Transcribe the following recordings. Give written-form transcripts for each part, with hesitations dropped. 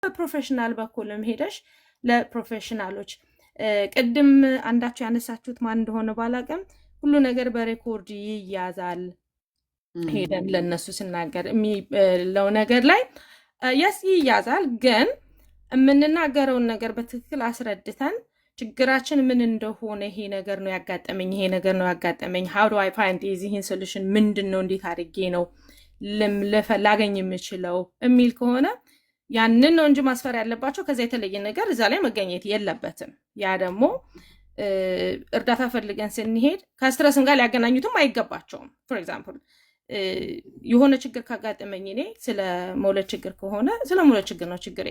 በፕሮፌሽናል በኩልም ሄደሽ ለፕሮፌሽናሎች ቅድም አንዳችሁ ያነሳችሁት ማን እንደሆነ ባላቅም ሁሉ ነገር በሬኮርድ ይያዛል። ሄደን ለነሱ ስናገር የሚለው ነገር ላይ የስ ይያዛል፣ ግን የምንናገረውን ነገር በትክክል አስረድተን ችግራችን ምን እንደሆነ ይሄ ነገር ነው ያጋጠመኝ፣ ይሄ ነገር ነው ያጋጠመኝ፣ how do I find ይህን ሶሉሽን ምንድን ነው እንዴት አድርጌ ነው ላገኝ የምችለው የሚል ከሆነ ያንን ነው እንጂ ማስፈር ያለባቸው። ከዛ የተለየ ነገር እዛ ላይ መገኘት የለበትም። ያ ደግሞ እርዳታ ፈልገን ስንሄድ ከስትረስም ጋር ሊያገናኙትም አይገባቸውም። ፎር ኤግዛምፕል የሆነ ችግር ካጋጠመኝ እኔ ስለ መውለድ ችግር ከሆነ ስለ መውለድ ችግር ነው ችግሬ፣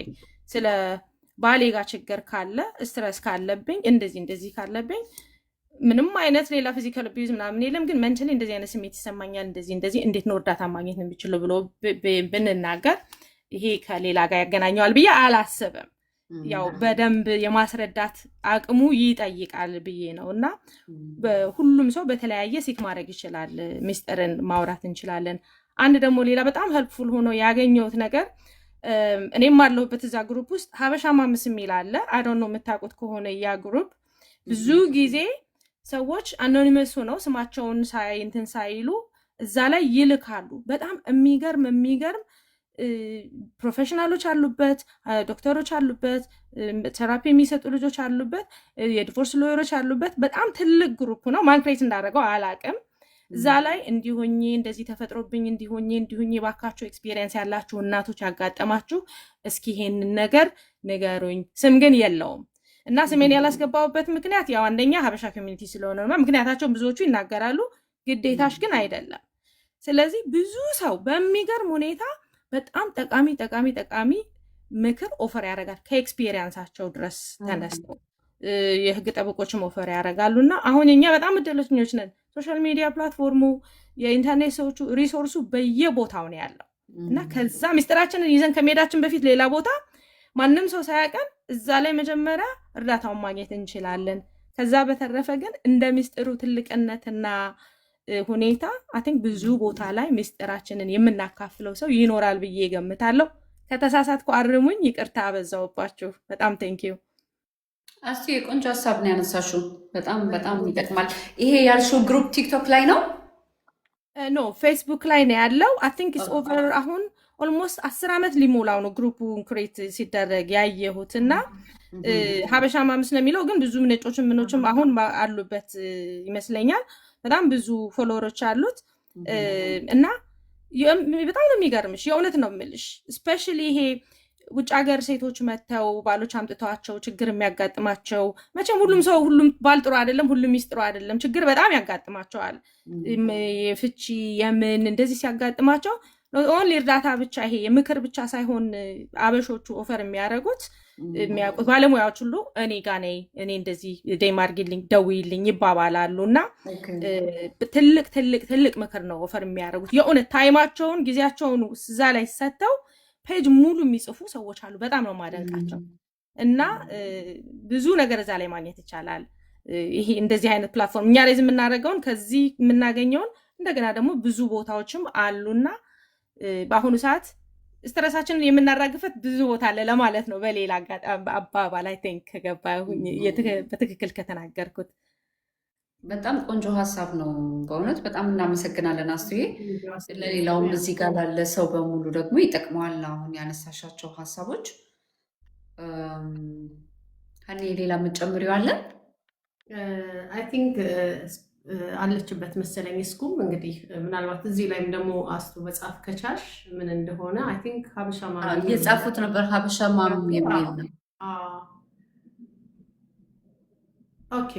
ስለ ባሌ ጋር ችግር ካለ ስትረስ ካለብኝ እንደዚህ ካለብኝ ምንም አይነት ሌላ ፊዚካል አቢዩዝ ምናምን የለም፣ ግን ሜንታሊ እንደዚህ አይነት ስሜት ይሰማኛል፣ እንደዚህ እንዴት ነው እርዳታ ማግኘት የሚችለው ብሎ ብንናገር ይሄ ከሌላ ጋር ያገናኘዋል ብዬ አላስብም። ያው በደንብ የማስረዳት አቅሙ ይጠይቃል ብዬ ነው። እና ሁሉም ሰው በተለያየ ሲክ ማድረግ ይችላል፣ ሚስጥርን ማውራት እንችላለን። አንድ ደግሞ ሌላ በጣም ሄልፕፉል ሆኖ ያገኘሁት ነገር እኔም አለሁበት እዛ ግሩፕ ውስጥ ሀበሻ ማምስ የሚል አለ። አይ ዶንት ኖ የምታውቁት ከሆነ ያ ግሩፕ ብዙ ጊዜ ሰዎች አኖኒመስ ሆነው ስማቸውን እንትን ሳይሉ እዛ ላይ ይልካሉ። በጣም የሚገርም ፕሮፌሽናሎች አሉበት፣ ዶክተሮች አሉበት፣ ቴራፒ የሚሰጡ ልጆች አሉበት፣ የዲቮርስ ሎየሮች አሉበት። በጣም ትልቅ ግሩፕ ነው። ማን ክሬት እንዳደረገው አላቅም። እዛ ላይ እንዲሆኜ እንደዚህ ተፈጥሮብኝ እንዲሆኜ ባካችሁ ኤክስፒሪየንስ ያላችሁ እናቶች ያጋጠማችሁ እስኪ ይሄንን ነገር ንገሩኝ። ስም ግን የለውም እና ስሜን ያላስገባውበት ምክንያት ያው አንደኛ ሀበሻ ኮሚኒቲ ስለሆነ ነው። ምክንያታቸውን ብዙዎቹ ይናገራሉ፣ ግዴታሽ ግን አይደለም። ስለዚህ ብዙ ሰው በሚገርም ሁኔታ በጣም ጠቃሚ ምክር ኦፈር ያደርጋል ከኤክስፒሪየንሳቸው ድረስ ተነስተው የህግ ጠበቆችም ኦፈር ያደርጋሉ። እና አሁን እኛ በጣም እድለኞች ነን። ሶሻል ሚዲያ ፕላትፎርሙ፣ የኢንተርኔት ሰዎቹ ሪሶርሱ በየቦታው ነው ያለው እና ከዛ ሚስጥራችንን ይዘን ከመሄዳችን በፊት ሌላ ቦታ ማንም ሰው ሳያቀን እዛ ላይ መጀመሪያ እርዳታውን ማግኘት እንችላለን። ከዛ በተረፈ ግን እንደ ሚስጥሩ ትልቅነትና ሁኔታ አይ ቲንክ ብዙ ቦታ ላይ ሚስጥራችንን የምናካፍለው ሰው ይኖራል ብዬ ገምታለሁ። ከተሳሳትኩ አርሙኝ፣ ይቅርታ አበዛውባችሁ። በጣም ቴንኪዩ። አስቲ የቆንጆ ሀሳብ ነው ያነሳሽው። በጣም ይጠቅማል። ይሄ ያልሽው ግሩፕ ቲክቶክ ላይ ነው? ኖ ፌስቡክ ላይ ነው ያለው። አይ ቲንክ ኢትስ ኦቨር አሁን ኦልሞስት 10 ዓመት ሊሞላው ነው ግሩፑ ክሬት ሲደረግ ያየሁት። እና ሀበሻ ማምስ ነው የሚለው፣ ግን ብዙ ነጮችም ምኖችም አሁን አሉበት ይመስለኛል። በጣም ብዙ ፎሎወሮች አሉት እና በጣም ነው የሚገርምሽ። የእውነት ነው የምልሽ። ስፔሻሊ ይሄ ውጭ ሀገር ሴቶች መተው ባሎች አምጥተዋቸው ችግር የሚያጋጥማቸው፣ መቼም ሁሉም ባል ጥሩ አይደለም፣ ሁሉም ሚስት ጥሩ አይደለም። ችግር በጣም ያጋጥማቸዋል። የፍቺ የምን እንደዚህ ሲያጋጥማቸው ኦንሊ እርዳታ ብቻ ይሄ የምክር ብቻ ሳይሆን አበሾቹ ኦፈር የሚያደርጉት የሚያውቁት ባለሙያዎች ሁሉ እኔ ጋር ነይ፣ እኔ እንደዚህ ዴም አድርጊልኝ፣ ደውይልኝ ይባባላሉ። እና ትልቅ ምክር ነው ኦፈር የሚያደርጉት። የእውነት ታይማቸውን ጊዜያቸውን እዛ ላይ ሰጥተው ፔጅ ሙሉ የሚጽፉ ሰዎች አሉ። በጣም ነው ማደንቃቸው። እና ብዙ ነገር እዛ ላይ ማግኘት ይቻላል። ይሄ እንደዚህ አይነት ፕላትፎርም እኛ ላይ የምናደርገውን ከዚህ የምናገኘውን እንደገና ደግሞ ብዙ ቦታዎችም አሉና በአሁኑ ሰዓት ስትረሳችንን የምናራግፈት ብዙ ቦታ አለ ለማለት ነው። በሌላ አባባል አይ ቲንክ ከገባሁኝ በትክክል ከተናገርኩት። በጣም ቆንጆ ሀሳብ ነው በእውነት በጣም እናመሰግናለን አስቱዬ። ለሌላውም እዚህ ጋር ላለ ሰው በሙሉ ደግሞ ይጠቅመዋል አሁን ያነሳሻቸው ሀሳቦች። ሀኒ ሌላ የምትጨምሪው አለ? አይ ቲንክ አለችበት መሰለኝ እስኩም እንግዲህ ምናልባት እዚህ ላይም ደግሞ አስቱ መጻፍ ከቻልሽ ምን እንደሆነ አይ ቲንክ ሀበሻ ማም የጻፉት ነበር። ሀበሻ ማም የሚል ነው። ኦኬ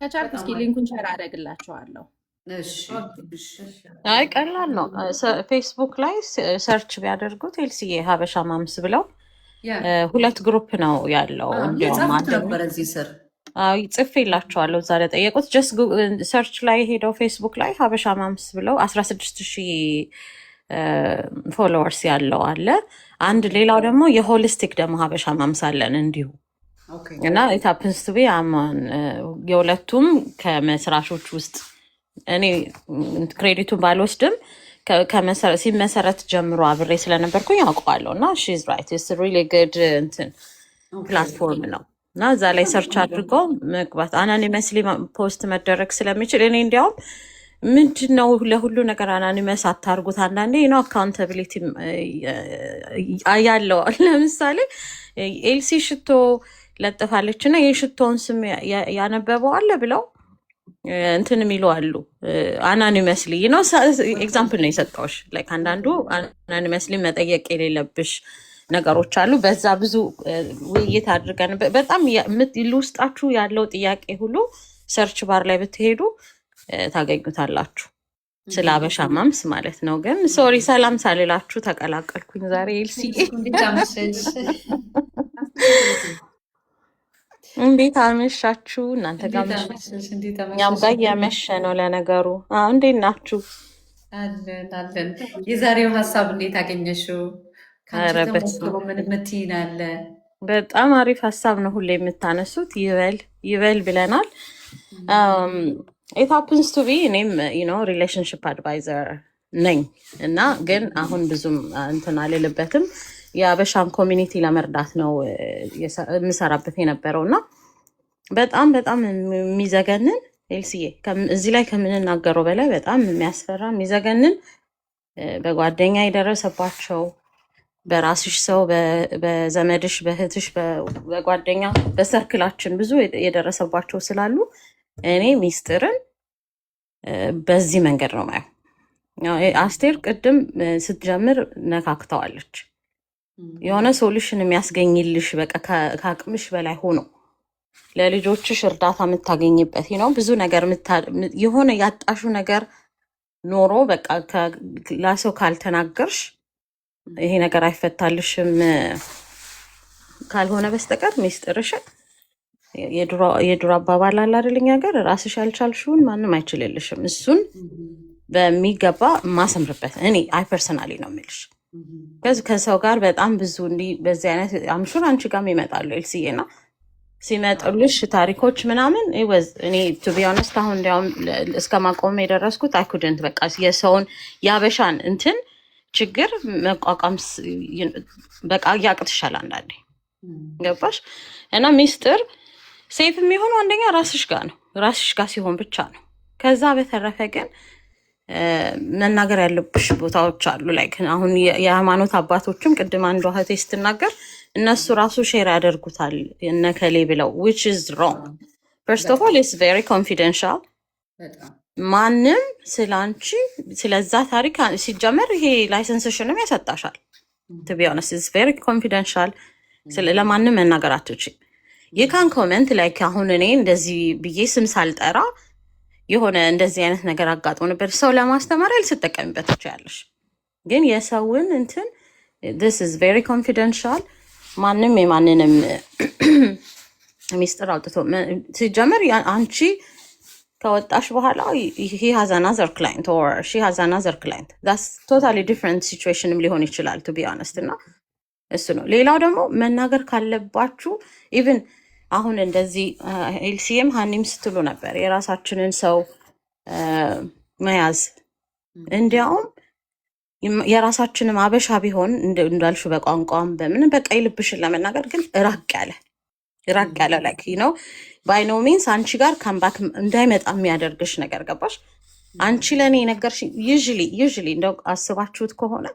ከቻልክ እስኪ ሊንኩን ሼር አደርግላችኋለሁ። አይ ቀላል ነው። ፌስቡክ ላይ ሰርች ቢያደርጉት ኤልሲዬ ሀበሻ ማምስ ብለው 2 ግሩፕ ነው ያለው። የጻፉት ነበር እዚህ ስር ጽፌላቸዋለሁ። እዛ ለጠየቁት ጀስት ሰርች ላይ ሄደው ፌስቡክ ላይ ሀበሻ ማምስ ብለው 16,000 ፎሎወርስ ያለው አለ። አንድ ሌላው ደግሞ የሆሊስቲክ ደግሞ ሀበሻ ማምስ አለን እንዲሁ እና ኢታፕንስ ቱ ቢ አማን የሁለቱም ከመስራቾች ውስጥ እኔ ክሬዲቱን ባልወስድም ሲመሰረት ጀምሮ አብሬ ስለነበርኩኝ አውቀዋለሁ እና ሺዝ ራይት ኢትስ ሪሊ ጉድ እንትን ፕላትፎርም ነው እና እዛ ላይ ሰርች አድርገው መግባት አናኒመስሊ ፖስት መደረግ ስለሚችል እኔ እንዲያውም ምንድን ነው ለሁሉ ነገር አናኒመስ አታርጉት። አንዳንዴ ነው አካውንታቢሊቲ ያለው። ለምሳሌ ኤልሲ ሽቶ ለጥፋለች እና የሽቶውን ስም ያነበበው አለ ብለው እንትን የሚሉ አሉ። አናኒመስሊ ነው ኤግዛምፕል ነው የሰጠሁሽ። ላይክ አንዳንዱ አናኒመስሊ መጠየቅ የሌለብሽ ነገሮች አሉ። በዛ ብዙ ውይይት አድርገን በጣም ውስጣችሁ ያለው ጥያቄ ሁሉ ሰርች ባር ላይ ብትሄዱ ታገኙታላችሁ። ስለ ሀበሻ ማምስ ማለት ነው። ግን ሶሪ ሰላም ሳልላችሁ ተቀላቀልኩኝ ዛሬ ኤልሲ። እንዴት አመሻችሁ? እናንተ ጋር እኛም ጋር እያመሸ ነው ለነገሩ። እንዴት ናችሁ? አለን። የዛሬው ሀሳብ እንዴት አገኘሽው? ከአንቺ ተሞክሮ ምን የምትይን አለ? በጣም አሪፍ ሀሳብ ነው ሁሌ የምታነሱት። ይበል ብለናል። ኢት ሃፕንስ ቱ ቢ እኔም ሪሌሽንሽፕ አድቫይዘር ነኝ እና ግን አሁን ብዙም እንትን አልልበትም። የአበሻን ኮሚኒቲ ለመርዳት ነው የምሰራበት የነበረው እና በጣም በጣም የሚዘገንን ኤልሲዬ እዚህ ላይ ከምንናገረው በላይ በጣም የሚያስፈራ የሚዘገንን በጓደኛ የደረሰባቸው በራስሽ ሰው በዘመድሽ በእህትሽ በጓደኛ በሰርክላችን ብዙ የደረሰባቸው ስላሉ እኔ ሚስጥርን በዚህ መንገድ ነው ማየው። አስቴር ቅድም ስትጀምር ነካክተዋለች። የሆነ ሶሉሽን የሚያስገኝልሽ በቃ ከአቅምሽ በላይ ሆኖ ለልጆችሽ እርዳታ የምታገኝበት ነው። ብዙ ነገር የሆነ ያጣሹ ነገር ኖሮ በቃ ለሰው ካልተናገርሽ ይሄ ነገር አይፈታልሽም ካልሆነ በስተቀር ሚስጥርሽን የድሮ አባባል አለ አይደለኝ ሀገር ራስሽ ያልቻልሽውን ማንም አይችልልሽም። እሱን በሚገባ ማሰምርበት እኔ ፐርሰናሊ ነው የምልሽ። ከሰው ጋር በጣም ብዙ እንዲህ በዚህ አይነት አምሹር አንቺ ጋርም ይመጣሉ ኤልሲዬ እና ሲመጡልሽ ታሪኮች ምናምን እኔ ቱ ቢ ኦነስት አሁን እንዲያውም እስከ ማቆም የደረስኩት አይኩደንት በቃ የሰውን የአበሻን እንትን ችግር መቋቋም በቃ ያቅትሻል አንዳንዴ ገባሽ? እና ሚስጥር ሴፍ የሚሆነው አንደኛ ራስሽ ጋር ነው፣ ራስሽ ጋር ሲሆን ብቻ ነው። ከዛ በተረፈ ግን መናገር ያለብሽ ቦታዎች አሉ። ላይክ አሁን የሃይማኖት አባቶችም ቅድም አንዷ እህቴ ስትናገር እነሱ ራሱ ሼር ያደርጉታል እነከሌ ብለው which is wrong. first of all it's very confidential. ማንም ስላንቺ ስለዛ ታሪክ ሲጀመር ይሄ ላይሰንስሽንም ያሰጣሻል። to be honest it's very confidential. ለማንም መናገር አትችይም። የካን ኮሜንት ላይክ አሁን እኔ እንደዚህ ብዬ ስም ሳልጠራ የሆነ እንደዚህ አይነት ነገር አጋጥሞ ነበር ሰው ለማስተማሪያ ልትጠቀሚበት ትችያለሽ። ግን የሰውን እንትን this is very confidential. ማንም የማንንም ሚስጥር አውጥቶ ሲጀመር አንቺ ከወጣሽ በኋላ he has another client or she has another client. that's totally different situationም ሊሆን ይችላል to be honest እና እሱ ነው። ሌላው ደግሞ መናገር ካለባችሁ ኢቭን አሁን እንደዚህ ኤልሲኤም ሀኒም ስትሉ ነበር የራሳችንን ሰው መያዝ እንዲያውም የራሳችንም አበሻ ቢሆን እንዳልሹ በቋንቋም በምን በቃ ይልብሽን ለመናገር ግን ራቅ ያለ ላይክ ነው ባይ ኖ ሚንስ አንቺ ጋር ካምባክ እንዳይመጣ የሚያደርግሽ ነገር ገባሽ? አንቺ ለእኔ ነገርሽ ዩዥሊ እንደው አስባችሁት ከሆነ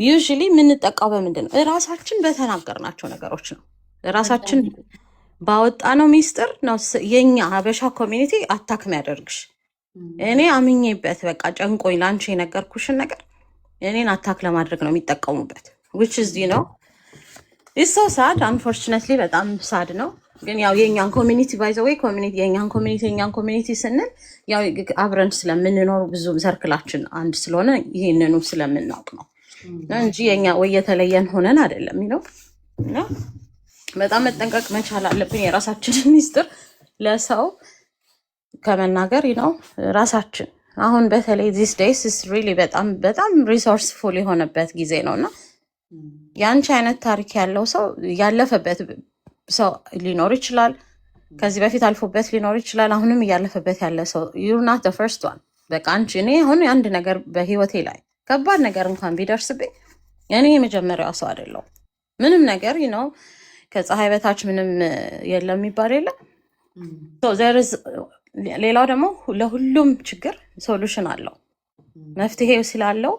ዩዥሊ የምንጠቃው በምንድን ነው? ራሳችን በተናገርናቸው ነገሮች ነው። ራሳችን ባወጣነው ሚስጥር ነው የኛ ሀበሻ ኮሚኒቲ አታክ የሚያደርግሽ። እኔ አምኜበት በቃ ጨንቆኝ ለአንቺ የነገርኩሽን ነገር እኔን አታክ ለማድረግ ነው የሚጠቀሙበት which is it's so sad unfortunately በጣም ሳድ ነው። ግን ያው የኛን ኮሚኒቲ ባይ ዘ ዌይ የኛን ኮሚኒቲ ስንል ያው አብረን ስለምንኖር ብዙ ሰርክላችን አንድ ስለሆነ ይሄንኑ ስለምናውቅ ነው እንጂ የኛ ወይ የተለየን ሆነን አይደለም ነው። በጣም መጠንቀቅ መቻል አለብን የራሳችንን ሚስጥር ለሰው ከመናገር ነው ራሳችን። አሁን በተለይ these days is really በጣም resourceful የሆነበት ጊዜ ነውና ያንቺ አይነት ታሪክ ያለው ሰው ያለፈበት ሰው ሊኖር ይችላል፣ ከዚህ በፊት አልፎበት ሊኖር ይችላል። አሁንም እያለፈበት ያለ ሰው you're not the first one በቃ አንቺ እኔ አሁን አንድ ነገር በህይወቴ ላይ ከባድ ነገር እንኳን ቢደርስብኝ እኔ የመጀመሪያው ሰው አይደለሁም። ምንም ነገር ነው ከፀሐይ በታች ምንም የለም የሚባል የለም። ሌላው ደግሞ ለሁሉም ችግር ሶሉሽን አለው፣ መፍትሄው ስላለው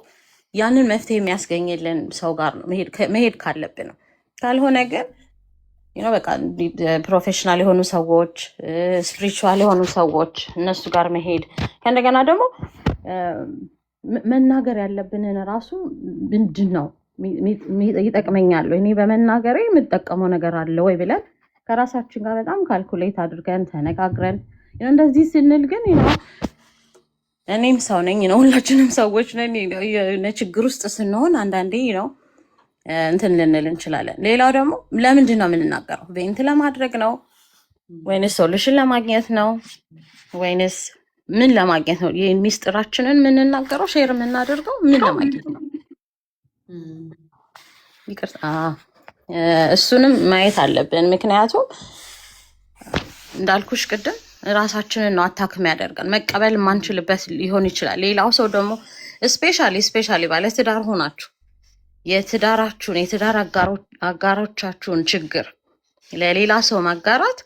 ያንን መፍትሄ የሚያስገኝልን ሰው ጋር ነው መሄድ ካለብን ነው። ካልሆነ ግን በቃ ፕሮፌሽናል የሆኑ ሰዎች፣ ስፒሪቹዋል የሆኑ ሰዎች እነሱ ጋር መሄድ ከእንደገና ደግሞ መናገር ያለብንን ራሱ ምንድን ነው ይጠቅመኛል እኔ በመናገሬ የምጠቀመው ነገር አለ ወይ ብለን ከራሳችን ጋር በጣም ካልኩሌት አድርገን ተነጋግረን እንደዚህ ስንል ግን እኔም ሰው ነኝ ሁላችንም ሰዎች ነን። ችግር ውስጥ ስንሆን አንዳንዴ እንትን ልንል እንችላለን። ሌላው ደግሞ ለምንድን ነው የምንናገረው? ቬንት ለማድረግ ነው ወይንስ ሶሉሽን ለማግኘት ነው ወይንስ ምን ለማግኘት ነው? ይህ ሚስጥራችንን የምንናገረው ሼር የምናደርገው ምን ለማግኘት ነው? ይቅርታ እሱንም ማየት አለብን። ምክንያቱም እንዳልኩሽ ቅድም ራሳችንን ነው አታክም ያደርገን መቀበል የማንችልበት ሊሆን ይችላል። ሌላው ሰው ደግሞ ስፔሻሊ ባለትዳር ሆናችሁ የትዳራችሁን የትዳር አጋሮቻችሁን ችግር ለሌላ ሰው ማጋራት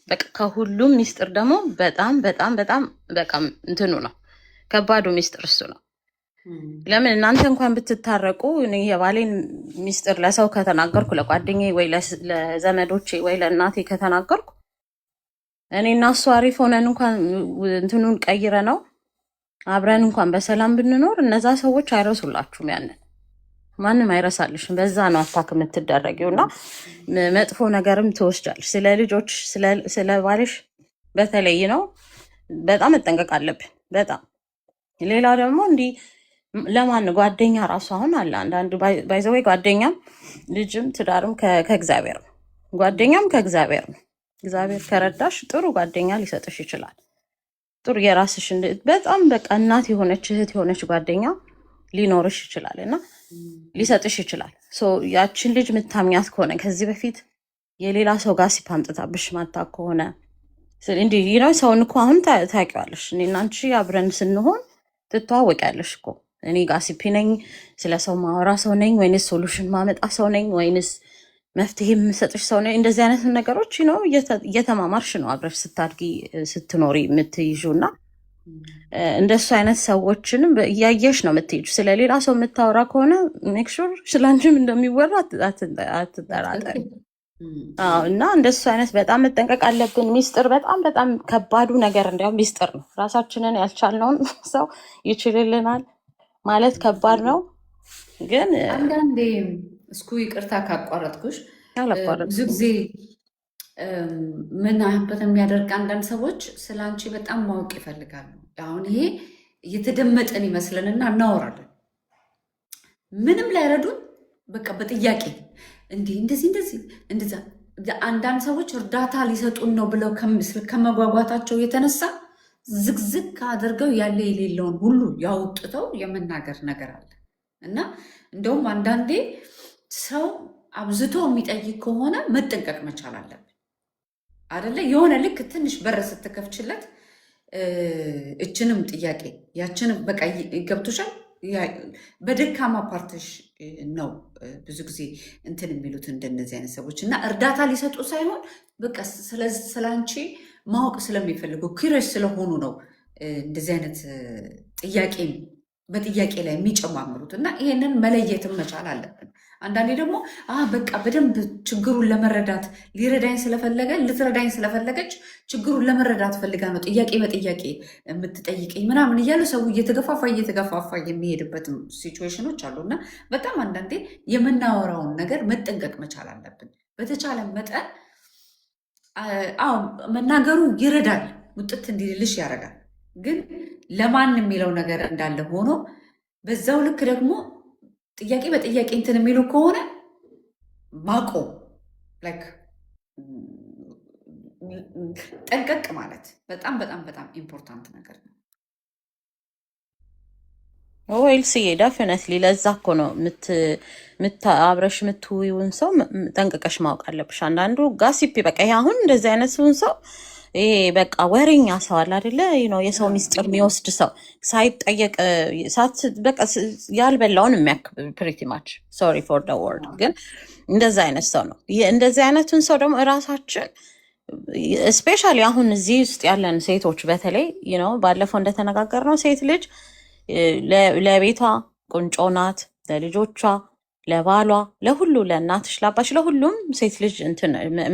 በቃ ከሁሉም ሚስጥር ደግሞ በጣም በጣም በጣም በቃ እንትኑ ነው ከባዱ ሚስጥር እሱ ነው። ለምን እናንተ እንኳን ብትታረቁ የባሌን ሚስጥር ለሰው ከተናገርኩ ለጓደኛዬ ወይ ለዘመዶቼ ወይ ለእናቴ ከተናገርኩ እኔና እሱ አሪፍ ሆነን እንኳን እንትኑን ቀይረ ነው አብረን እንኳን በሰላም ብንኖር እነዛ ሰዎች አይረሱላችሁም። ያንን ማንም አይረሳልሽም። በዛ ነው አታክ የምትደረጊው እና መጥፎ ነገርም ትወስጃለሽ። ስለ ልጆች ስለ ባልሽ በተለይ ነው በጣም መጠንቀቅ አለብን። በጣም ሌላ ደግሞ እንዲህ ለማን ጓደኛ ራሱ አሁን አለ አንዳንድ ባይዘወይ ጓደኛም ልጅም ትዳርም ከእግዚአብሔር ነው። ጓደኛም ከእግዚአብሔር ነው። እግዚአብሔር ከረዳሽ ጥሩ ጓደኛ ሊሰጥሽ ይችላል። ጥሩ የራስሽ በጣም በቃ እናት የሆነች እህት የሆነች ጓደኛ ሊኖርሽ ይችላል እና ሊሰጥሽ ይችላል። ያችን ልጅ ምታምኛት ከሆነ ከዚህ በፊት የሌላ ሰው ጋር ሲፓምጥታብሽ ማታ ከሆነ እንዲህ ሰውን እኮ አሁን ታውቂዋለሽ። እኔና አንቺ አብረን ስንሆን ትተዋወቂያለሽ እኮ እኔ ጋሲፒ ነኝ፣ ስለ ሰው ማወራ ሰው ነኝ ወይንስ ሶሉሽን ማመጣ ሰው ነኝ ወይንስ መፍትሄ የምሰጥሽ ሰው ነኝ? እንደዚህ አይነት ነገሮች እየተማማርሽ ነው አብረሽ ስታድጊ ስትኖሪ የምትይዡ እና እንደሱ አይነት ሰዎችንም እያየሽ ነው የምትይጁ። ስለሌላ ሰው የምታወራ ከሆነ ሜክ ሹር ስለአንቺም እንደሚወራ አትጠራጠሪ። እና እንደሱ አይነት በጣም መጠንቀቅ አለብን። ሚስጥር በጣም በጣም ከባዱ ነገር እንዲያውም ሚስጥር ነው። ራሳችንን ያልቻልነውን ሰው ይችልልናል ማለት ከባድ ነው። ግን አንዳንዴ እስኩ ይቅርታ ካቋረጥኩሽ፣ ብዙ ጊዜ ምን ሀበት የሚያደርግ አንዳንድ ሰዎች ስለ አንቺ በጣም ማወቅ ይፈልጋሉ። አሁን ይሄ እየተደመጠን ይመስለንና እናወራለን። ምንም ላይረዱን በቃ በጥያቄ እንደዚህ እንደዛ። አንዳንድ ሰዎች እርዳታ ሊሰጡን ነው ብለው ከመጓጓታቸው የተነሳ ዝግዝግ አድርገው ያለ የሌለውን ሁሉ ያውጥተው የመናገር ነገር አለ እና እንደውም አንዳንዴ ሰው አብዝቶ የሚጠይቅ ከሆነ መጠንቀቅ መቻል አለብን አደለ? የሆነ ልክ ትንሽ በር ስትከፍችለት እችንም ጥያቄ ያችንም በቃ ገብቶሻል። በደካማ ፓርትሽ ነው ብዙ ጊዜ እንትን የሚሉት እንደነዚህ አይነት ሰዎች እና እርዳታ ሊሰጡ ሳይሆን በቃ ስለ አንቺ ማወቅ ስለሚፈልጉ ኩሪየስ ስለሆኑ ነው እንደዚህ አይነት ጥያቄ በጥያቄ ላይ የሚጨማምሩት እና ይሄንን መለየትም መቻል አለብን። አንዳንዴ ደግሞ በቃ በደንብ ችግሩን ለመረዳት ልትረዳኝ ስለፈለገች ችግሩን ለመረዳት ፈልጋ ነው ጥያቄ በጥያቄ የምትጠይቀኝ ምናምን እያሉ ሰው እየተገፋፋ የሚሄድበትም ሲቹዌሽኖች አሉ እና በጣም አንዳንዴ የምናወራውን ነገር መጠንቀቅ መቻል አለብን። በተቻለ መጠን መናገሩ ይረዳል፣ ውጥት እንዲልልሽ ያደርጋል። ግን ለማን የሚለው ነገር እንዳለ ሆኖ በዛው ልክ ደግሞ ጥያቄ በጥያቄ እንትን የሚሉ ከሆነ ማቆም ጠንቀቅ ማለት በጣም በጣም በጣም ኢምፖርታንት ነገር ነው። ወይልስዬ ደፍነትሊ ለዛ እኮ ነው አብረሽ የምትውይውን ሰው ጠንቅቀሽ ማወቅ አለብሽ። አንዳንዱ ጋሲፒ በቃ ይሄ አሁን እንደዚህ አይነት ሰውን ሰው ይሄ በቃ ወሬኛ ሰው አለ አይደለ? የሰው ሚስጥር የሚወስድ ሰው ሳይጠየቅ በቃ ያልበላውን የሚያክ ፕሪቲ ማች ሶሪ ፎር ደ ወርድ፣ ግን እንደዛ አይነት ሰው ነው። እንደዚህ አይነቱን ሰው ደግሞ እራሳችን ስፔሻሊ አሁን እዚህ ውስጥ ያለን ሴቶች በተለይ ባለፈው እንደተነጋገርነው ሴት ልጅ ለቤቷ ቁንጮ ናት፣ ለልጆቿ፣ ለባሏ፣ ለሁሉ፣ ለእናትሽ፣ ለአባሽ፣ ለሁሉም ሴት ልጅ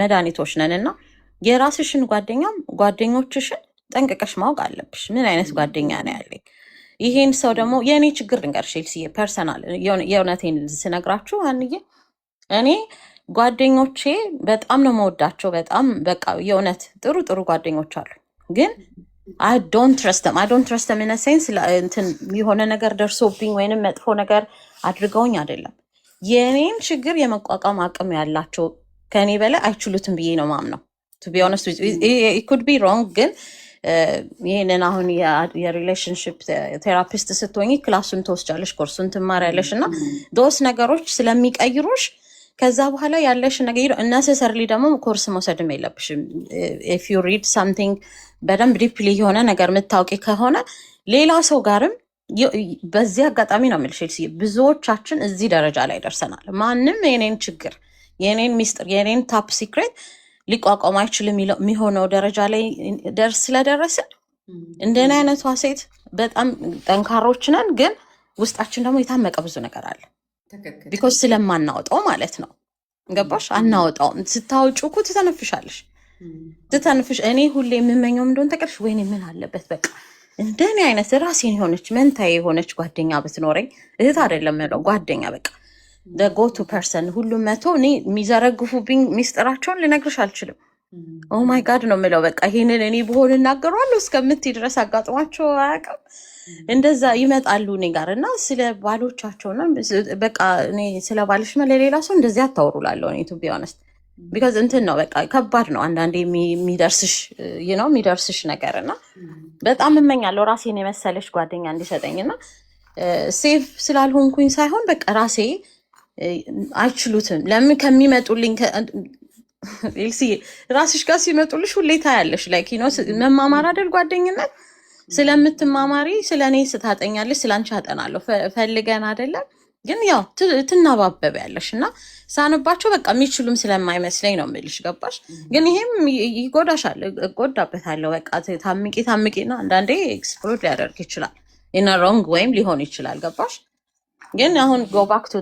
መድኃኒቶች ነን እና የራስሽን ጓደኞችሽን ጠንቅቀሽ ማወቅ አለብሽ። ምን አይነት ጓደኛ ነው ያለኝ? ይሄን ሰው ደግሞ የእኔ ችግር ልንገርሽ ኤልሲዬ፣ ፐርሰናል የእውነቴን ስነግራችሁ አንዬ፣ እኔ ጓደኞቼ በጣም ነው መወዳቸው። በጣም በቃ የእውነት ጥሩ ጥሩ ጓደኞች አሉ፣ ግን I don't trust them in a sense የሆነ ነገር ደርሶብኝ ወይንም መጥፎ ነገር አድርገውኝ አይደለም። የኔን ችግር የመቋቋም አቅም ያላቸው ከኔ በላይ አይችሉትም ብዬ ነው ማምነው። to be honest with you, it could be wrong፣ ግን ይሄንን አሁን የሪሌሽንሽፕ ቴራፒስት ስትሆኚ ክላሱን ትወስጃለሽ፣ ኮርሱን ትማሪያለሽ እና ዶስ ነገሮች ስለሚቀይሩሽ ከዛ በኋላ ያለሽ ነገር necessarily ደግሞ ኮርስ መውሰድም የለብሽም። if you read something በደንብ ዲፕሊ የሆነ ነገር የምታውቂ ከሆነ ሌላ ሰው ጋርም በዚህ አጋጣሚ ነው የምልሽ፣ ብዙዎቻችን እዚህ ደረጃ ላይ ደርሰናል። ማንም የኔን ችግር፣ የኔን ሚስጥር፣ የኔን ታፕ ሲክሬት ሊቋቋም አይችልም የሚሆነው ደረጃ ላይ ስለደረስን እንደኔ አይነቷ ሴት በጣም ጠንካሮች ነን፣ ግን ውስጣችን ደግሞ የታመቀ ብዙ ነገር አለ። ቢኮዝ ስለማናወጣው ማለት ነው። ገባሽ? አናወጣውም። ስታወጪው እኮ ትተነፍሻለሽ። እኔ ሁሌ የምመኘው እንደሆነ ተቀርሽ ወይኔ ምን አለበት በቃ እንደኔ አይነት ራሴን የሆነች መንታዬ የሆነች ጓደኛ ብትኖረኝ፣ እህት አይደለም ነው ጓደኛ፣ በቃ ጎ ቱ ፐርሰን። ሁሉም መቶ እኔ የሚዘረግፉብኝ ሚስጥራቸውን ልነግርሽ አልችልም። ኦ ማይ ጋድ ነው የምለው። በቃ ይሄንን እኔ ብሆን እናገረዋለሁ እስከምትይ ድረስ አጋጥሟቸው አያውቅም። እንደዛ ይመጣሉ እኔ ጋር እና ስለ ባሎቻቸው ነው በቃ እኔ ስለ ባልሽ ለሌላ ሰው እንደዚህ አታወሩላለሁ እኔ ቱ ቢ ኦነስት ቢካዝ ነው በቃ ከባድ ነው አንዳንዴ የሚደርስሽ ነገር እና በጣም እመኛለሁ ራሴን የመሰለሽ ጓደኛ እንዲሰጠኝ እና ሴፍ ስላልሆንኩኝ ሳይሆን በቃ ራሴ አይችሉትም። ለምን ከሚመጡልኝ ኤልሲዬ ራስሽ ጋር ሲመጡልሽ ሁሌ ታያለሽ። ላይክ መማማር አይደል ጓደኝነት፣ ስለምትማማሪ ስለኔ ስታጠኛለሽ ስላንቺ አጠናለሁ ፈልገን አይደለም፣ ግን ያው ትናባበብ ያለሽ እና ሳንባቸው በቃ የሚችሉም ስለማይመስለኝ ነው የምልሽ። ገባሽ? ግን ይሄም ይጎዳሻል፣ እጎዳበታለሁ። በቃ ታምቂና አንዳንዴ ኤክስፕሎድ ሊያደርግ ይችላል፣ ኢን ሮንግ ወይም ሊሆን ይችላል። ገባሽ? ግን አሁን ጎባክ ቱ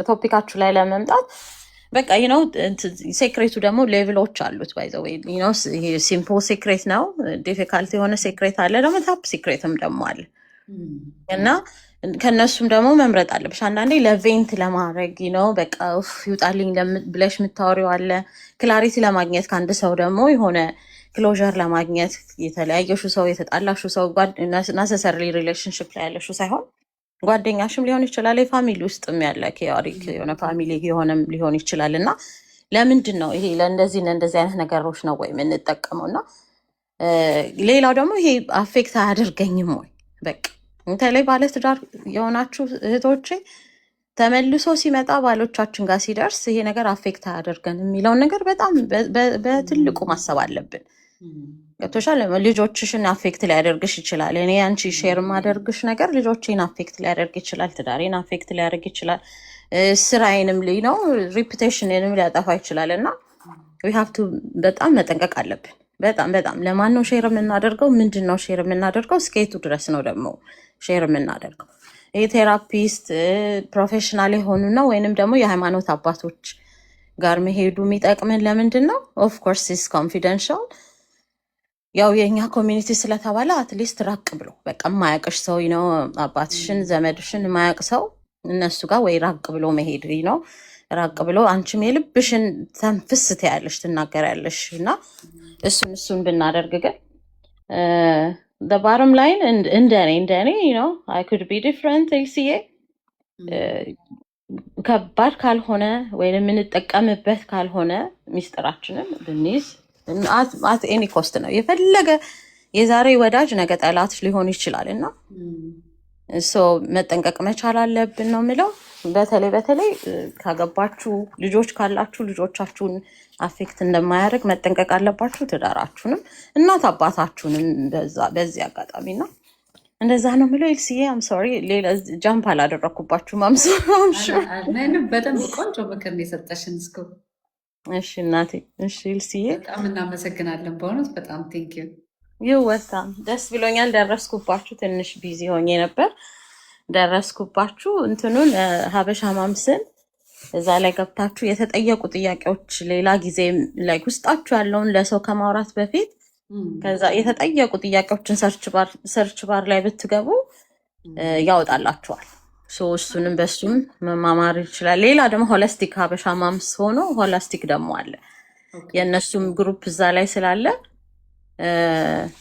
ቶፒካችሁ ላይ ለመምጣት በቃ ሴክሬቱ ደግሞ ሌቭሎች አሉት። ባይዘወይ ሲምፕል ሴክሬት ነው፣ ዲፊካልት የሆነ ሴክሬት አለ፣ ደግሞ ታፕ ሴክሬትም ደግሞ አለ እና ከነሱም ደግሞ መምረጥ አለብሽ። አንዳንዴ ለቬንት ለማድረግ በቃ ይውጣልኝ ብለሽ የምታወሪው አለ። ክላሪቲ ለማግኘት ከአንድ ሰው ደግሞ የሆነ ክሎዥር ለማግኘት የተለያየሹ ሰው የተጣላሹ ሰው ናሰሰርሊ ሪሌሽንሽፕ ላይ ያለሹ ሳይሆን ጓደኛሽም ሊሆን ይችላል፣ የፋሚሊ ውስጥም ያለ ኬሪክ የሆነ ፋሚሊ የሆነም ሊሆን ይችላል። እና ለምንድን ነው ይሄ ለእንደዚህ አይነት ነገሮች ነው ወይ የምንጠቀመው? እና ሌላው ደግሞ ይሄ አፌክት አያደርገኝም ወይ? በቃ በተለይ ባለትዳር የሆናችሁ እህቶቼ ተመልሶ ሲመጣ ባሎቻችን ጋር ሲደርስ ይሄ ነገር አፌክት አያደርገን የሚለውን ነገር በጣም በትልቁ ማሰብ አለብን። ገብቶሻል? ልጆችሽን አፌክት ሊያደርግሽ ይችላል። እኔ አንቺ ሼር ማደርግሽ ነገር ልጆቼን አፌክት ሊያደርግ ይችላል፣ ትዳሬን አፌክት ሊያደርግ ይችላል፣ ስራዬንም ሪፑቴሽንንም ሊያጠፋ ይችላል። እና ዊ ሃቭ ቱ በጣም መጠንቀቅ አለብን። በጣም ለማን ነው ሼር የምናደርገው? ምንድን ነው ሼር የምናደርገው? እስከየቱ ድረስ ነው ደግሞ ሼር የምናደርገው? ይህ ቴራፒስት ፕሮፌሽናል የሆኑና ወይንም ደግሞ የሃይማኖት አባቶች ጋር መሄዱ የሚጠቅምን ለምንድን ነው? ኦፍኮርስ ኢስ ኮንፊደንሻል። ያው የእኛ ኮሚኒቲ ስለተባለ አትሊስት ራቅ ብሎ በቃ የማያውቅሽ ሰው ነው አባትሽን ዘመድሽን የማያውቅ ሰው እነሱ ጋር ወይ ራቅ ብሎ መሄድ ነው። ራቅ ብሎ አንቺም የልብሽን ተንፍስ ትያለሽ ትናገሪያለሽ። እና እሱን ብናደርግ ግን ባረም ላይን እንደኔ አይ ኩድ ቢ ዲፍረንት ኤልሲዬ ከባድ ካልሆነ ወይም የምንጠቀምበት ካልሆነ ሚስጥራችንን ብንይዝ አት ኤኒ ኮስት ነው። የፈለገ የዛሬ ወዳጅ ነገ ጠላትሽ ሊሆን ይችላል እና መጠንቀቅ መቻል አለብን ነው የምለው። በተለይ ካገባችሁ ልጆች ካላችሁ ልጆቻችሁን አፌክት እንደማያደርግ መጠንቀቅ አለባችሁ። ትዳራችሁንም እናት አባታችሁንም በዚህ አጋጣሚ ነው እንደዛ ነው የምለው። ኤልሲዬ አም ሶሪ ሌላ ጃምፕ አላደረኩባችሁም። ምንም በደንብ ቆንጆ ምክር ነው የሰጠሽን እስኩ። እሺ እናቴ። እሺ ኤልሲዬ በጣም እናመሰግናለን በእውነት በጣም ቴንኪዩ። ይወታም ደስ ብሎኛል። ደረስኩባችሁ። ትንሽ ቢዚ ሆኜ ነበር። ደረስኩባችሁ። እንትኑን ሀበሻ ማምስን እዛ ላይ ገብታችሁ የተጠየቁ ጥያቄዎች ሌላ ጊዜ ላይ ውስጣችሁ ያለውን ለሰው ከማውራት በፊት ከዛ የተጠየቁ ጥያቄዎችን ሰርች ባር ላይ ብትገቡ ያወጣላችኋል። እሱንም በሱም መማማር ይችላል። ሌላ ደግሞ ሆሊስቲክ ሀበሻ ማምስ ሆኖ ሆሊስቲክ ደግሞ አለ። የእነሱም ግሩፕ እዛ ላይ ስላለ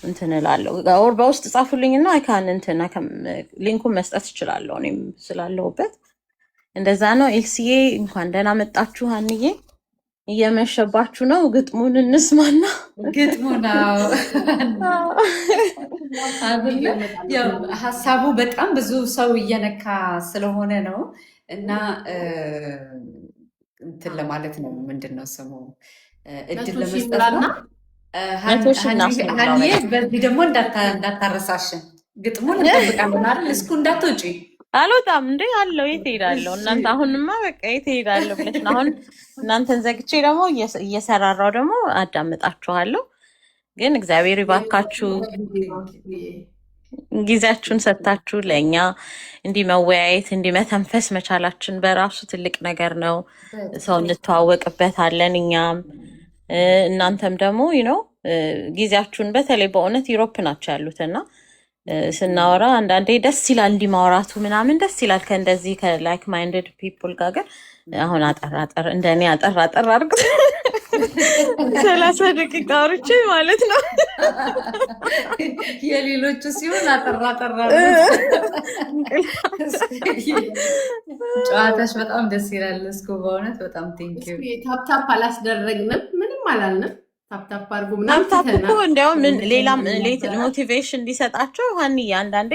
እንትን እላለሁ። በውስጥ ጻፉልኝና አይካን እንትን ሊንኩን መስጠት እችላለሁ እኔም ስላለሁበት። እንደዛ ነው። ኤልሲዬ እንኳን ደህና መጣችሁ። ሀንዬ እየመሸባችሁ ነው። ግጥሙን እንስማና ግጥሙን ሀሳቡ በጣም ብዙ ሰው እየነካ ስለሆነ ነው እና እንትን ለማለት ነው። ምንድን ነው ስሙ እድል ለመስጠት ነው። ሀንዬ በዚህ ደግሞ እንዳታረሳሽን ግጥሙን እንጠብቃለን አይደል? እስኩ እንዳትወጪ። አልወጣም እንዴ አለው። የት ሄዳለሁ እናንተ? አሁንማ በቃ የት ሄዳለሁ ብለሽ ነው። አሁን እናንተን ዘግቼ ደግሞ እየሰራራው ደግሞ አዳምጣችኋለሁ። ግን እግዚአብሔር ይባርካችሁ ጊዜያችሁን ሰጥታችሁ ለእኛ እንዲህ መወያየት እንዲህ መተንፈስ መቻላችን በራሱ ትልቅ ነገር ነው። ሰው እንተዋወቅበታለን እኛም እናንተም ደግሞ ነው ጊዜያችሁን በተለይ በእውነት ዩሮፕ ናቸው ያሉትና ስናወራ አንዳንዴ ደስ ይላል እንዲህ ማውራቱ ምናምን ደስ ይላል ከእንደዚህ ከላይክ ማይንድድ ፒፕል ጋር። ግን አሁን አጠር እንደኔ አጠር አድርጉት 30 ደቂቃ አውርቼ ማለት ነው። የሌሎቹ ሲሆን አጠር ጨዋታሽ በጣም ደስ ይላል። እስኩ በእውነት በጣም ቴንኪው። ታፕታፕ አላስደረግንም፣ ምንም አላልንም። ታፕታፕ አድርጉ ምናምን እኮ እንዲያውም ሌላም ሞቲቬሽን እንዲሰጣቸው ሀንዬ አንዳንዴ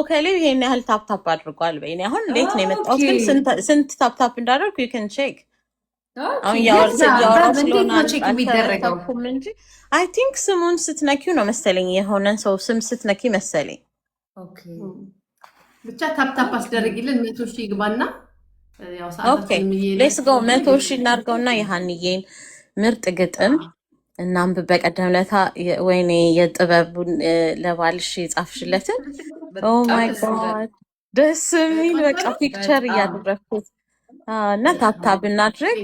ከሌ ይሄን ያህል ታፕታፕ አድርጓል በይኔ አሁን እንዴት ነው የመጣሁት ግን ስንት ታፕታፕ እንዳደርጉ ዩ ካን ቼክ። አሁን ያወራው ስለሆነ የሚደረገው እንጂ አይ ቲንክ ስሙን ስትነኪው ነው መሰለኝ የሆነን ሰው ስም ስትነኪ መሰለኝ። ብቻ ታፕታፕ አስደረግልን 100 ሺህ ይግባና ያው ሰዓታችን ሌትስ ጎ 100 ሺህ እናድርገውና የሀንዬን ምርጥ ግጥም እናንብ። በቀደም ለታ ወይኔ የጥበቡን ለባልሽ የጻፍሽለትን ኦ ማይ ጋድ ደስ የሚል በቃ ፒክቸር እያደረግኩት እና ታፕታፕ እናድርግ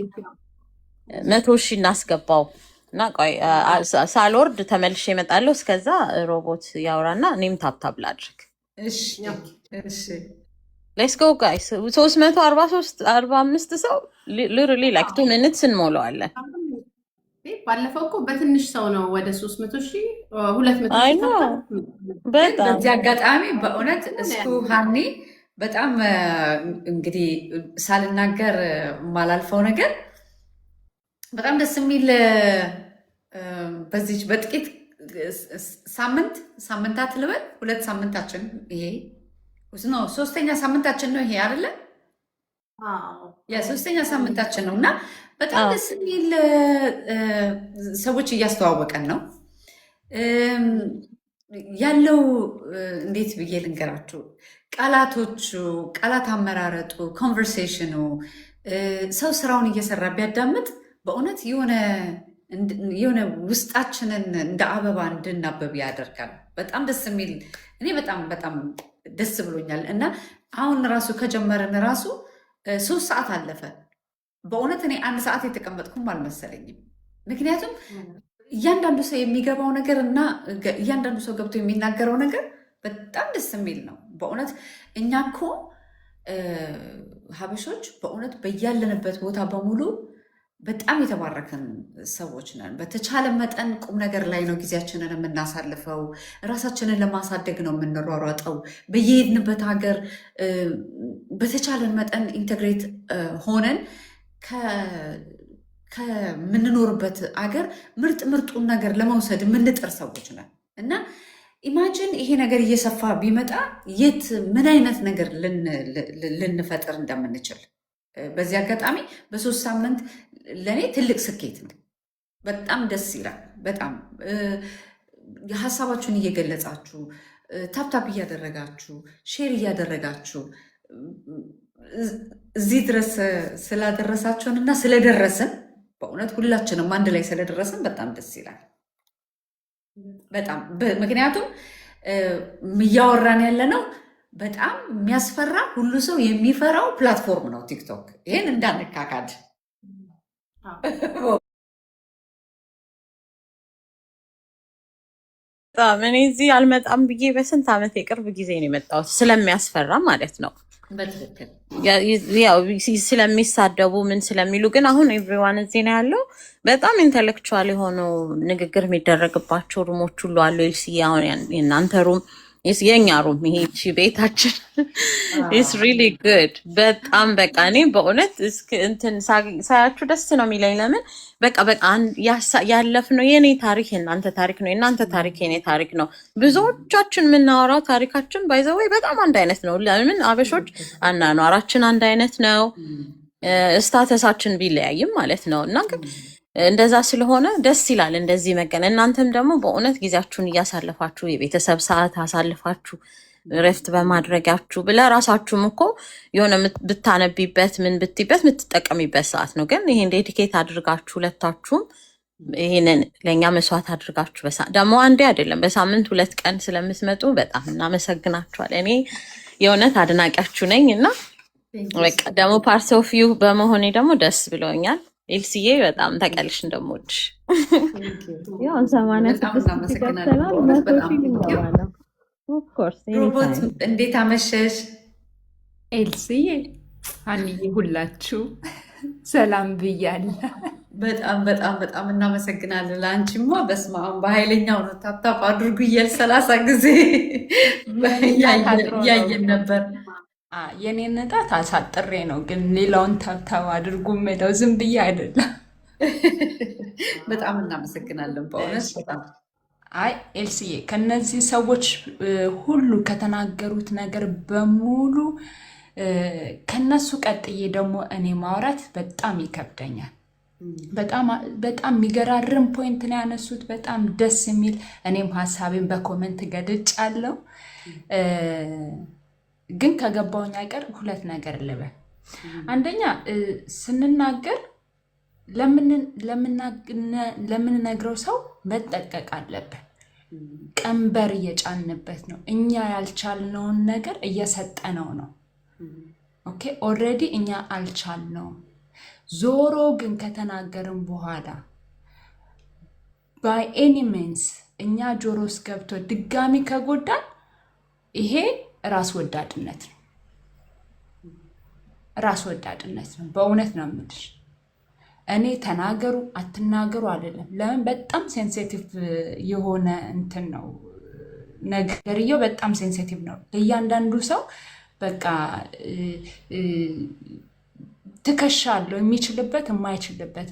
100 ሺህ እናስገባው እና ቆይ ሳልወርድ ተመልሼ እመጣለሁ። እስከዛ ሮቦት ያውራና እኔም ታፕታፕ ላድርግ። እሺ ሌትስ ጎ ጋይስ 345 ሰው ሊትራሊ ላይክ 2 ሚኒትስ እንሞላዋለን። ባለፈው እኮ በትንሽ ሰው ነው ወደ 300 ሺህ 200 ሺህ በጣም በዚህ አጋጣሚ በእውነት እስኩ ሀኒ በጣም እንግዲህ ሳልናገር የማላልፈው ነገር በጣም ደስ የሚል በዚች በጥቂት ሳምንታት ልበል 2 ሳምንታችን ይሄ ነው 3ኛ ሳምንታችን ነው ይሄ አይደለ? የ3ኛ ሳምንታችን ነው እና በጣም ደስ የሚል ሰዎች እያስተዋወቀን ነው ያለው። እንዴት ብዬ ልንገራችሁ? ቃላት አመራረጡ፣ ኮንቨርሴሽኑ ሰው ስራውን እየሰራ ቢያዳምጥ በእውነት የሆነ ውስጣችንን እንደ አበባ እንድናበብ ያደርጋል። በጣም ደስ የሚል እኔ በጣም ደስ ብሎኛል እና አሁን ራሱ ከጀመርን ራሱ 3 ሰዓት አለፈ። በእውነት እኔ 1 ሰዓት የተቀመጥኩም አልመሰለኝም። ምክንያቱም እያንዳንዱ ሰው የሚገባው ነገር እና እያንዳንዱ ሰው ገብቶ የሚናገረው ነገር በጣም ደስ የሚል ነው። በእውነት እኛ እኮ ሀበሾች በእውነት በያለንበት ቦታ በሙሉ በጣም የተባረከን ሰዎች ነን። በተቻለ መጠን ቁም ነገር ላይ ነው ጊዜያችንን የምናሳልፈው። ራሳችንን ለማሳደግ ነው የምንሯሯጠው። በየሄድንበት ሀገር በተቻለን መጠን ኢንተግሬት ሆነን ከምንኖርበት አገር ምርጡን ነገር ለመውሰድ የምንጥር ሰዎች ነን እና ኢማጂን ይሄ ነገር እየሰፋ ቢመጣ የት ምን አይነት ነገር ልንፈጥር እንደምንችል በዚህ አጋጣሚ በ3 ሳምንት ለእኔ ትልቅ ስኬት ነው። በጣም ደስ ይላል። በጣም ሀሳባችሁን እየገለጻችሁ ታፕታፕ እያደረጋችሁ ሼር እያደረጋችሁ እዚህ ድረስ ስላደረሳችሁን እና ስለደረስን በእውነት ሁላችንም አንድ ላይ ስለደረስን በጣም ደስ ይላል። በጣም ምክንያቱም እያወራን ያለ ነው በጣም የሚያስፈራ ሁሉ ሰው የሚፈራው ፕላትፎርም ነው ቲክቶክ። ይህን እንዳንካካድ። በጣም እኔ እዚህ አልመጣም ብዬ በስንት ዓመት የቅርብ ጊዜ ነው የመጣሁት፣ ስለሚያስፈራ ማለት ነው። በትክክል ያው ስለሚሳደቡ ምን ስለሚሉ፣ ግን አሁን ኤቭሪዋን እዚህ ነው ያለው። በጣም ኢንተሌክቹዋል የሆነው ንግግር የሚደረግባቸው ሩሞች ሁሉ አሉ። ኤልሲ አሁን የእናንተ ሩም የኛ ሩም ይሄ ቤታችን ኢስ ሪሊ ጉድ። በጣም በቃ እኔ በእውነት እንትን ሳያችሁ ደስ ነው የሚለኝ። ለምን በቃ ያለፍነው የኔ ታሪክ የእናንተ ታሪክ ነው፣ የእናንተ ታሪክ የኔ ታሪክ ነው። ብዙዎቻችን የምናወራው ታሪካችን ባይዘወይ በጣም አንድ አይነት ነው። ለምን አበሾች አናኗራችን አንድ አይነት ነው፣ ስታተሳችን ቢለያይም ማለት ነው። እና ግን እንደዛ ስለሆነ ደስ ይላል እንደዚህ መገናኘት። እናንተም ደግሞ በእውነት ጊዜያችሁን እያሳለፋችሁ የቤተሰብ ሰዓት አሳልፋችሁ ረፍት በማድረጊያችሁ ለራሳችሁም እኮ የሆነ ብታነቢበት ምን ብትይበት የምትጠቀሚበት ሰዓት ነው። ግን ይሄን ዴዲኬት አድርጋችሁ ሁለታችሁም ይሄንን ለእኛ መስዋዕት አድርጋችሁ ደግሞ አንዴ አይደለም በሳምንት 2 ቀን ስለምትመጡ በጣም እናመሰግናችኋል። እኔ የእውነት አድናቂያችሁ ነኝ እና በቃ ደግሞ ፓርት ኦፍ ዩ በመሆኔ ደግሞ ደስ ብሎኛል። ኤልሲዬ በጣም ተቀልሽ እንደምወድሽ ያው 86 ይገተላል ነው። ኦፍ ኮርስ ሮቦት እንዴት አመሸሽ? ኤልሲዬ ሀኒዬ ሁላችሁ ሰላም ብያለሁ። በጣም በጣም በጣም እናመሰግናለን። ለአንቺማ በስመ አብ በኃይለኛው ነው ታፕታፕ አድርጉ እያል 30 ጊዜ እያየን ነበር። የኔን ነጣት አሳጥሬ ነው፣ ግን ሌላውን ታብታብ አድርጉ የምለው ዝም ብዬ አይደለም። በጣም እናመሰግናለን በእውነት በጣም። አይ ኤልሲዬ ከነዚህ ሰዎች ሁሉ ከተናገሩት ነገር በሙሉ ከነሱ ቀጥዬ ደግሞ እኔ ማውራት በጣም ይከብደኛል። በጣም የሚገራርም ፖይንት ነው ያነሱት። በጣም ደስ የሚል እኔም ሀሳቤን በኮመንት ገልጫለሁ። ግን ከገባውኝ አይቀር 2 ነገር ልበል። አንደኛ ስንናገር ለምንነግረው ሰው መጠቀቅ አለብን። ቀንበር እየጫንበት ነው። እኛ ያልቻልነውን ነገር እየሰጠነው ነው። ኦኬ ኦልሬዲ እኛ አልቻልነውም። ዞሮ ግን ከተናገርን በኋላ ባይ ኤኒ ሚንስ እኛ ጆሮ ውስጥ ገብቶ ድጋሚ ከጎዳን ይሄ ራስ ወዳድነት ነው። ራስ ወዳድነት ነው። በእውነት ነው የምልሽ። እኔ ተናገሩ አትናገሩ አይደለም። ለምን በጣም ሴንሲቲቭ የሆነ እንትን ነው ነገርየው። በጣም ሴንሲቲቭ ነው ለእያንዳንዱ ሰው። በቃ ትከሻ አለው የሚችልበት የማይችልበት።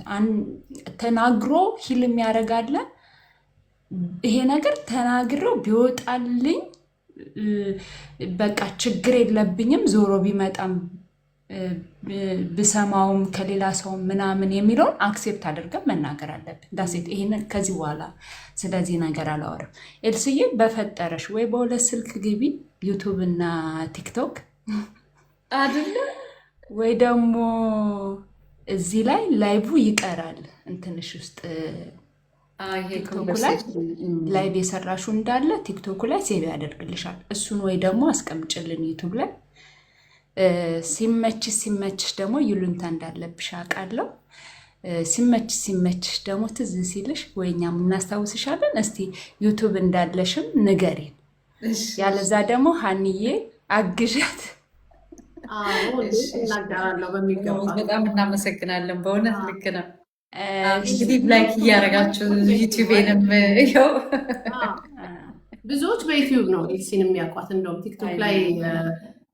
ተናግሮ ሂል የሚያደርጋለ ይሄ ነገር ተናግረው ቢወጣልኝ በቃ ችግር የለብኝም፣ ዞሮ ቢመጣም ብሰማውም ከሌላ ሰው ምናምን የሚለውን አክሴፕት አድርገን መናገር አለብን። ዳሴት ይሄንን ከዚህ በኋላ ስለዚህ ነገር አላወራም። ኤልስዬ በፈጠረሽ ወይ በ2 ስልክ ግቢ ዩቱብ እና ቲክቶክ አይደለ ወይ ደግሞ እዚህ ላይ ላይቭ ይቀራል እንትንሽ ውስጥ ቲክቶክ ላይ ላይቭ የሰራሹ እንዳለ ቲክቶክ ላይ ሴቭ ያደርግልሻል። እሱን ወይ ደግሞ አስቀምጭልን ዩቱብ ላይ። ሲመችሽ ደግሞ ይሉንታ እንዳለብሽ አውቃለሁ። ሲመችሽ ደግሞ ትዝ ሲልሽ ወይ እኛም እናስታውስሻለን። እስቲ ዩቱብ እንዳለሽም ንገሪን። ያለዛ ደግሞ ሀኒዬ አግዣት። በጣም እናመሰግናለን በእውነት ልክ ነው። እንግዲህ ላይክ እያደረጋችሁ ዩቲዩቤንም ይኸው ብዙዎች በዩቲዩብ ነው ኤልሲን የሚያውቋት። እንደውም ቲክቶክ ላይ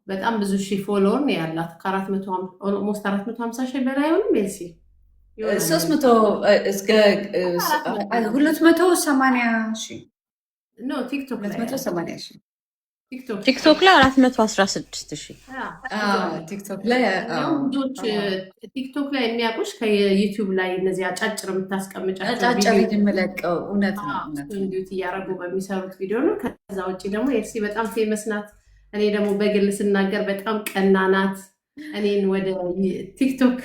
በጣም ብዙ ሺህ ፎሎወር ነው ያላት። ኦልሞስት 450 ሺህ በላይ አይሆንም ኤልሲ 300 እስከ 280 ሺህ ኖ ቲክቶክ ላይ 280 ሺህ ቲክቶክ ላይ 416,000 ቲክቶክ ላይ ብዙዎች ቲክቶክ ላይ የሚያውቁሽ ከዩቲዩብ ላይ እነዚህ አጫጭር የምታስቀምጫቸው አጫጭር የምለቀው እውነት ነው እንዲሁት እያደረጉ በሚሰሩት ቪዲዮ ነው። ከዛ ውጭ ደግሞ ኤልሲ በጣም ፌመስ ናት። እኔ ደግሞ በግል ስናገር በጣም ቀና ናት። እኔን ወደ ቲክቶክ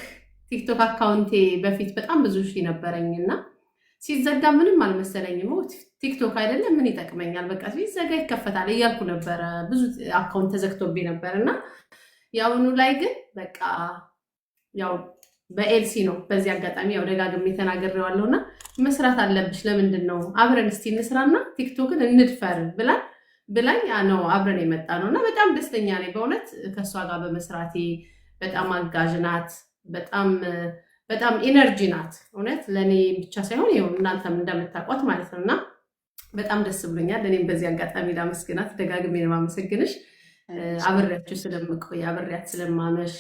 አካውንቴ በፊት በጣም ብዙ ሺህ ነበረኝ እና ሲዘጋ ምንም አልመሰለኝም። ቲክቶክ አይደለም ምን ይጠቅመኛል፣ በቃ ሲዘጋ ይከፈታል እያልኩ ነበረ። ብዙ አካውንት ተዘግቶብኝ ነበር እና የአሁኑ ላይ ግን በቃ ያው በኤልሲ ነው። በዚህ አጋጣሚ ያው ደጋግሜ ተናግሬዋለሁ እና መስራት አለብሽ። ለምንድን ነው አብረን እስቲ እንስራና ቲክቶክን እንድፈር ብላኝ ነው አብረን የመጣ ነው እና በጣም ደስተኛ ነኝ በእውነት ከእሷ ጋር በመስራቴ። በጣም አጋዥ ናት። በጣም ኢነርጂ ናት። እውነት ለእኔ ብቻ ሳይሆን ይኸው እናንተም እንደምታውቋት ማለት ነው እና በጣም ደስ ብሎኛል። እኔም በዚህ አጋጣሚ ላመስግናት፣ ደጋግሜ ነው የማመሰግንሽ። አብሬያችሁ ስለምቆይ አብሬያት ስለማመሽ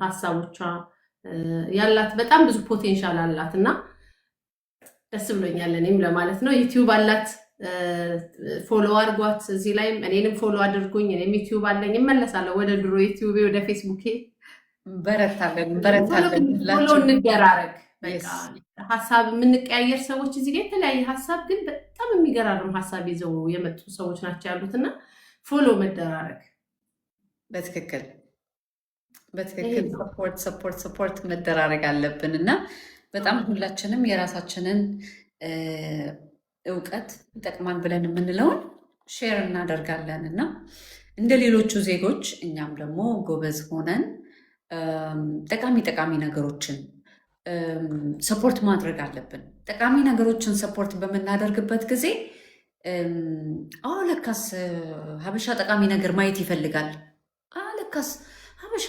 ሀሳቦቿ ያላት በጣም ብዙ ፖቴንሻል አላት እና ደስ ብሎኛል እኔም ለማለት ነው። ዩቲዩብ አላት፣ ፎሎ አድርጓት። እዚህ ላይም እኔንም ፎሎ አድርጉኝ። እኔም ዩቲዩብ አለኝ። እመለሳለሁ ወደ ድሮ ዩቲዩቤ ወደ ፌስቡኬ። በረታለን ፎሎ እንደራረግ። በቃ ሀሳብ የምንቀያየር ሰዎች እዚህ ጋር የተለያየ ሀሳብ ግን በጣም የሚገራርም ሀሳብ ይዘው የመጡ ሰዎች ናቸው ያሉት እና ፎሎ መደራረግ በትክክል ሰፖርት መደራረግ አለብን እና በጣም ሁላችንም የራሳችንን እውቀት ይጠቅማን ብለን የምንለውን ሼር እናደርጋለን እና እንደ ሌሎቹ ዜጎች እኛም ደግሞ ጎበዝ ሆነን ጠቃሚ ነገሮችን ሰፖርት ማድረግ አለብን። ጠቃሚ ነገሮችን ሰፖርት በምናደርግበት ጊዜ ለካስ ሀበሻ ጠቃሚ ነገር ማየት ይፈልጋል፣ ለካስ ሀበሻ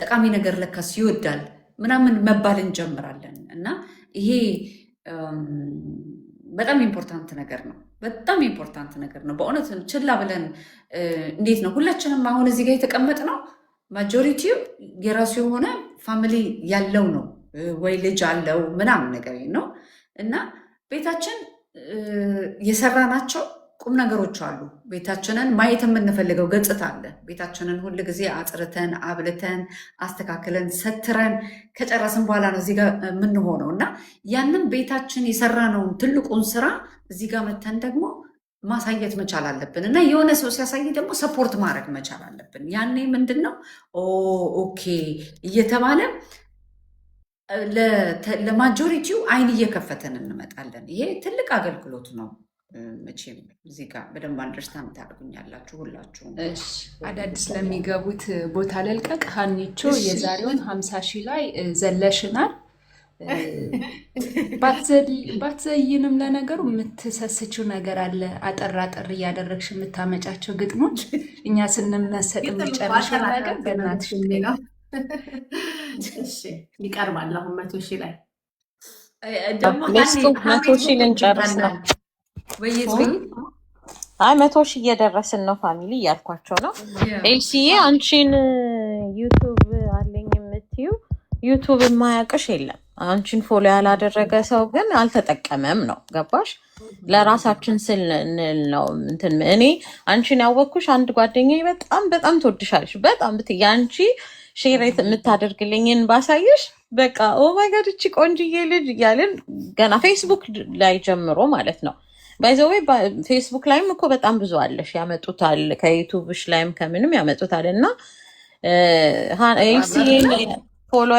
ጠቃሚ ነገር ለካስ ይወዳል ምናምን መባል እንጀምራለን እና ይሄ በጣም ኢምፖርታንት ነገር ነው። በጣም ኢምፖርታንት ነገር ነው በእውነት ችላ ብለን እንዴት ነው ሁላችንም አሁን እዚህ ጋር የተቀመጥ ነው ማጆሪቲው የራሱ የሆነ ፋሚሊ ያለው ነው ወይ ልጅ አለው ምናምን ነገር ነው እና ቤታችን የሰራናቸው ቁም ነገሮች አሉ። ቤታችንን ማየት የምንፈልገው ገጽታ አለ። ቤታችንን ሁል ጊዜ አጽርተን አብልተን አስተካክለን ሰትረን ከጨረስን በኋላ ነው እዚህ ጋር የምንሆነው እና ያንን ቤታችን የሰራነውን ትልቁን ስራ እዚህ ጋር መተን ደግሞ ማሳየት መቻል አለብን እና የሆነ ሰው ሲያሳይ ደግሞ ሰፖርት ማድረግ መቻል አለብን። ያኔ ምንድን ነው ኦኬ እየተባለ ለማጆሪቲው አይን እየከፈተን እንመጣለን። ይሄ ትልቅ አገልግሎት ነው። መቼም እዚህ ጋር በደንብ አንደርስታንድ ታደርጉኛላችሁ ሁላችሁም። አዳዲስ ለሚገቡት ቦታ ለልቀቅ ሀኒቾ የዛሬውን 50 ሺህ ላይ ዘለሽናል። ባትዘይንም ለነገሩ የምትሰስችው ነገር አለ። አጠር እያደረግሽ የምታመጫቸው ግጥሞች እኛ ስንመሰጥ የምጨርሽው ነገር በእናትሽ ይቀርባል። አሁን 100 ሺህ ላይ ደግሞ 100 ሺህ ልንጨርስ ነው። አይ 100 ሺህ እየደረስን ነው ፋሚሊ እያልኳቸው ነው። ኤልሲዬ አንቺን ዩቱብ አለኝ የምትዩ ዩቱብ የማያውቅሽ የለም። አንቺን ፎሎ ያላደረገ ሰው ግን አልተጠቀመም ነው። ገባሽ? ለራሳችን ስንል ነው እንትን እኔ አንቺን ያወቅኩሽ አንድ ጓደኛዬ በጣም ትወድሻለሽ በጣም ያንቺ ሼር የምታደርግልኝን ባሳየሽ በቃ ኦ ማይ ጋድ እቺ ቆንጅዬ ልጅ እያልን ገና ፌስቡክ ላይ ጀምሮ ማለት ነው። ባይዘዌ ፌስቡክ ላይም እኮ በጣም ብዙ አለሽ ያመጡታል፣ ከዩቱብሽ ላይም ከምንም ያመጡታል እና ኤልሲዬን ፎሎ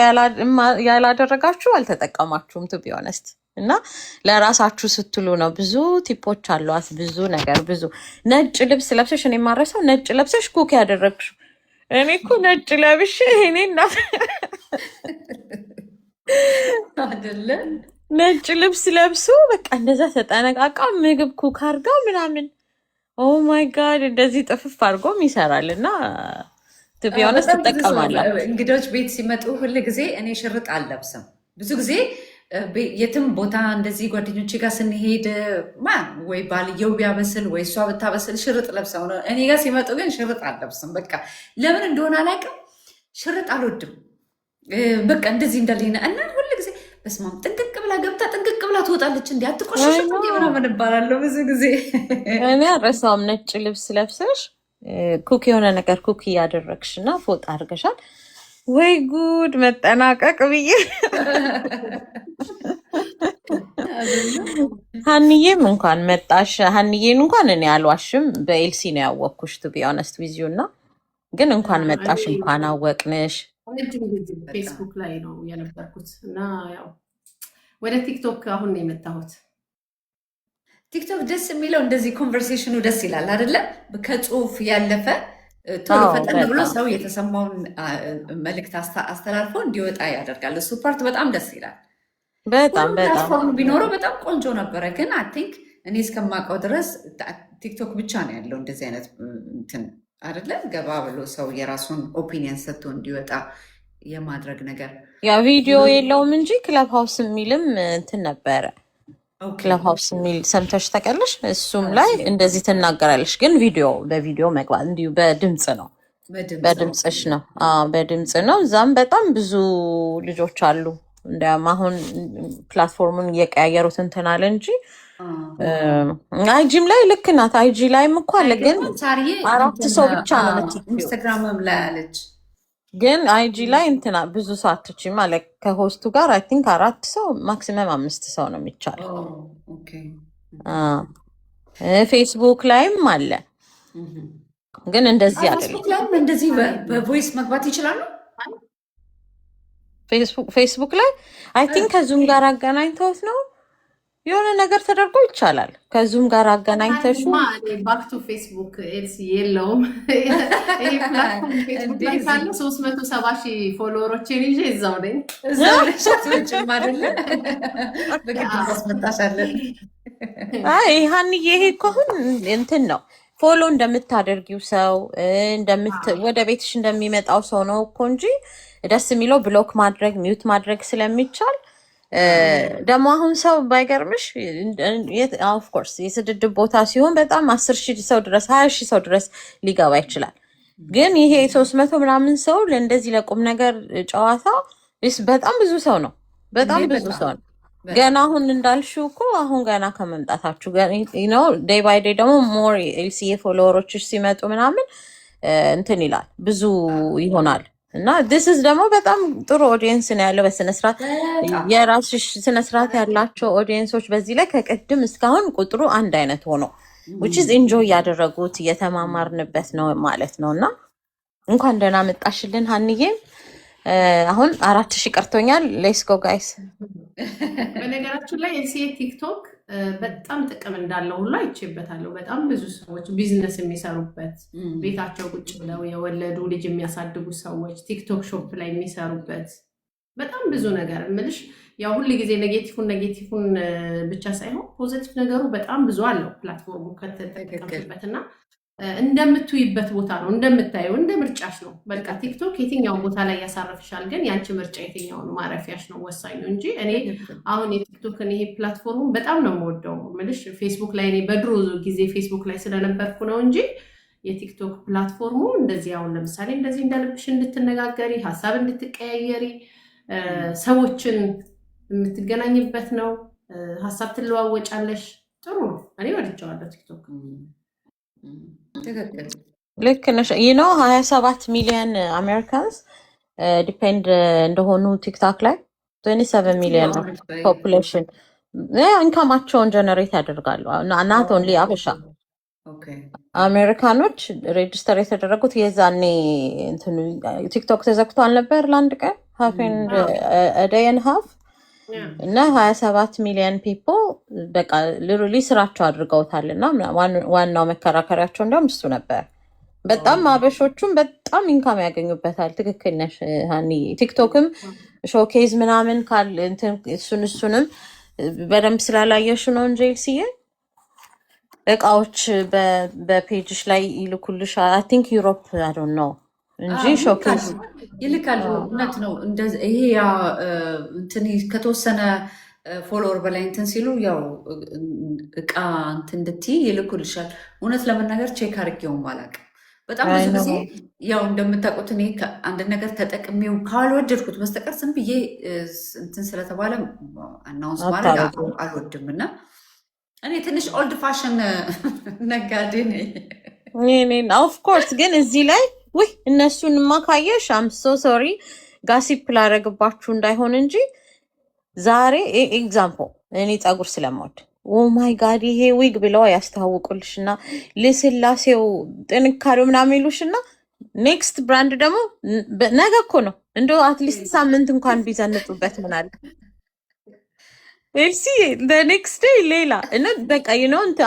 ያላደረጋችሁ አልተጠቀማችሁም ቱ ቢ ኦነስት እና ለራሳችሁ ስትሉ ነው። ብዙ ቲፖች አሏት፣ ብዙ ነገር ብዙ ነጭ ልብስ ለብሰሽ እኔ የማረሰው ነጭ ለብሰሽ ኩክ ያደረግሽው እኔ እኮ ነጭ ለብሽ እኔ አይደለ ነጭ ልብስ ለብሶ በቃ እንደዛ ተጠነቃቃ ምግብ ኩክ አድርጋ ምናምን ኦ ማይ ጋድ እንደዚህ ጥፍፍ አድርጎም ይሰራል እና ቢሆነስ ትጠቀማለህ። እንግዶች ቤት ሲመጡ ሁል ጊዜ እኔ ሽርጥ አልለብስም። ብዙ ጊዜ የትም ቦታ እንደዚህ ጓደኞቼ ጋር ስንሄድ ወይ ባልየው ቢያበስል ወይ እሷ ብታበስል ሽርጥ ለብሰው ነው። እኔ ጋር ሲመጡ ግን ሽርጥ አልለብስም። በቃ ለምን እንደሆነ አላውቅም፣ ሽርጥ አልወድም። በቃ እንደዚህ እንዳለኝ እና ሁል ጊዜ በስመ አብ ጥንቅቅ ብላ ገብታ ጥንቅቅ ብላ ትወጣለች። እንዲ አትቆሽሽም እንዲ ምናምን እባላለሁ ብዙ ጊዜ። እኔ አልረሳውም። ነጭ ልብስ ለብሰሽ ኩክ የሆነ ነገር ኩክ እያደረግሽ እና ፎጣ አድርገሻል። ወይ ጉድ መጠናቀቅ ብዬ ሀንዬም እንኳን መጣሽ። ሀንዬን እንኳን እኔ አልዋሽም በኤልሲ ነው ያወቅኩሽ ቱ ቢ ኦነስት ዊዝ ዩ እና ግን እንኳን መጣሽ እንኳን አወቅንሽ። ረጅም ጊዜ ፌስቡክ ላይ ነው የነበርኩት እና ያው ወደ ቲክቶክ አሁን ነው የመጣሁት። ቲክቶክ ደስ የሚለው እንደዚህ ኮንቨርሴሽኑ ደስ ይላል አይደለ? ከጽሁፍ ያለፈ ቶሎ ፈጠን ብሎ ሰው የተሰማውን መልእክት አስተላልፎ እንዲወጣ ያደርጋል። እሱ ፓርት በጣም ደስ ይላል። በጣም ፕላትፎርም ቢኖረው በጣም ቆንጆ ነበረ። ግን አይ ቲንክ እኔ እስከማውቀው ድረስ ቲክቶክ ብቻ ነው ያለው እንደዚህ አይነት እንትን አይደለ? ገባ ብሎ ሰው የራሱን ኦፒኒየን ሰጥቶ እንዲወጣ የማድረግ ነገር። ያ ቪዲዮ የለውም እንጂ ክለብ ሀውስ የሚልም እንትን ነበረ። ክለብ ሀውስ የሚል ሰምተሽ ታውቂያለሽ? እሱም ላይ እንደዚህ ትናገራለሽ። ግን በቪዲዮ መግባት እንዲሁ በድምፅ ነው፣ በድምፅሽ ነው። በድምፅ ነው። እዛም በጣም ብዙ ልጆች አሉ። እንዲያውም አሁን ፕላትፎርሙን እየቀያየሩት እንትን አለ እንጂ አይጂም ላይ ልክ ናት። አይጂ ላይም እኮ አለ፣ ግን 4 ሰው ብቻ ነው የምትይው። ኢንስታግራምም ላይ አለች፣ ግን አይጂ ላይ እንትና ብዙ ሰው አትችይም አለ። ከሆስቱ ጋር አይ ቲንክ 4 ሰው ማክሲመም 5 ሰው ነው የሚቻለው። ፌስቡክ ላይም አለ፣ ግን እንደዚህ አይደለም። ፌስቡክ ላይም እንደዚህ በቮይስ መግባት ይችላሉ። ፌስቡክ ላይ አይ ቲንክ ከዙም ጋር አገናኝተውት ነው የሆነ ነገር ተደርጎ ይቻላል። ከዙም ጋር አገናኝተሽ ባክቱ ፌስቡክ ኤልሲ የለውም። ይሄ ፕላትፎርም ፌስቡክ ላይ ካለ 370,000 ፎሎወሮችን ይዤ እዛው ነኝ። አይ ሀንዬ ይሄ እኮ አሁን እንትን ነው ፎሎ እንደምታደርጊው ሰው ወደ ቤትሽ እንደሚመጣው ሰው ነው እኮ እንጂ ደስ የሚለው ብሎክ ማድረግ ሚዩት ማድረግ ስለሚቻል ደግሞ አሁን ሰው ባይገርምሽ ኦፍኮርስ የስድድብ ቦታ ሲሆን በጣም 10,000 ሰው ድረስ 20,000 ሰው ድረስ ሊገባ ይችላል። ግን ይሄ 300 ምናምን ሰው ለእንደዚህ ለቁም ነገር ጨዋታ በጣም ብዙ ሰው ነው፣ በጣም ብዙ ሰው ነው። ገና አሁን እንዳልሽው እኮ አሁን ገና ከመምጣታችሁ ነው ዴይ ባይ ዴይ ደግሞ ሞር ኤልሲኤ ፎሎወሮችሽ ሲመጡ ምናምን እንትን ይላል ብዙ ይሆናል። እና ዲስ ኢዝ ደግሞ በጣም ጥሩ ኦዲየንስ ነው ያለው። በስነስርዓት የራስሽ ስነስርዓት ያላቸው ኦዲየንሶች በዚህ ላይ ከቅድም እስካሁን ቁጥሩ አንድ አይነት ሆኖ which is enjoy ያደረጉት እየተማማርንበት ነው ማለት ነው። እና እንኳን ደህና መጣሽልን ሀንዬም። አሁን 4,000 ቀርቶኛል። ሌትስ ጎ ጋይስ። በነገራችን ላይ ኤልሲኤ ቲክቶክ በጣም ጥቅም እንዳለው ሁሉ አይቼበታለሁ። በጣም ብዙ ሰዎች ቢዝነስ የሚሰሩበት ቤታቸው ቁጭ ብለው የወለዱ ልጅ የሚያሳድጉ ሰዎች ቲክቶክ ሾፕ ላይ የሚሰሩበት በጣም ብዙ ነገር እምልሽ፣ ያው ሁሉ ጊዜ ኔጌቲቭን ብቻ ሳይሆን ፖዚቲቭ ነገሩ በጣም ብዙ አለው ፕላትፎርሙ ከተጠቀምበት እና እንደምትውይበት ቦታ ነው፣ እንደምታየው እንደ ምርጫሽ ነው። በቃ ቲክቶክ የትኛውን ቦታ ላይ ያሳርፍሻል፣ ግን ያንቺ ምርጫ የትኛውን ማረፊያሽ ነው ወሳኙ እንጂ እኔ አሁን የቲክቶክን ይሄ ፕላትፎርሙን በጣም ነው የምወደው ምልሽ። ፌስቡክ ላይ እኔ በድሮ ጊዜ ፌስቡክ ላይ ስለነበርኩ ነው እንጂ የቲክቶክ ፕላትፎርሙ እንደዚህ አሁን ለምሳሌ እንደዚህ እንደልብሽ እንድትነጋገሪ፣ ሀሳብ እንድትቀያየሪ፣ ሰዎችን የምትገናኝበት ነው። ሀሳብ ትለዋወጫለሽ። ጥሩ ነው። እኔ ወድጀዋለሁ ቲክቶክ። ልክ ነሽ። 27 ሚሊዮን አሜሪካንስ ዲፔንድ እንደሆኑ ቲክታክ ላይ 27 ሚሊዮን ፖፑሌሽን ኢንካማቸውን ጀነሬት ያደርጋሉ። ናት ኦንሊ አበሻ አሜሪካኖች ሬጅስተር የተደረጉት የዛኔ እንትኑ ቲክቶክ ተዘግቶ አልነበር ለአንድ ቀን ሀፍን ደየን ሀፍ እና 27 ሚሊዮን ፒፖ በቃ ሊሩሊ ስራቸው አድርገውታል። እና ዋናው መከራከሪያቸው እንዲያውም እሱ ነበር። በጣም አበሾቹም በጣም ኢንካም ያገኙበታል። ትክክል ነሽ ሀኒ። ቲክቶክም ሾኬዝ ምናምን እሱንም በደንብ ስላላየሽ ነው እንጂ ኤልሲዬ እቃዎች በፔጅሽ ላይ ይልኩልሻል። አይ ቲንክ ዩሮፕ አይ ዶንት ኖ እንጂ ሾኬዝ ይልካሉ። እውነት ነው። ይሄ እንትን ከተወሰነ ፎሎወር በላይ እንትን ሲሉ ያው እቃ እንትን እንድትይ ይልኩልሻል። እውነት ለመናገር ቼክ አድርጌውም አላውቅም። በጣም ብዙ ጊዜ ያው እንደምታውቁት እኔ አንድ ነገር ተጠቅሜው ካልወደድኩት በስተቀር ዝም ብዬ እንትን ስለተባለ አናውንስ ማድረግ አልወድም እና እኔ ትንሽ ኦልድ ፋሽን ነጋዴ ነኝ። ኦፍኮርስ ግን እዚህ ላይ ውይ እነሱንማ ካየሽ አም ሶ ሶሪ ጋሲፕ ላደርግባችሁ እንዳይሆን እንጂ ዛሬ ኤግዛምፕል እኔ ፀጉር ስለምወድ ኦማይ ጋድ ይሄ ዊግ ብለው ያስተዋውቁልሽ እና ልስላሴው ጥንካሬው ምናምን ይሉሽ እና ኔክስት ብራንድ ደግሞ ነገ እኮ ነው እንደው አትሊስት ሳምንት እንኳን ቢዘንጡበት ምን አለ ኤልሲ ኔክስት ዴይ ሌላ እና በቃ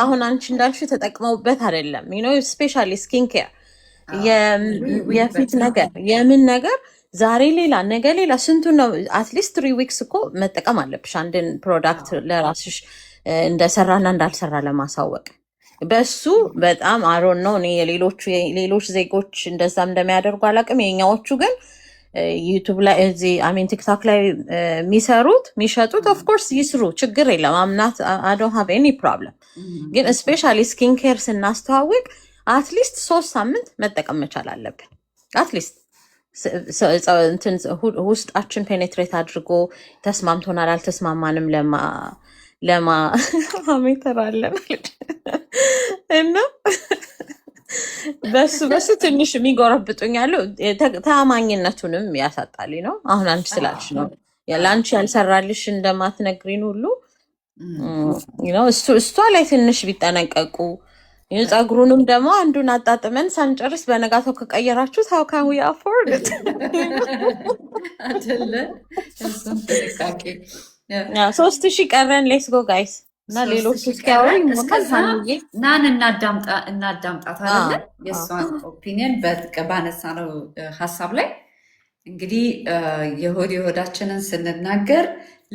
አሁን አንቺ እንዳልሽ ተጠቅመውበት አይደለም ስፔሻሊ ስኪን ኬር የፊት ነገር የምን ነገር ዛሬ ሌላ ነገ ሌላ ስንቱን ነው አትሊስት 3 ዊክስ እኮ መጠቀም አለብሽ አንድን ፕሮዳክት ለራስሽ እንደሰራና እንዳልሰራ ለማሳወቅ በሱ በጣም አሮን ነው እኔ ሌሎች ዜጎች እንደዛም እንደሚያደርጉ አላውቅም የኛዎቹ ግን ዩቲዩብ ላይ እዚህ ቲክቶክ ላይ የሚሸጡት ኦፍ ኮርስ ይስሩ ችግር የለም አምናት አይ ዶንት ሃቭ ኤኒ ፕሮብለም ግን ስፔሻሊ ስኪን ኬር ስናስተዋውቅ አትሊስት 3 ሳምንት መጠቀም መቻል አለብን አትሊስት ውስጣችን ፔኔትሬት አድርጎ ተስማምቶናል አልተስማማንም ለማ ሜትር አለን እና በሱ ትንሽ የሚጎረብጡኛሉ ተአማኝነቱንም ያሳጣል ነው አሁን አንቺ ስላልሽ ነው ለአንቺ ያልሰራልሽ እንደማትነግሪን ሁሉ እሷ ላይ ትንሽ ቢጠነቀቁ ፀጉሩንም ደግሞ አንዱን አጣጥመን ሳንጨርስ በነጋታው ከቀየራችሁት how can we afford it አይደለ እሱም ጥንቃቄ 3000 ቀረን ሌትስ ጎ ጋይስ እና ሌሎች እስኪያወሩኝ ናን እናዳምጣት አይደለ የእሷን ኦፒኒየን ባነሳ ነው ሀሳብ ላይ እንግዲህ የሆዳችንን ስንናገር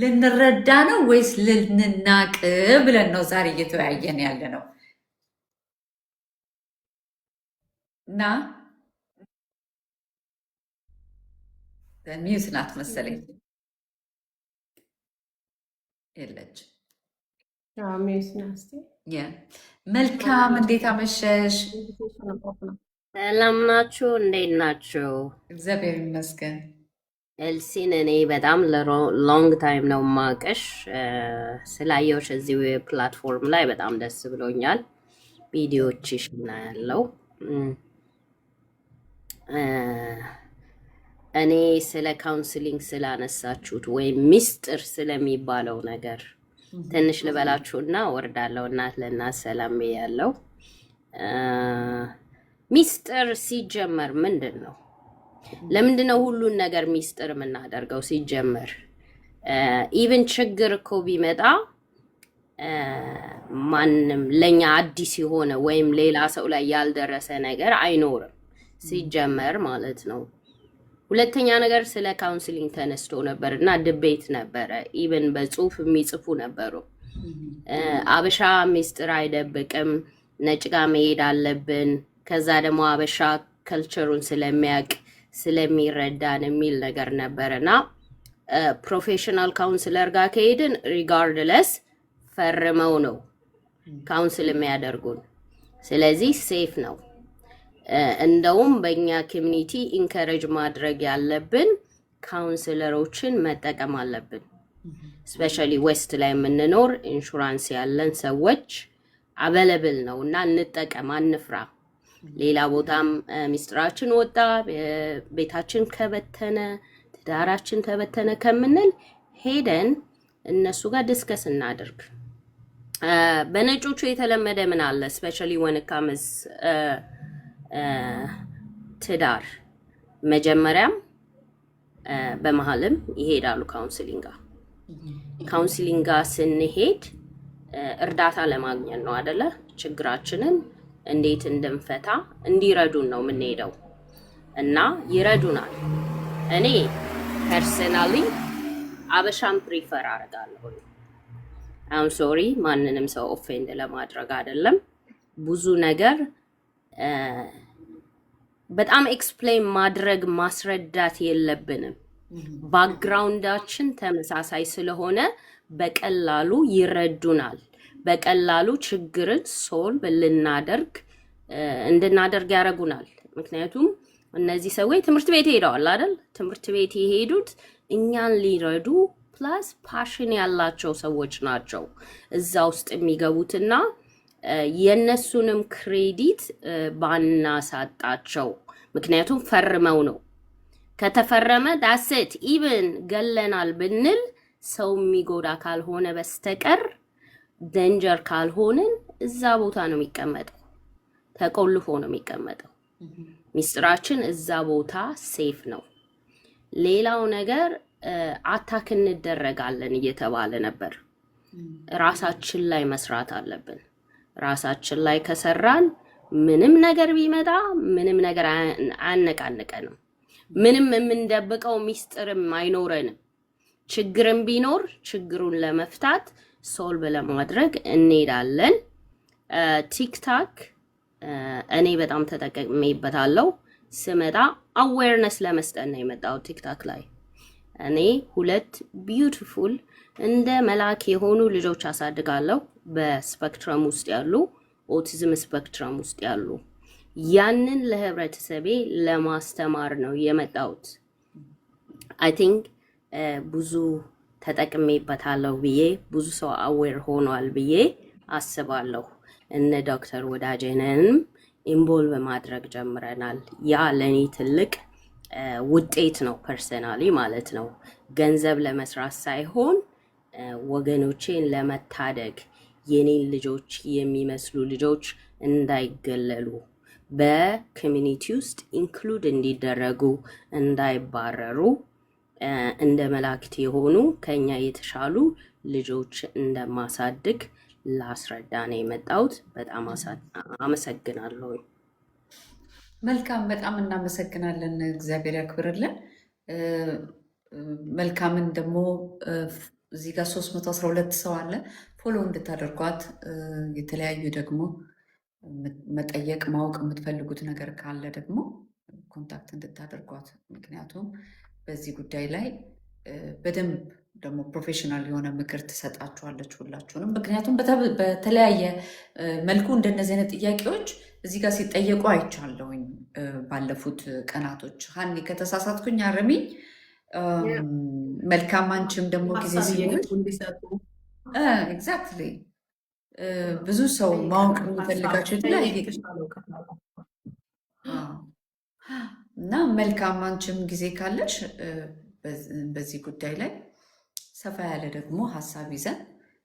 ልንረዳ ነው ወይስ ልንናቅ ብለን ነው ዛሬ እየተወያየን ያለ ነው እና ሚዩት ናት መሰለኝ የለች መልካም እንዴት አመሸሽ ሰላም ናችሁ እንዴት ናችሁ እግዚአብሔር ይመስገን ኤልሲን እኔ በጣም ሎንግ ታይም ነው ማቀሽ ስላየውሽ እዚህ ፕላትፎርም ላይ በጣም ደስ ብሎኛል ቪዲዮዎችሽ እናያለው እኔ ስለ ካውንስሊንግ ስላነሳችሁት ወይም ሚስጥር ስለሚባለው ነገር ትንሽ ልበላችሁና ወርዳለው እናት ለእናት ሰላም ያለው ሚስጥር ሲጀመር ምንድን ነው ለምንድን ነው ሁሉን ነገር ሚስጥር የምናደርገው ሲጀመር ኢቭን ችግር እኮ ቢመጣ ማንም ለኛ አዲስ የሆነ ወይም ሌላ ሰው ላይ ያልደረሰ ነገር አይኖርም ሲጀመር ማለት ነው ሁለተኛ ነገር ስለ ካውንስሊንግ ተነስቶ ነበርና ዲቤት ነበረ ኢቭን በጽሁፍ የሚጽፉ ነበሩ አበሻ ሚስጥር አይደብቅም ነጭ ጋር መሄድ አለብን ከዛ ደግሞ አበሻ ካልቸሩን ስለሚያቅ ስለሚረዳን የሚል ነገር ነበርና ፕሮፌሽናል ካውንስለር ጋር ከሄድን ሪጋርድለስ ፈርመው ነው ካውንስል የሚያደርጉን ስለዚህ ሴፍ ነው እንደውም በእኛ ኮሚኒቲ ኢንከሬጅ ማድረግ ያለብን ካውንስለሮችን መጠቀም አለብን ስፔሻሊ ዌስት ላይ የምንኖር ኢንሹራንስ ያለን ሰዎች አቬለብል ነው እና እንጠቀም አንፍራ ሌላ ቦታም ሚስጥራችን ወጣ ቤታችን ከበተነ ትዳራችን ተበተነ ከምንል ሄደን እነሱ ጋር ዲስከስ እናድርግ በነጮቹ የተለመደ ምን አለ ስፔሻሊ when it comes ትዳር መጀመሪያም በመሃልም ይሄዳሉ ካውንስሊንግ ጋር ስንሄድ እርዳታ ለማግኘት ነው አይደለ ችግራችንን እንዴት እንደምፈታ እንዲረዱን ነው የምንሄደው እና ይረዱናል እኔ ፐርሰናሊ አበሻን ፕሪፈር አደርጋለሁ አም ሶሪ ማንንም ሰው ኦፌንድ ለማድረግ አይደለም ብዙ ነገር በጣም ኤክስፕሌን ማድረግ ማስረዳት የለብንም ባክግራውንዳችን ተመሳሳይ ስለሆነ በቀላሉ ይረዱናል በቀላሉ ችግርን ሶልቭ ልናደርግ እንድናደርግ ያደርጉናል። ምክንያቱም እነዚህ ሰዎች ትምህርት ቤት ሄደዋል አይደል? ትምህርት ቤት የሄዱት እኛን ሊረዱ ፕላስ ፓሽን ያላቸው ሰዎች ናቸው እዛ ውስጥ የሚገቡትና የነሱንም ክሬዲት ባናሳጣቸው። ምክንያቱም ፈርመው ነው። ከተፈረመ ዳሴት ኢቭን ገለናል ብንል ሰው የሚጎዳ ካልሆነ በስተቀር ደንጀር ካልሆንን እዛ ቦታ ነው የሚቀመጠው፣ ተቆልፎ ነው የሚቀመጠው። ሚስጥራችን እዛ ቦታ ሴፍ ነው። ሌላው ነገር አታክ እንደረጋለን እየተባለ ነበር። ራሳችን ላይ መስራት አለብን። ራሳችን ላይ ከሰራን ምንም ነገር ቢመጣ ምንም ነገር አያነቃንቀንም። ምንም የምንደብቀው ሚስጥርም አይኖረንም። ችግርም ቢኖር ችግሩን ለመፍታት ሶልቭ ለማድረግ እንሄዳለን። ቲክታክ እኔ በጣም ተጠቅሜበታለሁ። ስመጣ አዌርነስ ለመስጠት ነው የመጣው ቲክታክ ላይ። እኔ 2 ቢዩቲፉል እንደ መላክ የሆኑ ልጆች አሳድጋለሁ። በስፔክትረም ውስጥ ያሉ ኦቲዝም ስፔክትረም ውስጥ ያሉ ያንን ለህብረተሰቤ ለማስተማር ነው የመጣሁት። አይ ቲንክ ብዙ ተጠቅሜበታለሁ ብዬ ብዙ ሰው አዌር ሆኗል ብዬ አስባለሁ። እነ ዶክተር ወዳጄነንም ኢንቮልቭ ማድረግ ጀምረናል። ያ ለኔ ትልቅ ውጤት ነው ፐርሰናሊ ማለት ነው። ገንዘብ ለመስራት ሳይሆን ወገኖቼን ለመታደግ የኔን ልጆች የሚመስሉ ልጆች እንዳይገለሉ በኮሚኒቲ ውስጥ ኢንክሉድ እንዲደረጉ እንዳይባረሩ እንደ መላእክት የሆኑ ከኛ የተሻሉ ልጆች እንደማሳድግ ላስረዳ ነው የመጣሁት። በጣም አመሰግናለሁ። መልካም፣ በጣም እናመሰግናለን። እግዚአብሔር ያክብርልን። መልካምን ደግሞ እዚህ ጋር 312 ሰው አለ። ፎሎ እንድታደርጓት የተለያዩ ደግሞ መጠየቅ ማወቅ የምትፈልጉት ነገር ካለ ደግሞ ኮንታክት እንድታደርጓት። ምክንያቱም በዚህ ጉዳይ ላይ በደንብ ደግሞ ፕሮፌሽናል የሆነ ምክር ትሰጣችኋለች ሁላችሁንም። ምክንያቱም በተለያየ መልኩ እንደነዚህ አይነት ጥያቄዎች እዚህ ጋር ሲጠየቁ አይቻለሁኝ ባለፉት ቀናቶች። ሀኒ ከተሳሳትኩኝ አርሚኝ። መልካም፣ አንቺም ደግሞ ጊዜ ሲሆን ኤግዛክትሊ ብዙ ሰው ማወቅ የሚፈልጋቸው የተለያየ እና መልካም፣ አንቺም ጊዜ ካለች በዚህ ጉዳይ ላይ ሰፋ ያለ ደግሞ ሀሳብ ይዘን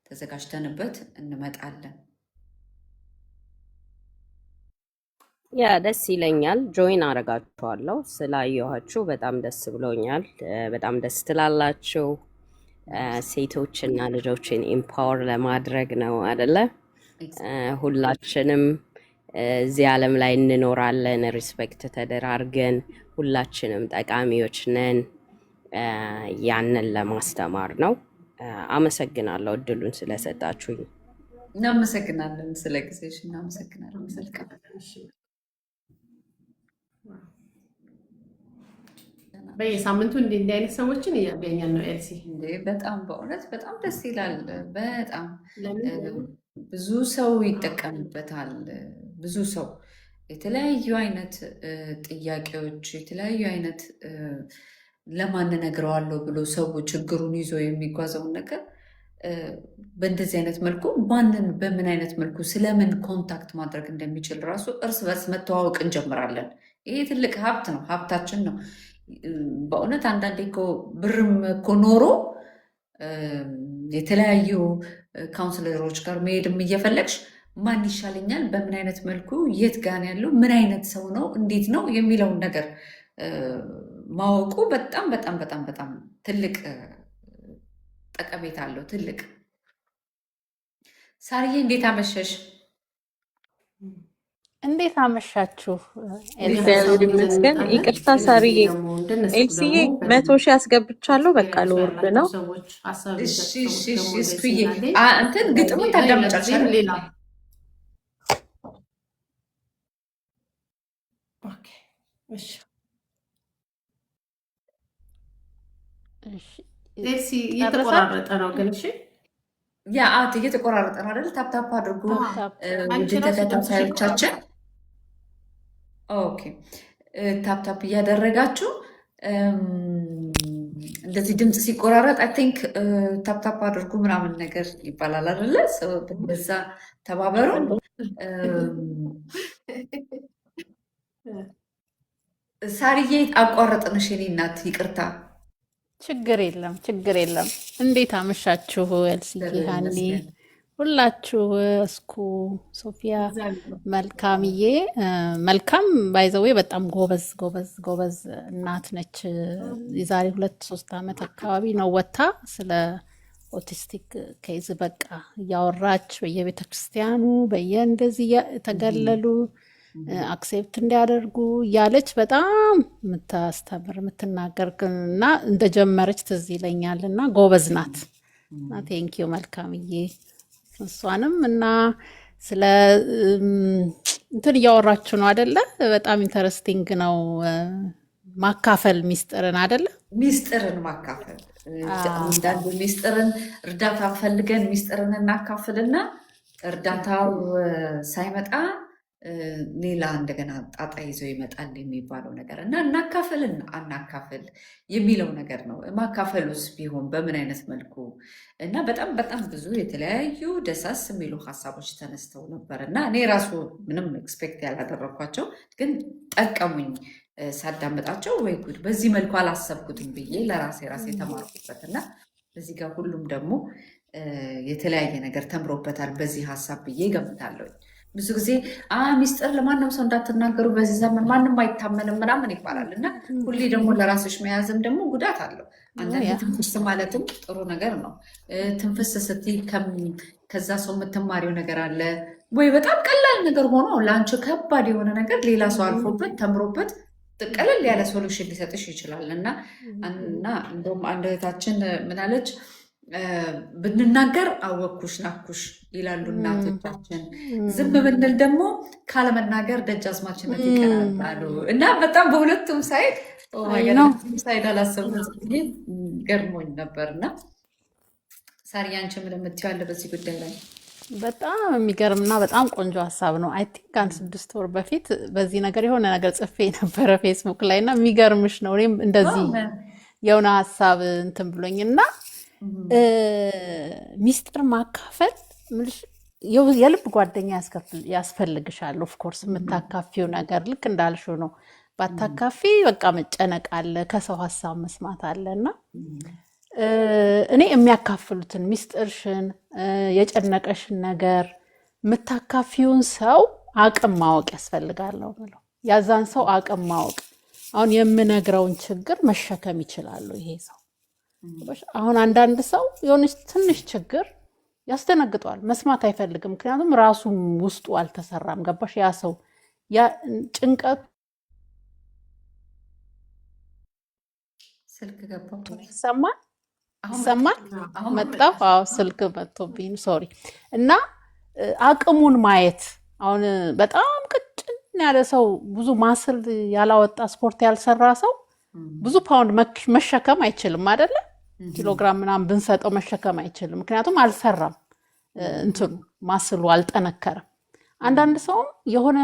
ተዘጋጅተንበት እንመጣለን። ያ ደስ ይለኛል። ጆይን አረጋችኋለሁ። ስላየኋችሁ በጣም ደስ ብሎኛል። በጣም ደስ ትላላችሁ። ሴቶችና ልጆችን ኢምፓወር ለማድረግ ነው አደለ? ሁላችንም እዚህ ዓለም ላይ እንኖራለን ሪስፔክት ተደራርገን፣ ሁላችንም ጠቃሚዎች ነን። ያንን ለማስተማር ነው። አመሰግናለሁ እድሉን ስለሰጣችሁኝ። እናመሰግናለን፣ ስለ ጊዜሽ እናመሰግናለን። መልካም በየሳምንቱ እንዲህ አይነት ሰዎችን እያገኘን ነው ኤልሲ። በጣም በእውነት በጣም ደስ ይላል። በጣም ብዙ ሰው ይጠቀምበታል። ብዙ ሰው የተለያዩ አይነት ጥያቄዎች፣ የተለያዩ አይነት ለማን እነግረዋለሁ ብሎ ሰው ችግሩን ይዞ የሚጓዘውን ነገር በእንደዚህ አይነት መልኩ ማንን በምን አይነት መልኩ ስለምን ኮንታክት ማድረግ እንደሚችል ራሱ እርስ በርስ መተዋወቅ እንጀምራለን። ይሄ ትልቅ ሀብት ነው፣ ሀብታችን ነው። በእውነት አንዳንዴ እኮ ብርም እኮ ኖሮ የተለያዩ ካውንስለሮች ጋር መሄድም እየፈለግሽ ማን ይሻለኛል፣ በምን አይነት መልኩ፣ የት ጋር ያለው፣ ምን አይነት ሰው ነው፣ እንዴት ነው የሚለውን ነገር ማወቁ በጣም በጣም በጣም በጣም ትልቅ ጠቀሜታ አለው። ትልቅ ሳርዬ፣ እንዴት አመሸሽ? እንዴት አመሻችሁ? እግዚአብሔር ይመስገን። ይቅርታ ሳርዬ፣ ኤልሲዬ 100 ሺህ አስገብቻለሁ። በቃ ልወርድ ነው። እስኩዬ እንትን ግጥሙን ታዳምጫለሽ? ሌላ ኤልሲ እየተቆራረጠ ነው ግን። እሺ ያ እየተቆራረጠ ነው አይደል? ታፕታፕ አድርጉ ውድ ተከታታዮቻችን። ኦኬ ታፕታፕ እያደረጋችሁ እንደዚህ ድምፅ ሲቆራረጥ አይ ቲንክ ታፕታፕ አድርጉ ምናምን ነገር ይባላል አይደለ? በዛ ተባበሩ። ሳርዬ አቋረጥንሽ የኔ እናት ይቅርታ። ችግር የለም ችግር የለም። እንዴት አመሻችሁ? ኤልሲዬ፣ ሀኒ፣ ሁላችሁ፣ እስኩ፣ ሶፊያ፣ መልካምዬ። መልካም ባይዘዌ በጣም ጎበዝ ጎበዝ ጎበዝ እናት ነች። የዛሬ 2-3 ዓመት አካባቢ ነው ወጥታ ስለ ኦቲስቲክ ኬዝ በቃ እያወራች በየቤተ ክርስቲያኑ በየእንደዚህ የተገለሉ አክሴፕት እንዲያደርጉ እያለች በጣም የምታስተምር የምትናገር እና እንደጀመረች ትዝ ይለኛል። እና ጎበዝ ናት እና ቴንኪዩ መልካምዬ እሷንም እና ስለ እንትን እያወራችሁ ነው አደለ? በጣም ኢንተረስቲንግ ነው ማካፈል ሚስጥርን አደለ? ሚስጥርን ማካፈል አንዳንዱ ሚስጥርን እርዳታ ፈልገን ሚስጥርን እናካፍልና እርዳታው ሳይመጣ ሌላ እንደገና ጣጣ ይዘው ይመጣል የሚባለው ነገር እና እናካፍልና አናካፍል የሚለው ነገር ነው። ማካፈሉስ ቢሆን በምን አይነት መልኩ እና በጣም በጣም ብዙ የተለያዩ ደሳስ የሚሉ ሀሳቦች ተነስተው ነበር እና እኔ ራሱ ምንም ኤክስፔክት ያላደረግኳቸው ግን ጠቀሙኝ ሳዳምጣቸው። ወይ ጉድ በዚህ መልኩ አላሰብኩትም ብዬ ራሴ ተማርኩበት እና በዚህ ጋር ሁሉም ደግሞ የተለያየ ነገር ተምሮበታል በዚህ ሀሳብ ብዬ ገምታለሁ። ብዙ ጊዜ ሚስጥር ለማንም ሰው እንዳትናገሩ በዚህ ዘመን ማንም አይታመንም ምናምን ይባላል እና ሁሌ ደግሞ ለራስሽ መያዝም ደግሞ ጉዳት አለው። አንዳንድ ትንፍስ ማለትም ጥሩ ነገር ነው። ትንፍስ ስትይ ከዛ ሰው የምትማሪው ነገር አለ ወይ በጣም ቀላል ነገር ሆኖ ለአንቺ ከባድ የሆነ ነገር ሌላ ሰው አልፎበት ተምሮበት ቀለል ያለ ሶሉሽን ሊሰጥሽ ይችላል እና እንደውም አንድ እህታችን ምናለች ብንናገር አወኩሽ ናኩሽ ይላሉ እናቶቻችን። ዝም ብንል ደግሞ ካለመናገር ደጃዝማችነት ይቀራሉ እና በጣም በሁለቱም ሳይድ አላሰብኩት ገርሞኝ ነበር። እና ሳሪ አንቺ ምን የምትይው አለ በዚህ ጉዳይ ላይ? በጣም የሚገርምና በጣም ቆንጆ ሀሳብ ነው። አይ ቲንክ 6 ወር በፊት በዚህ ነገር የሆነ ነገር ጽፌ ነበረ ፌስቡክ ላይ እና የሚገርምሽ ነው እኔም እንደዚህ የሆነ ሀሳብ እንትን ብሎኝ እና ሚስጥር ማካፈል የልብ ጓደኛ ያስፈልግሻል። ኦፍኮርስ የምታካፊው ነገር ልክ እንዳልሽው ነው። ባታካፊ በቃ መጨነቅ አለ፣ ከሰው ሀሳብ መስማት አለ እና እኔ የሚያካፍሉትን ሚስጥርሽን የጨነቀሽን ነገር የምታካፊውን ሰው አቅም ማወቅ ያስፈልጋል ነው ብለው ያዛን ሰው አቅም ማወቅ። አሁን የምነግረውን ችግር መሸከም ይችላሉ ይሄ ሰው። አሁን አንዳንድ ሰው የሆነች ትንሽ ችግር ያስደነግጠዋል፣ መስማት አይፈልግም። ምክንያቱም ራሱም ውስጡ አልተሰራም። ገባሽ? ያ ሰው ያ ጭንቀት ስልክ ገባው ይሰማል መጣሁ። አዎ ስልክ መጥቶብኝ ሶሪ። እና አቅሙን ማየት አሁን በጣም ቅጭን ያለ ሰው ብዙ ማስል ያላወጣ ስፖርት ያልሰራ ሰው ብዙ ፓውንድ መሸከም አይችልም አይደለ? ኪሎግራም ምናምን ብንሰጠው መሸከም አይችልም። ምክንያቱም አልሰራም፣ እንትኑ ማስሉ አልጠነከረም። አንዳንድ ሰውም የሆነ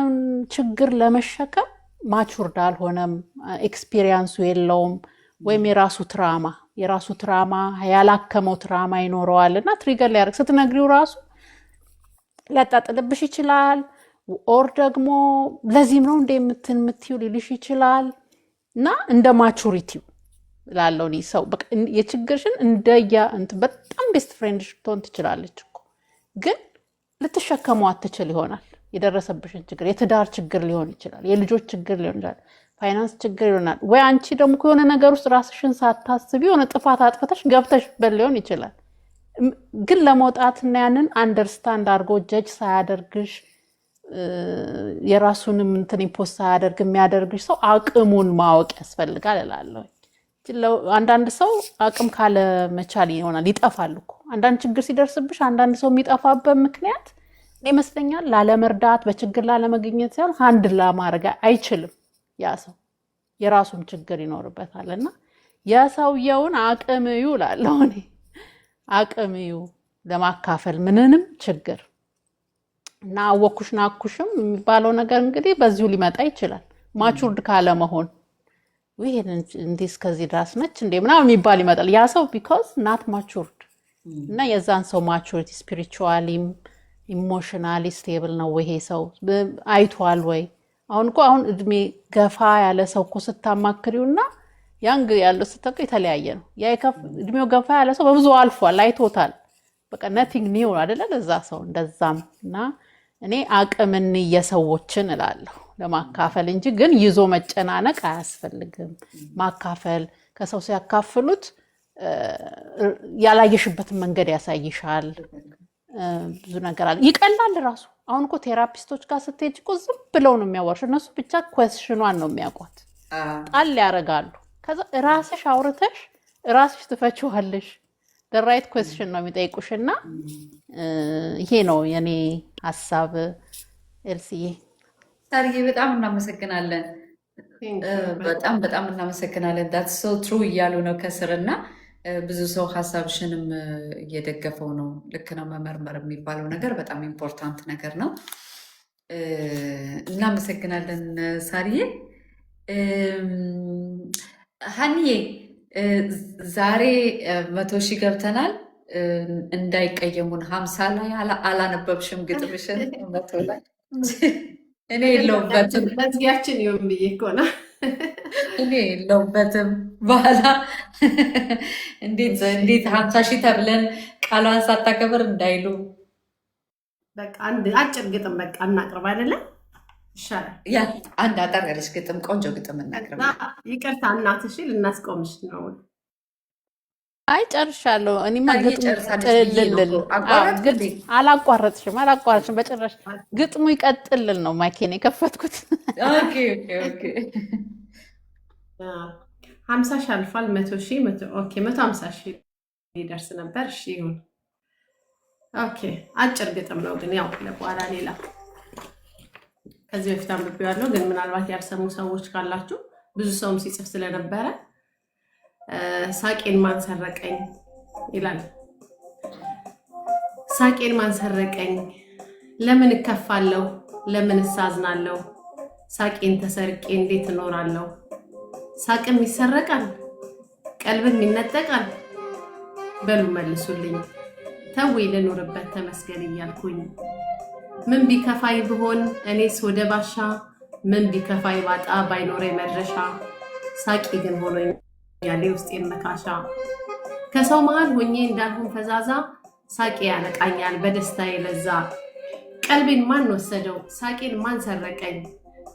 ችግር ለመሸከም ማቹርድ አልሆነም፣ ኤክስፒሪየንሱ የለውም፣ ወይም የራሱ ትራማ ያላከመው ትራማ ይኖረዋል እና ትሪገር ሊያደርግ ስትነግሪው ራሱ ሊያጣጥልብሽ ይችላል። ኦር ደግሞ ለዚህም ነው እንደ የምትይው ሊልሽ ይችላል። እና እንደ ማቹሪቲው ላለው ሰው የችግርሽን እንደያ በጣም ቤስት ፍሬንድሽ ትሆን ትችላለች እኮ ግን ልትሸከመው አትችል ይሆናል። የደረሰብሽን ችግር የትዳር ችግር ሊሆን ይችላል፣ የልጆች ችግር ሊሆን ይችላል፣ ፋይናንስ ችግር ይሆናል። ወይ አንቺ ደግሞ ከሆነ ነገር ውስጥ ራስሽን ሳታስቢ የሆነ ጥፋት አጥፍተሽ ገብተሽበት ሊሆን ይችላል። ግን ለመውጣትና ያንን አንደርስታንድ አድርጎ ጀጅ ሳያደርግሽ የራሱንም እንትን ኢምፖስት ሳያደርግ የሚያደርግሽ ሰው አቅሙን ማወቅ ያስፈልጋል እላለሁ። አንዳንድ ሰው አቅም ካለ መቻል ይሆናል ይጠፋል እኮ። አንዳንድ ችግር ሲደርስብሽ አንዳንድ ሰው የሚጠፋበት ምክንያት ይመስለኛል ላለመርዳት በችግር ላለመገኘት ሳይሆን አንድ ለማድረግ አይችልም። ያ ሰው የራሱም ችግር ይኖርበታል እና የሰውየውን አቅምዩ እላለሁ እኔ። አቅምዩ ለማካፈል ምንንም ችግር እና አወኩሽ ናኩሽም የሚባለው ነገር እንግዲህ በዚሁ ሊመጣ ይችላል። ማቹርድ ካለ መሆን ወይ እንዲህ እስከዚህ ድረስ ነች እንዴ ምናምን የሚባል ይመጣል ያ ሰው ቢኮዝ ናት ማቹርድ እና የዛን ሰው ማቹሪቲ ስፒሪቹዋሊም ኢሞሽናሊ ስቴብል ነው ወይ ይሄ ሰው አይቷል ወይ አሁን እድሜ ገፋ ያለ ሰው እኮ ስታማክሪውና ያንግ ያለው ስተቀ የተለያየ ነው ያ እድሜው ገፋ ያለ ሰው በብዙ አልፏል አይቶታል በቃ nothing new አይደለ ለዛ ሰው እንደዛም እና እኔ አቅምን የሰዎችን እላለሁ ለማካፈል እንጂ ግን ይዞ መጨናነቅ አያስፈልግም ማካፈል ከሰው ሲያካፍሉት ያላየሽበትን መንገድ ያሳይሻል ብዙ ነገር አለ ይቀላል ራሱ አሁን እኮ ቴራፒስቶች ጋር ስትሄጂ እኮ ዝም ብለው ነው የሚያወርሽ እነሱ ብቻ ኩዌስችኗን ነው የሚያውቁት ጣል ያረጋሉ ከዛ ራስሽ አውርተሽ ራስሽ ትፈችዋለሽ the right question ነው የሚጠይቁሽና ይሄ ነው የኔ ሐሳብ ኤልሲዬ ታሪዬ በጣም እናመሰግናለን በጣም እናመሰግናለን that's so true እያሉ ነው ከስርና ብዙ ሰው ሐሳብሽንም እየደገፈው ነው ልክ ነው መመርመር የሚባለው ነገር በጣም ኢምፖርታንት ነገር ነው እናመሰግናለን ሳሪዬ ሀኒዬ ዛሬ 100,000 ገብተናል እንዳይቀየሙን 50 ላይ አላነበብሽም ግጥምሽን 100 ላይ እኔ የለውበትም መዝጊያችን ይሁን ብዬ እኮ ነው እኔ የለውበትም በኋላ እንዴት 50,000 ተብለን ቃሏን ሳታከብር እንዳይሉ በቃ አንድ አጭር ግጥም በቃ እናቅርብ አይደለ ይሻላል ያ አንድ አጠር ያለች ግጥም ቆንጆ ግጥም እናቅርብ ይቅርታ እናትሽ ልናስቆምሽ ነው አይ ጨርሻለሁ እኔማ አላቋረጥሽም በጭራሽ ግጥሙ ይቀጥልል ነው ማይኬን የከፈትኩት ኦኬ 50,000 አልፏል 100,000 ኦኬ 150,000 ሊደርስ ነበር እሺ ይሁን ኦኬ አጭር ግጥም ነው ግን ያው ለበኋላ ሌላ ከዚህ በፊት አንብቤዋለሁ ግን ምናልባት ያልሰሙ ሰዎች ካላችሁ ብዙ ሰውም ሲጽፍ ስለነበረ ሳቄን ማን ሰረቀኝ ይላል ሳቄን ማን ሰረቀኝ ለምን እከፋለሁ ለምን እሳዝናለሁ ሳቄን ተሰርቄ እንዴት እኖራለሁ ሳቅም ይሰረቃል ቀልብም ይነጠቃል በሉ መልሱልኝ ተው ልኖርበት ተመስገን እያልኩኝ ምን ቢከፋይ ብሆን እኔስ ወደ ባሻ ምን ቢከፋይ ባጣ ባይኖሬ መድረሻ ሳቂ ግን ሆኖኝ ያለ ውስጤን መካሻ ከሰው መሃል ሆኜ እንዳልሆን ፈዛዛ ሳቄ ያነቃኛል በደስታዬ ለዛ ቀልቤን ማን ወሰደው ሳቄን ማን ሰረቀኝ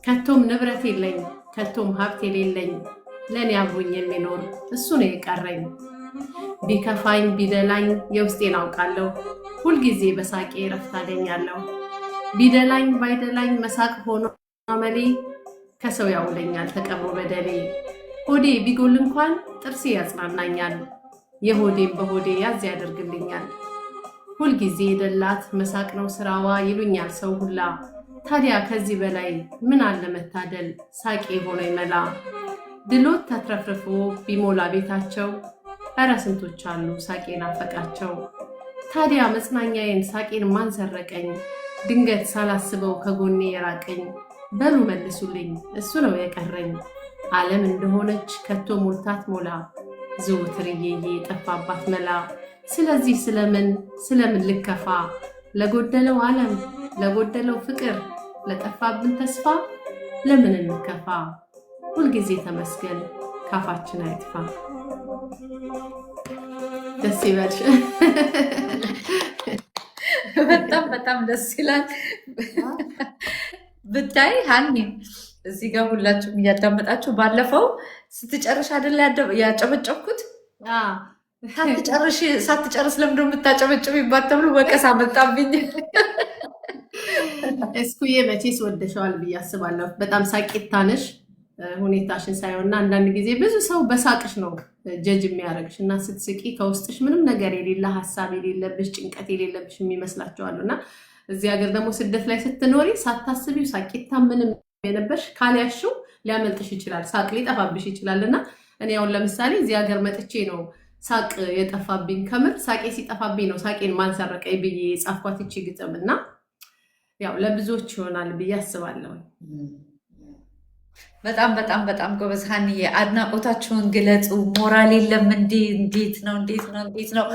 ከቶም ንብረት የለኝ ከቶም ሀብት የሌለኝ ለኔ አብሮኝ የሚኖር እሱ ነው የቀረኝ ቢከፋኝ ቢደላኝ የውስጤን አውቃለሁ ሁል ጊዜ በሳቄ ረፍት አገኛለሁ ቢደላኝ ባይደላኝ መሳቅ ሆኖ አመሌ ከሰው ያውለኛል ተቀብሮ በደሌ ሆዴ ቢጎል እንኳን ጥርሴ ያጽናናኛል የሆዴን በሆዴ ያዝ ያደርግልኛል ሁል ጊዜ ደላት መሳቅ ነው ስራዋ ይሉኛል ሰው ሁላ ታዲያ ከዚህ በላይ ምን አለ መታደል ሳቄ ሆኖ ይመላ ድሎት ተትረፍርፎ ቢሞላ ቤታቸው ኧረ ስንቶች አሉ ሳቄን አፈቃቸው ታዲያ መጽናኛዬን ሳቄን ማን ሰረቀኝ ድንገት ሳላስበው ከጎኔ የራቀኝ በሉ መልሱልኝ እሱ ነው የቀረኝ ዓለም እንደሆነች ከቶ ሞልታት ሞላ ዘውትርዬ የጠፋባት መላ ስለዚህ ስለምን ልከፋ ለጎደለው ዓለም ለጎደለው ፍቅር ለጠፋብን ተስፋ ለምን እንከፋ ሁልጊዜ ተመስገን ካፋችን አይጥፋ ደስ ይበልሽ በጣም ደስ ይላል ብታይ ሀኒ እዚህ ጋር ሁላችሁም እያዳመጣችሁ ባለፈው ስትጨርሽ አይደል ያጨበጨብኩት ሳትጨርስ ለምንድነው የምታጨበጭቢባት ተብሎ ወቀሳ መጣብኝ እስኩዬ መቼስ ወደሸዋል ብዬ አስባለሁ በጣም ሳቂታ ነሽ ሁኔታሽን ሳይሆንና አንዳንድ ጊዜ ብዙ ሰው በሳቅሽ ነው ጀጅ የሚያደርግሽ እና ስትስቂ ከውስጥሽ ምንም ነገር የሌለ ሐሳብ የሌለብሽ ጭንቀት የሌለብሽ የሚመስላቸዋልና እዚህ ሀገር ደግሞ ስደት ላይ ስትኖሪ ሳታስቢው ሳቂታ ምንም የነበርሽ ካልያሽው ሊያመልጥሽ ይችላል ሳቅ ሊጠፋብሽ ይችላልና እኔ አሁን ለምሳሌ እዚህ ሀገር መጥቼ ነው ሳቅ የጠፋብኝ ከምር ሳቄ ሲጠፋብኝ ነው ሳቄን ማን ሰረቀኝ ብዬ ጻፍኳት እቺ ግጥምና ያው ለብዙዎች ይሆናል ብዬ አስባለሁ በጣም በጣም በጣም ጎበዝ ሀንዬ፣ አድናቆታችሁን ግለጹ። ሞራል የለም እንዴ? እንዴት ነው እንዴት ነው እንዴት ነው?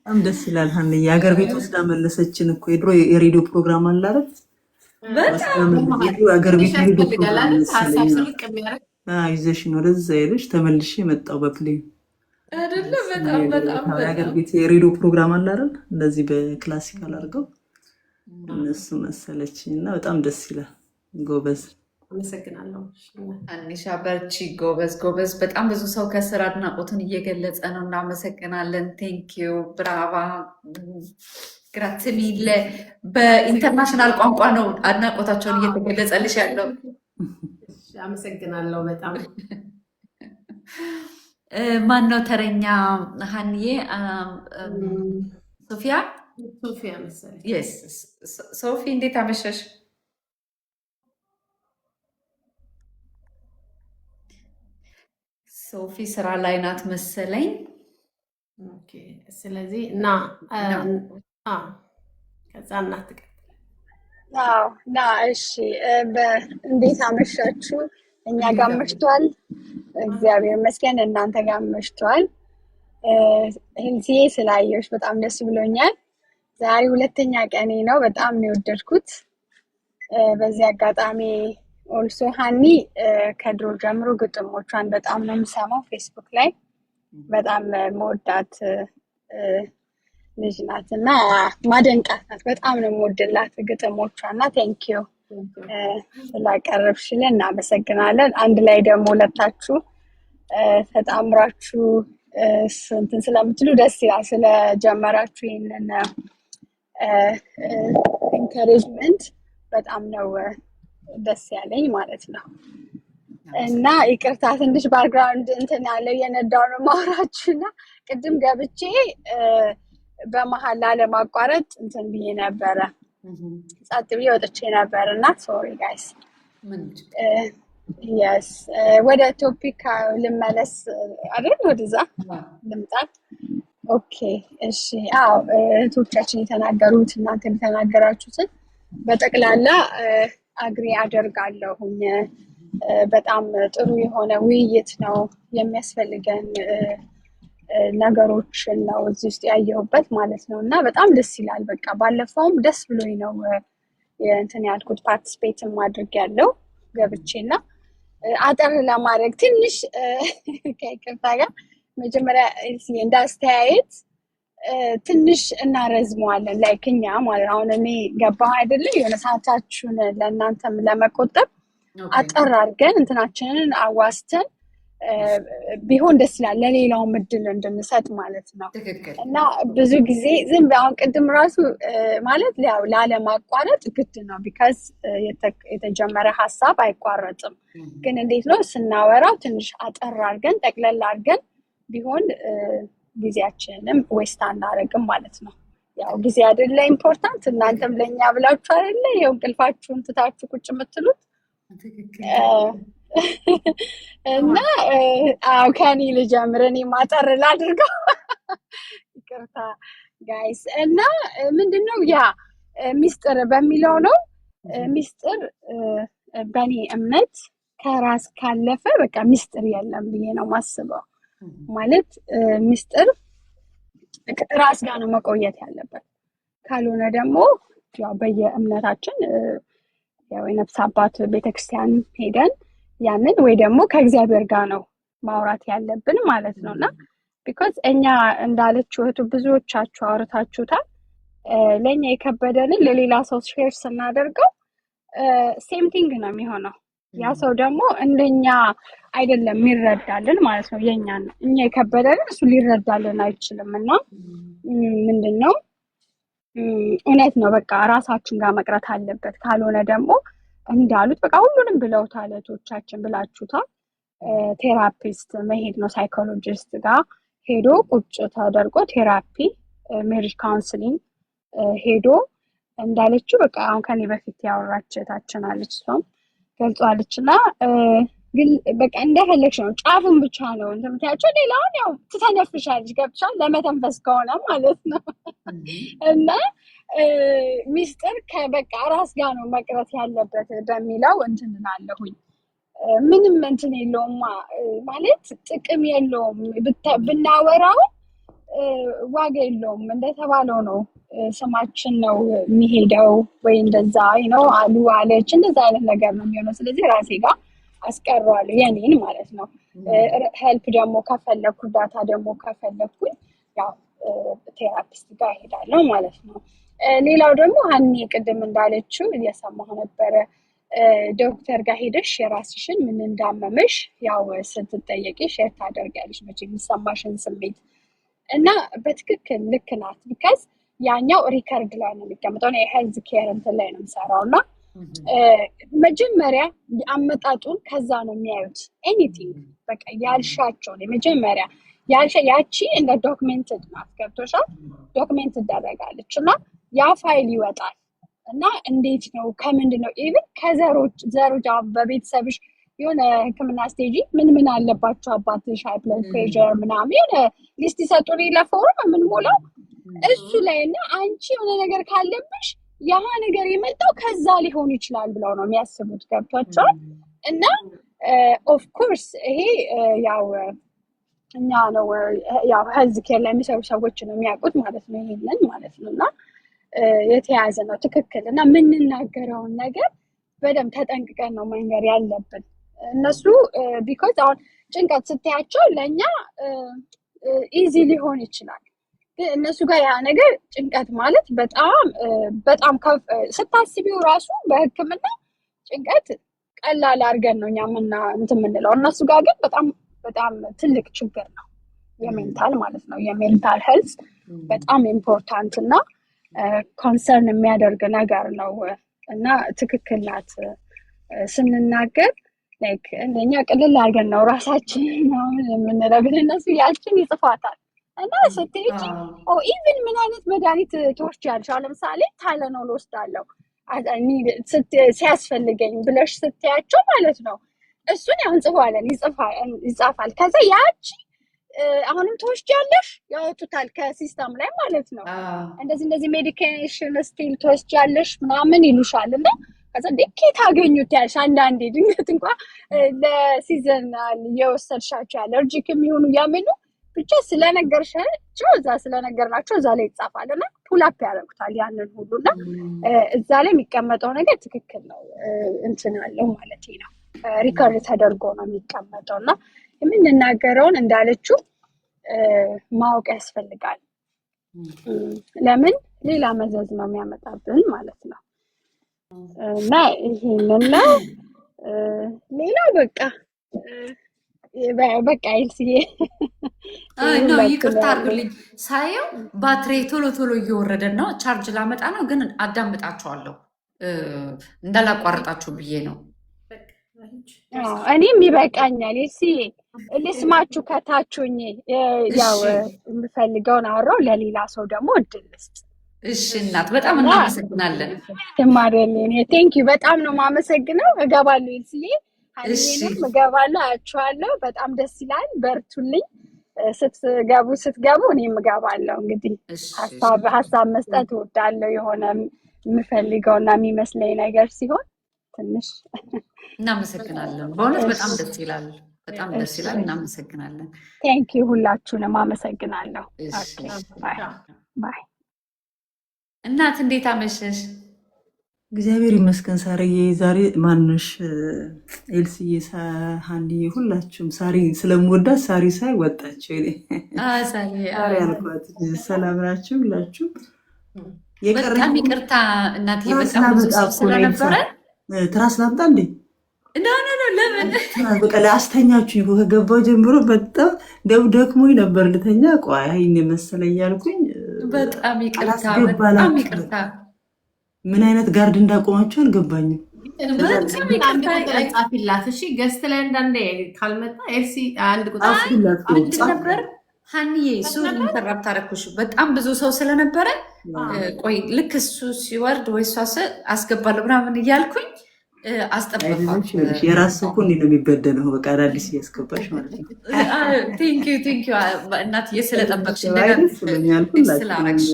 በጣም ደስ ይላል ሀንዬ። የሀገር ቤት ወስዳ መለሰችን እኮ። የድሮ የሬዲዮ ፕሮግራም አለ አይደል? የሀገር ቤት ሬዲዮ ፕሮግራም ይዘሽኝ ወደዛ ሄደሽ ተመልሼ መጣሁ በፕሌን አይደለ? በጣም በጣም የሀገር ቤት የሬዲዮ ፕሮግራም አለ አይደል? እንደዚህ በክላሲካል አድርገው እነሱ መሰለችኝ እና በጣም ደስ ይላል። ጎበዝ፣ አመሰግናለሁ አንሻ፣ በርቺ፣ ጎበዝ ጎበዝ። በጣም ብዙ ሰው ከስር አድናቆቱን እየገለጸ ነው። እናመሰግናለን። ቴንኪዩ፣ ብራቫ፣ ግራዚ ሚለ። በኢንተርናሽናል ቋንቋ ነው አድናቆታቸውን እየተገለጸልሽ ያለው። አመሰግናለሁ በጣም። ማን ነው ተረኛ ሀንዬ? ሶፊያ ሶፊያ መሰለኝ። የስ ሶፊ፣ እንዴት አመሸሽ? ሶፊ ስራ ላይ ናት መሰለኝ። ስለዚህ እና ከዛ እናት እሺ፣ እንዴት አመሻችሁ? እኛ ጋር መሽቷል፣ እግዚአብሔር ይመስገን። እናንተ ጋር መሽቷል። ህልሲዬ ስላየሁሽ በጣም ደስ ብሎኛል። ዛሬ ሁለተኛ ቀኔ ነው። በጣም ነው የወደድኩት። በዚህ አጋጣሚ ኦልሶ ሀኒ ከድሮ ጀምሮ ግጥሞቿን በጣም ነው የምሰማው። ፌስቡክ ላይ በጣም መወዳት ልጅ ናት እና ማደንቃት ናት። በጣም ነው የምወድላት ግጥሞቿ እና ቴንኪዩ ስላቀረብሽልን እናመሰግናለን። አንድ ላይ ደግሞ ሁለታችሁ ተጣምራችሁ እንትን ስለምትሉ ደስ ይላል። ስለጀመራችሁ ይህንን ኢንካሬጅመንት በጣም ነው ደስ ያለኝ ማለት ነው። እና ይቅርታ ትንሽ ባክግራውንድ እንትን ያለው የነዳው ነው ማውራችሁ እና ቅድም ገብቼ በመሀል ላለማቋረጥ እንትን ብዬ ነበረ፣ ጸጥ ብዬ ወጥቼ ነበር እና ሶሪ ጋይስ። የስ ወደ ቶፒክ ልመለስ አይደል? ወደዛ ልምጣ። ኦኬ እሺ። አዎ እህቶቻችን የተናገሩት እናንተ የተናገራችሁትን በጠቅላላ አግሪ አደርጋለሁኝ። በጣም ጥሩ የሆነ ውይይት ነው። የሚያስፈልገን ነገሮችን ነው እዚህ ውስጥ ያየሁበት ማለት ነው እና በጣም ደስ ይላል። በቃ ባለፈውም ደስ ብሎኝ ነው እንትን ያልኩት ፓርቲስፔትም አድርግ ያለው ገብቼና አጠር ለማድረግ ትንሽ ከይቅርታ ጋር መጀመሪያ እንዳስተያየት ትንሽ እናረዝመዋለን ላይክ እኛ ማለት አሁን እኔ ገባሁ አይደለም የሆነ ሰዓታችሁን ለእናንተም ለመቆጠብ አጠር አድርገን እንትናችንን አዋስተን ቢሆን ደስ ይላል፣ ለሌላው እድል እንድንሰጥ ማለት ነው። እና ብዙ ጊዜ ዝም አሁን ቅድም ራሱ ማለት ያው ላለማቋረጥ ግድ ነው፣ ቢካዝ የተጀመረ ሀሳብ አይቋረጥም። ግን እንዴት ነው ስናወራው ትንሽ አጠር አድርገን ጠቅለል አድርገን ቢሆን ጊዜያችንንም ዌስት አናደርግም ማለት ነው። ያው ጊዜ አይደለ ኢምፖርታንት፣ እናንተም ለእኛ ብላችሁ አይደለ ያው እንቅልፋችሁን ትታችሁ ቁጭ የምትሉት እና ከኔ ልጀምር፣ እኔ ማጠር ላድርገው ይቅርታ ጋይስ። እና ምንድነው ያ ሚስጥር በሚለው ነው። ሚስጥር በእኔ እምነት ከራስ ካለፈ በቃ ሚስጥር የለም ብዬ ነው ማስበው። ማለት ሚስጥር ራስ ጋር ነው መቆየት ያለበት። ካልሆነ ደግሞ ያው በየእምነታችን ያው የነፍስ አባት ቤተክርስቲያን ሄደን ያንን ወይ ደግሞ ከእግዚአብሔር ጋር ነው ማውራት ያለብን ማለት ነው። እና ቢኮዝ እኛ እንዳለችው እህቱ ብዙዎቻችሁ አውርታችሁታል። ለእኛ የከበደንን ለሌላ ሰው ሼር ስናደርገው ሴም ቲንግ ነው የሚሆነው። ያ ሰው ደግሞ እንደኛ አይደለም የሚረዳልን ማለት ነው። የኛ ነው እኛ የከበደንን እሱ ሊረዳልን አይችልም። እና ምንድነው እውነት ነው በቃ ራሳችን ጋር መቅረት አለበት። ካልሆነ ደግሞ እንዳሉት በቃ ሁሉንም ብለውታል እህቶቻችን ብላችሁታል። ቴራፒስት መሄድ ነው፣ ሳይኮሎጂስት ጋር ሄዶ ቁጭ ተደርጎ ቴራፒ ሜሪጅ ካውንስሊንግ ሄዶ እንዳለችው በቃ አሁን ከኔ በፊት ያወራች እህታችን አለች፣ እሷም ገልጿለች። እና ግን በቃ እንደፈለግሽ ነው፣ ጫፉን ብቻ ነው እንደምታያቸው፣ ሌላውን ያው ትተነፍሻለች። ገብቻል ለመተንፈስ ከሆነ ማለት ነው። እና ሚስጥር ከበቃ ራስ ጋር ነው መቅረት ያለበት በሚለው እንትን እላለሁኝ። ምንም እንትን የለውም ማለት ጥቅም የለውም ብናወራው ዋጋ የለውም። እንደተባለው ነው ስማችን ነው የሚሄደው ወይ እንደዛ ነው አሉ አለች እንደዛ አይነት ነገር ነው የሚሆነው። ስለዚህ ራሴ ጋር አስቀረዋለሁ የኔን ማለት ነው። ሄልፕ ደግሞ ከፈለኩ እርዳታ ደግሞ ከፈለኩኝ ያው ቴራፒስት ጋር እሄዳለሁ ማለት ነው። ሌላው ደግሞ ሀኒ ቅድም እንዳለችው እየሰማሁ ነበረ። ዶክተር ጋር ሄደሽ የራስሽን ምን እንዳመመሽ ያው ስትጠየቂ ሼር ታደርጊያለሽ መቼ የሚሰማሽን ስሜት እና በትክክል ልክ ናት። ቢካዝ ያኛው ሪከርድ ላይ ነው የሚቀመጠው። የሄልዝ ኬር እንትን ላይ ነው የምሰራው እና መጀመሪያ አመጣጡን ከዛ ነው የሚያዩት። ኤኒቲንግ በቃ ያልሻቸውን የመጀመሪያ ያቺ እንደ ዶክሜንትድ ናት። ገብቶሻል? ዶክሜንት ትደረጋለች እና ያ ፋይል ይወጣል እና እንዴት ነው ከምንድን ነው ኢቭን ከዘሮች በቤተሰብሽ የሆነ ሕክምና ስቴጂ ምን አለባቸው አባትሽ ሃይ ብለድ ፕሬሸር ምናምን የሆነ ሊስት ይሰጡን ለፎርም የምንሞላው እሱ ላይ እና አንቺ የሆነ ነገር ካለብሽ ያ ነገር የመጣው ከዛ ሊሆን ይችላል ብለው ነው የሚያስቡት። ገብቷቸዋል? እና ኦፍ ኮርስ ይሄ ያው እኛ ነው ያው ሄልዝ ኬር ላይ የሚሰሩ ሰዎች ነው የሚያውቁት ማለት ነው ይሄንን ማለት ነው። እና የተያዘ ነው ትክክል። እና የምንናገረውን ነገር በደንብ ተጠንቅቀን ነው መንገር ያለብን። እነሱ ቢኮዝ አሁን ጭንቀት ስታያቸው ለእኛ ኢዚ ሊሆን ይችላል፣ ግን እነሱ ጋር ያ ነገር ጭንቀት ማለት በጣም ስታስቢው ራሱ በህክምና ጭንቀት ቀላል አድርገን ነው እኛ እንትን የምንለው። እነሱ ጋር ግን በጣም ትልቅ ችግር ነው የሜንታል ማለት ነው። የሜንታል ሄልዝ በጣም ኢምፖርታንት እና ኮንሰርን የሚያደርግ ነገር ነው። እና ትክክል ናት ስንናገር ላይክ እንደኛ ቅልል አድርገን ነው ራሳችን የምንለው፣ ግን እነሱ ያችን ይጽፋታል እና ስትሄጂ ኢቭን ምን አይነት መድኃኒት ትወስጃለሽ? አሁን ለምሳሌ ታይለኖል ወስዳለሁ ሲያስፈልገኝ ብለሽ ስትያቸው ማለት ነው እሱን ያው እንጽፈዋለን ይጻፋል። ከዛ ያቺ አሁንም ትወስጃለሽ ያወጡታል ከሲስተም ላይ ማለት ነው። እንደዚህ ሜዲኬሽን ስቲል ትወስጃለሽ ምናምን ይሉሻል እና ከዛ ከየት አገኙት ያልሽ አንዳንዴ ድንገት እንኳ ለሲዘናል የወሰድሻቸው አለርጂክ የሚሆኑ ያምኑ ብቻ ስለነገርሻቸው እዛ ስለነገርናቸው እዛ ላይ ይጻፋል እና ፑላፕ ያደርጉታል ያንን ሁሉ እና እዛ ላይ የሚቀመጠው ነገር ትክክል ነው እንትን አለው ማለት ነው። ሪከርድ ተደርጎ ነው የሚቀመጠው እና የምንናገረውን እንዳለችው ማወቅ ያስፈልጋል። ለምን ሌላ መዘዝ ነው የሚያመጣብን ማለት ነው። እና ይሄንን ነው። ሌላ በቃ ይልስዬ ነው ይቅርታ አድርጉልኝ። ሳየው ባትሪ ቶሎ እየወረደ ነው። ቻርጅ ላመጣ ነው፣ ግን አዳምጣችኋለሁ እንዳላቋርጣችሁ ብዬ ነው። እኔም ይበቃኛል። ልስማችሁ ከታችሁኝ ያው የምፈልገውን አወራው። ለሌላ ሰው ደግሞ እድል ልስጥ። እሺ እናት በጣም እናመሰግናለን። ትማረልኝ። ቴንኪዩ በጣም ነው የማመሰግነው። እገባለሁ ይልስዬ፣ ሀኒዬንም እገባለሁ፣ አያችኋለሁ። በጣም ደስ ይላል። በርቱልኝ። ስትገቡ እኔም እገባለሁ። እንግዲህ ሀሳብ መስጠት እወዳለሁ። የሆነ የምፈልገውና የሚመስለኝ ነገር ሲሆን ትንሽ እናመሰግናለን። በእውነት በጣም ደስ ይላል። በጣም ደስ ይላል። እናመሰግናለን። ቴንኪዩ ሁላችሁንም አመሰግናለሁ። ባይ። እናት እንዴት አመሸሽ? እግዚአብሔር ይመስገን ሳርዬ። ዛሬ ማንሽ ኤልስዬ፣ ሀኒዬ፣ ሁላችሁም ሳሪ ስለምወዳት ሳሪ ሳይ ወጣቸው ሳሪ ያልኳት። ሰላም ናችሁ ሁላችሁ? በጣም ይቅርታ እናቴ፣ በጣም ብዙ ሰው ስለነበረ ትራስ ላምጣ እንዴ? ለምን በቃ ለአስተኛችሁኝ ከገባው ጀምሮ በጣም ደክሞኝ ነበር ልተኛ። ቆይ ይሄን መሰለ እያልኩኝ በጣም ይቅርታ። ምን አይነት ጋርድ እንዳቆማችሁ አልገባኝም። ጻፊላት እሺ። ገስት ላይ እንዳንዴ ካልመጣ ኤልሲ አንድ ቁጥር ነበር ሀኒዬ እሱ ኢንተራፕት አደረኩሽ። በጣም ብዙ ሰው ስለነበረ ቆይ ልክ እሱ ሲወርድ ወይ እሷ አስገባለሁ ምናምን እያልኩኝ አስጠበቅኳቸው። የራስ ሰው እኮ እንዲህ ነው የሚበደለው። በቃ አዳዲስ እያስገባሽ ማለት ነው። ቴንኪው እናትዬ ስለጠበቅሽ ስላረግሽ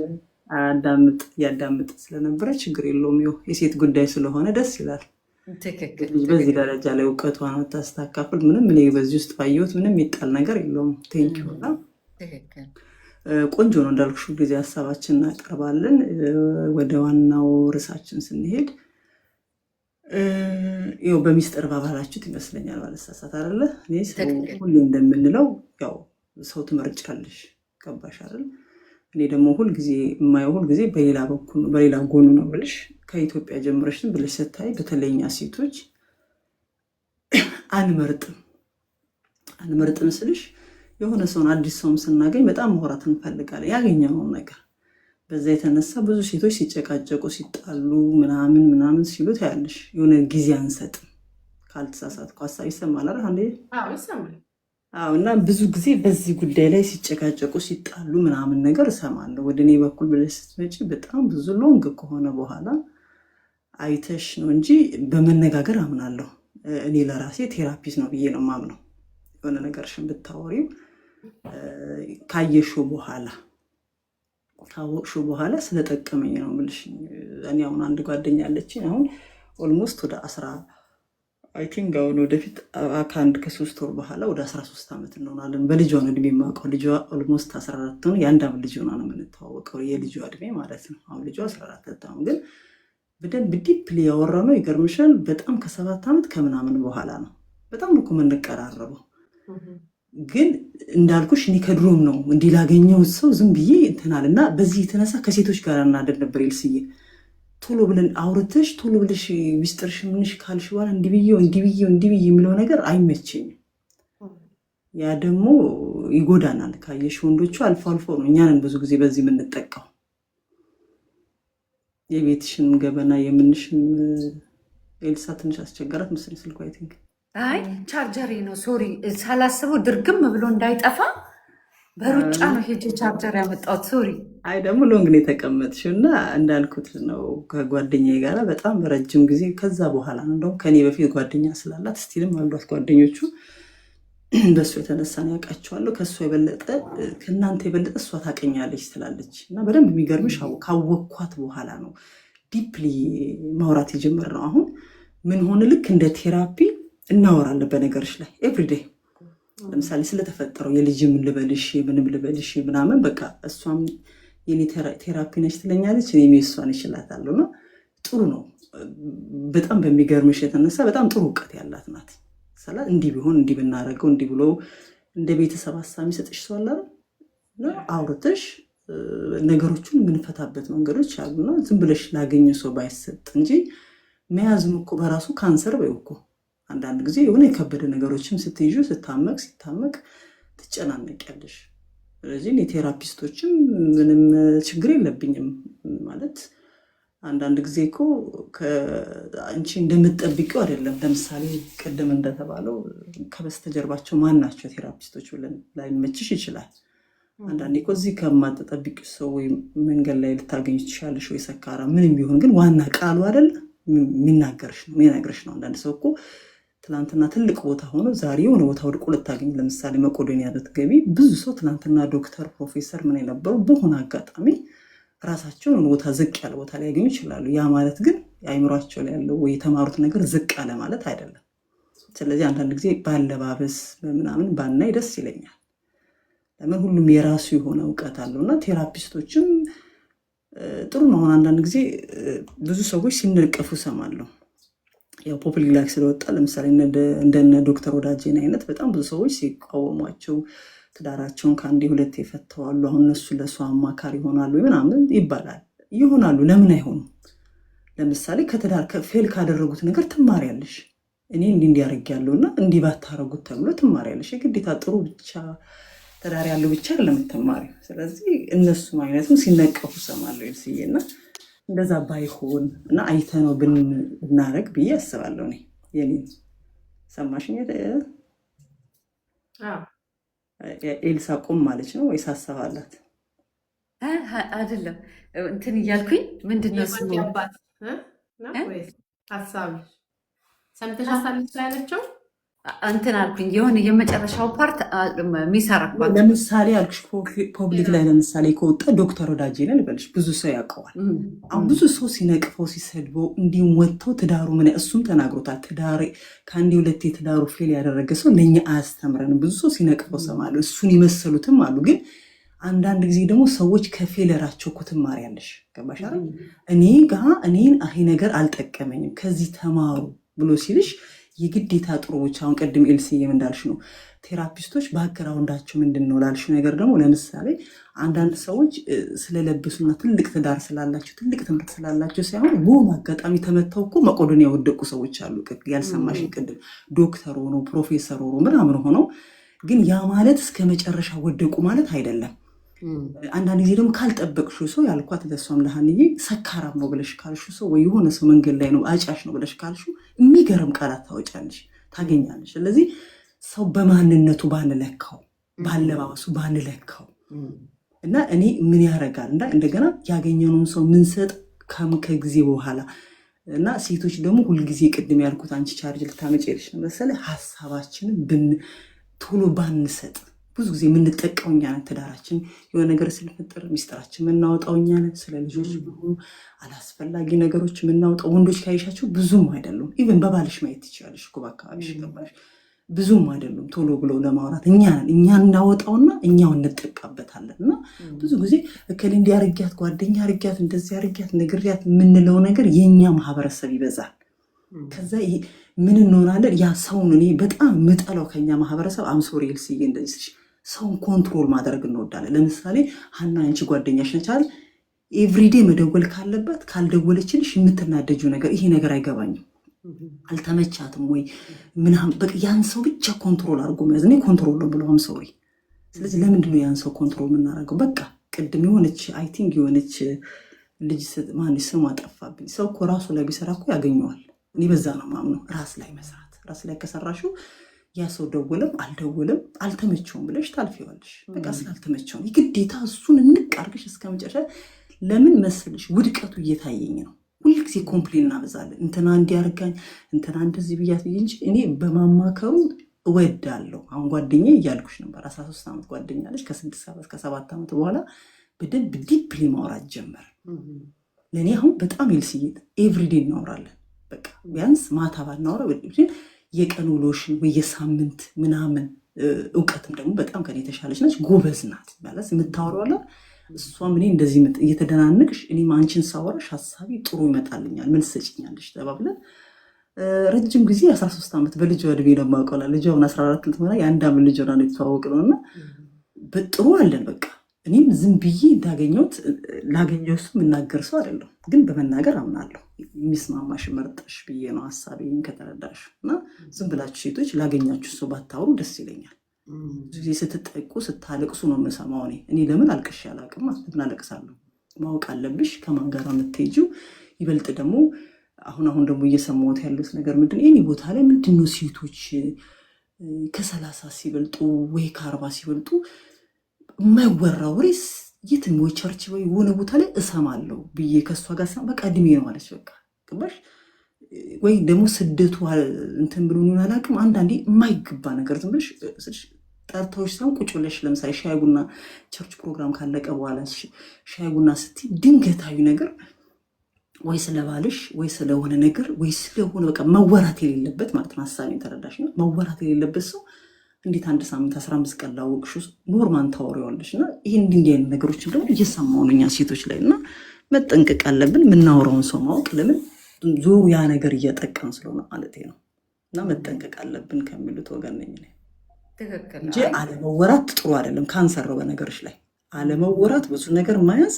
እያዳምጥ ስለነበረ ችግር የለውም። ይኸው የሴት ጉዳይ ስለሆነ ደስ ይላል። ትክክል ልጅ በዚህ ደረጃ ላይ እውቀቷን ታስታካፍል ምንም እኔ በዚህ ውስጥ ባየሁት ምንም የሚጣል ነገር የለውም። ቴንኪው እና ትክክል ቆንጆ ነው እንዳልኩሽ ጊዜ ሀሳባችን እናቀርባለን። ወደ ዋናው ርዕሳችን ስንሄድ ይኸው በሚስጥር ባባላችሁት ይመስለኛል ባለሳሳት አይደለ? እኔ ሰው ሁሌ እንደምንለው ያው ሰው ትመርጫለሽ፣ ገባሽ አይደል? እኔ ደግሞ ሁልጊዜ የማየው ሁልጊዜ በሌላ በኩል ነው፣ በሌላ ጎኑ ነው ብልሽ ከኢትዮጵያ ጀምረሽን ብለሽ ስታይ በተለይኛ ሴቶች አንመርጥም ስልሽ የሆነ ሰውን አዲስ ሰውም ስናገኝ በጣም ማውራት እንፈልጋለን ያገኘነውን ነገር። በዛ የተነሳ ብዙ ሴቶች ሲጨቃጨቁ ሲጣሉ ምናምን ሲሉ ታያለሽ። የሆነ ጊዜ አንሰጥም። ካልተሳሳትኩ ሀሳብ ይሰማል አይደል? አንዴ ይሰማል። እና ብዙ ጊዜ በዚህ ጉዳይ ላይ ሲጨቃጨቁ ሲጣሉ ምናምን ነገር እሰማለሁ። ወደ እኔ በኩል ብለሽ ስትመጪ በጣም ብዙ ሎንግ ከሆነ በኋላ አይተሽ ነው እንጂ በመነጋገር አምናለሁ። እኔ ለራሴ ቴራፒስት ነው ብዬ ነው የማምነው። የሆነ ነገርሽን ብታወሪው ካየሽው በኋላ ካወቅሽው በኋላ ስለጠቀመኝ ነው የምልሽ። እኔ አሁን አንድ ጓደኛ አለችኝ። አሁን ኦልሞስት ወደ 10 አይ ቲንክ አሁን ወደፊት ከ3 ወር በኋላ ወደ 13 ዓመት እንሆናለን። በልጇ ነው እድሜ የማውቀው። ልጇ ኦልሞስት 14 ነው። የአንድ ዓመት ልጅ ሆና ነው የምንተዋወቀው። የልጇ እድሜ ማለት ነው። አሁን ልጇ 14 አሁን ግን በደንብ ዲፕሊ ያወራ ነው። ይገርምሻል። በጣም ከ7 ዓመት ከምናምን በኋላ ነው። በጣም ነው እኮ የምንቀራረበው። ግን እንዳልኩሽ እኔ ከድሮም ነው እንዲህ ላገኘው ሰው ዝም ብዬ እንትናል እና በዚህ የተነሳ ከሴቶች ጋር እናደር ነበር ይልስዬ ቶሎ ብለን አውርተሽ ቶሎ ብለሽ ሚስጥርሽ ምንሽ ካልሽ በኋላ እንዲህ ብዬው የሚለው ነገር አይመቸኝም። ያ ደግሞ ይጎዳናል። ካየሽ ወንዶቹ አልፎ አልፎ ነው እኛንን ብዙ ጊዜ በዚህ የምንጠቀው። የቤትሽን ገበና የምንሽም ኤልሳ ትንሽ አስቸገራት መሰለኝ ስልኩ አይ ቲንክ አይ ቻርጀሬ ነው ሶሪ፣ ሳላስበው ድርግም ብሎ እንዳይጠፋ በሩጫ ነው ሄጄ ቻርጀር ያመጣሁት። ሶሪ። አይ ደግሞ ሎንግ ነው የተቀመጥሽው እና እንዳልኩት ነው ከጓደኛዬ ጋር በጣም በረጅም ጊዜ ከዛ በኋላ ነው እንደውም ከኔ በፊት ጓደኛ ስላላት ስቲልም አሏት ጓደኞቹ በሱ የተነሳ ነው ያውቃቸዋለሁ። ከእሷ የበለጠ ከእናንተ የበለጠ እሷ ታውቀኛለች ትላለች እና በደንብ የሚገርምሽ ካወኳት በኋላ ነው ዲፕሊ ማውራት የጀመርነው። አሁን ምን ሆነ ልክ እንደ ቴራፒ እናወራለን በነገርሽ ላይ ኤቭሪዴይ። ለምሳሌ ስለተፈጠረው የልጅ ምን ልበልሽ ምንም ልበልሽ ምናምን በቃ እሷም የኔ ቴራፒ ነች ትለኛለች፣ እኔም የእሷን እችላታለሁ እና ጥሩ ነው። በጣም በሚገርምሽ የተነሳ በጣም ጥሩ እውቀት ያላት ናት። ሰላ እንዲህ ቢሆን እንዲህ ብናደርገው እንዲህ ብሎ እንደ ቤተሰብ ሀሳብ የሚሰጥሽ ሰው አለ እና አውርተሽ ነገሮችን የምንፈታበት መንገዶች አሉና ዝም ብለሽ ላገኘ ሰው ባይሰጥ እንጂ መያዝም እኮ በራሱ ካንሰር በይው እኮ አንዳንድ ጊዜ የሆነ የከበደ ነገሮችም ስትይዙ ሲታመቅ ትጨናነቂያለሽ። ስለዚህ የቴራፒስቶችም ምንም ችግር የለብኝም ማለት አንዳንድ ጊዜ እኮ አንቺ እንደምትጠብቂው አይደለም። ለምሳሌ ቅድም እንደተባለው ከበስተጀርባቸው ማን ናቸው ቴራፒስቶች ብለን ላይመችሽ ይችላል። አንዳንዴ እኮ እዚህ ከማትጠብቂው ሰው ወይም መንገድ ላይ ልታገኝ ትችላለሽ ወይ ሰካራ ምንም ቢሆን ግን ዋና ቃሉ አይደል የሚናገርሽ ነው የሚነግርሽ ነው። አንዳንድ ሰው እኮ ትናንትና ትልቅ ቦታ ሆኖ ዛሬ የሆነ ቦታ ወድቆ ልታገኝ ለምሳሌ መቄዶንያ ብትገቢ ብዙ ሰው ትናንትና ዶክተር ፕሮፌሰር ምን የነበሩ በሆነ አጋጣሚ ራሳቸውን ቦታ ዝቅ ያለ ቦታ ላይ ያገኙ ይችላሉ። ያ ማለት ግን የአይምሯቸው ላይ ያለው ወይ የተማሩት ነገር ዝቅ ያለ ማለት አይደለም። ስለዚህ አንዳንድ ጊዜ ባለባበስ በምናምን ባናይ ደስ ይለኛል። ለምን ሁሉም የራሱ የሆነ እውቀት አለው እና ቴራፒስቶችም ጥሩ ነው። አንዳንድ ጊዜ ብዙ ሰዎች ሲነቀፉ ሰማለሁ። ያው ፖፑላር ላይክ ስለወጣ ለምሳሌ እንደነ ዶክተር ወዳጄን አይነት በጣም ብዙ ሰዎች ሲቃወሟቸው ትዳራቸውን ከአንዴ ሁለቴ የፈተዋሉ። አሁን እነሱ ለእሷ አማካሪ ይሆናሉ ምናምን ይባላል። ይሆናሉ፣ ለምን አይሆኑም? ለምሳሌ ከትዳር ፌል ካደረጉት ነገር ትማሪያለሽ። እኔ እንዲያደርግ ያለውና እንዲህ ባታረጉት ተብሎ ትማሪያለሽ። የግዴታ ጥሩ ብቻ ትዳር ያለው ብቻ ለምትማሪው። ስለዚህ እነሱም አይነትም ሲነቀፉ ሰማለሁ ይልስዬና እንደዛ ባይሆን እና አይተነው ብናረግ ብዬ አስባለሁ። እኔ የኔ ሰማሽኝ? ኤልሳ ቆም ማለች ነው ወይስ ሀሳብ አላት? አይደለም እንትን እያልኩኝ ምንድነው ስሙ ሀሳብ ሰምተሻታል ያለችው እንትን አልኩኝ የሆነ የመጨረሻው ፓርት የሚሰራባት ለምሳሌ አልኩሽ ፐብሊክ ላይ ለምሳሌ ከወጣ ዶክተር ወዳጄ ነን ልበልሽ ብዙ ሰው ያውቀዋል። አሁን ብዙ ሰው ሲነቅፈው ሲሰድበው እንዲሁም ወጥተው ትዳሩ ምን እሱም ተናግሮታል። ትዳሬ ከአንዴ ሁለቴ ትዳሩ ፌል ያደረገ ሰው ለእኛ አያስተምረንም። ብዙ ሰው ሲነቅፈው ሰማለሁ። እሱን ይመሰሉትም አሉ። ግን አንዳንድ ጊዜ ደግሞ ሰዎች ከፌለራቸው እኮ ትማሪያለሽ። ገባሽ አይደል? እኔን ይሄ ነገር አልጠቀመኝም ከዚህ ተማሩ ብሎ ሲልሽ የግዴታ ጥሩዎች አሁን ቅድም ኤልሲዬም እንዳልሽ ነው ቴራፒስቶች ባክግራውንዳቸው ምንድን ነው ላልሽ ነገር ደግሞ ለምሳሌ አንዳንድ ሰዎች ስለለበሱና ትልቅ ትዳር ስላላቸው ትልቅ ትምህርት ስላላቸው ሳይሆን በሆነ አጋጣሚ ተመተው እኮ መቄዶንያ የወደቁ ሰዎች አሉ። ያልሰማሽ ቅድም ዶክተር ሆኖ ፕሮፌሰር ሆኖ ምናምን ሆነው ግን ያ ማለት እስከ መጨረሻ ወደቁ ማለት አይደለም። አንዳንድ ጊዜ ደግሞ ካልጠበቅሽው ሰው ያልኳት ለሷም ለሀንዬ ሰካራም ነው ብለሽ ካልሽው ሰው ወይ የሆነ ሰው መንገድ ላይ ነው አጫሽ ነው ብለሽ ካልሽው የሚገርም ቃላት ታወጫለሽ ታገኛለሽ። ስለዚህ ሰው በማንነቱ ባንለካው ባለባበሱ ባንለካው እና እኔ ምን ያደርጋል እንደገና ያገኘነውን ሰው ምንሰጥ ከጊዜ በኋላ እና ሴቶች ደግሞ ሁልጊዜ ቅድም ያልኩት አንቺ ቻርጅ ልታመጪልሽ ነው መሰለህ ሀሳባችንን ቶሎ ባንሰጥ ብዙ ጊዜ የምንጠቀው እኛ ነን። ትዳራችን የሆነ ነገር ስለፈጠረ ሚስጥራችን የምናወጣው እኛ ነን። ስለ ልጆች ቢሆኑ አላስፈላጊ ነገሮች የምናወጣው ወንዶች ካይሻቸው ብዙም አይደሉም። ኢቨን በባልሽ ማየት ትችላለሽ እኮ በአካባቢሽ ገባሽ ብዙም አይደሉም። ቶሎ ብለው ለማውራት እኛ እናወጣውና እኛው እንጠቃበታለን። እና ብዙ ጊዜ እከሌ እንዲያርጊያት ጓደኛ አርጊያት እንደዚህ አርጊያት ነግሪያት የምንለው ነገር የኛ ማህበረሰብ ይበዛል። ከዛ ምን እንሆናለን? ያ ሰውን እኔ በጣም ምጠላው ከኛ ማህበረሰብ አምሶሪ ኤልሲዬ እንደዚህ ሰውን ኮንትሮል ማድረግ እንወዳለን። ለምሳሌ ሀና አንቺ ጓደኛሽ ነች አይደል? ኤቭሪዴ መደወል ካለባት ካልደወለችልሽ የምትናደጂው ነገር ይሄ ነገር አይገባኝም አልተመቻትም ወይ ምናምን በቃ ያን ሰው ብቻ ኮንትሮል አድርጎ መያዝ እኔ ኮንትሮል ነው ብለው አምሶሪ። ስለዚህ ለምንድን ነው ያን ሰው ኮንትሮል የምናደርገው? በቃ ቅድም የሆነች አይ ቲንክ የሆነች ልጅ ማን ስሟ ጠፋብኝ። ሰው እኮ ራሱ ላይ ቢሰራ እኮ ያገኘዋል። እኔ በዛ ነው ማምነው። ራስ ላይ መስራት ራስ ላይ ከሰራሽው ያ ሰው ደወለም አልደወለም አልተመቸውም ብለሽ ታልፊዋለሽ። በቃ ስላልተመቸውም የግዴታ እሱን እንቅ አድርገሽ እስከመጨረሻ ለምን መስልሽ ውድቀቱ እየታየኝ ነው። ሁልጊዜ ኮምፕሌን እናበዛለን። እንትና እንዲያርጋኝ እንትና እንደዚህ ብያት ብዬ እንጂ እኔ በማማከሩ እወዳለሁ። አሁን ጓደኛዬ እያልኩሽ ነበር 13 ዓመት ጓደኛለች። ከ6 ዓመት ከ7 ዓመት በኋላ በደንብ ዲፕሊ ማውራት ጀመር። ለእኔ አሁን በጣም ኤልሲዬ ኤቭሪዴ እናወራለን። በቃ ቢያንስ ማታ ባናወራ የቀን ውሎሽን ወይ የሳምንት ምናምን እውቀትም ደግሞ በጣም ከኔ የተሻለች ነች። ጎበዝ ናት ማለት የምታወራው እሷም እኔ እንደዚህ እየተደናነቅሽ እኔም አንቺን ሳወራሽ ሀሳቢ ጥሩ ይመጣልኛል ምን ትሰጭኛለሽ ተባብለን ረጅም ጊዜ 13 ዓመት በልጅ እድሜ ነው የማውቀው። ልጅ አሁን 14 ልትሆና የአንድ ዓመት ልጅ ሆና ነው የተዋወቅነው እና በጥሩ አለን በቃ እኔም ዝም ብዬ እንዳገኘሁት ላገኘው እሱ የምናገር ሰው አይደለም፣ ግን በመናገር አምናለሁ። የሚስማማሽ መርጠሽ ብዬ ነው ሀሳቤን ከተረዳሽ እና ዝም ብላችሁ ሴቶች ላገኛችሁ ሰው ባታወሩ ደስ ይለኛል። ብዙ ጊዜ ስትጠቁ ስታለቅሱ ነው የምሰማው። እኔ ለምን አልቅሼ አላውቅም። ለምን አለቅሳለሁ? ማወቅ አለብሽ ከማን ጋር የምትሄጂው። ይበልጥ ደግሞ አሁን ደግሞ እየሰማሁት ያሉት ነገር ምንድን እኔ ቦታ ላይ ምንድን ነው ሴቶች ከ30 ሲበልጡ ወይ ከ40 ሲበልጡ የማይወራ ወሬስ የትም ወይ ቸርች ወይ የሆነ ቦታ ላይ እሰማለሁ ብዬ ከእሷ ጋር በቃ እድሜ ነው አለች። በቃ ገባሽ ወይ ደግሞ ስደቱ እንትን ብሎ ሆን አላውቅም። አንዳንዴ የማይገባ ነገር ዝም ብለሽ ጠርተውሽ ሳይሆን ቁጭ ብለሽ ለምሳሌ ሻይ ቡና ቸርች ፕሮግራም ካለቀ በኋላ ሻይ ቡና ስትይ ድንገታዊ ነገር ወይ ስለባልሽ ወይ ስለሆነ ነገር ወይ ስለሆነ በቃ መወራት የሌለበት ማለት ነው። ሀሳቤን ተረዳሽ ነው? መወራት የሌለበት ሰው እንዴት አንድ ሳምንት 15 ቀን ላወቅሽው ኖርማን ታወሪዋለሽ። እና ይህ እንዲህ አይነት ነገሮችን ደግሞ እየሰማሁ ነው እኛ ሴቶች ላይ እና መጠንቀቅ አለብን። የምናወራውን ሰው ማወቅ ለምን ዞሩ ያ ነገር እየጠቀም ስለሆነ ማለት ነው። እና መጠንቀቅ አለብን ከሚሉት ወገን ነኝ እንጂ አለመወራት ጥሩ አይደለም። ካንሰር ነው በነገሮች ላይ አለመወራት። ብዙ ነገር ማያዝ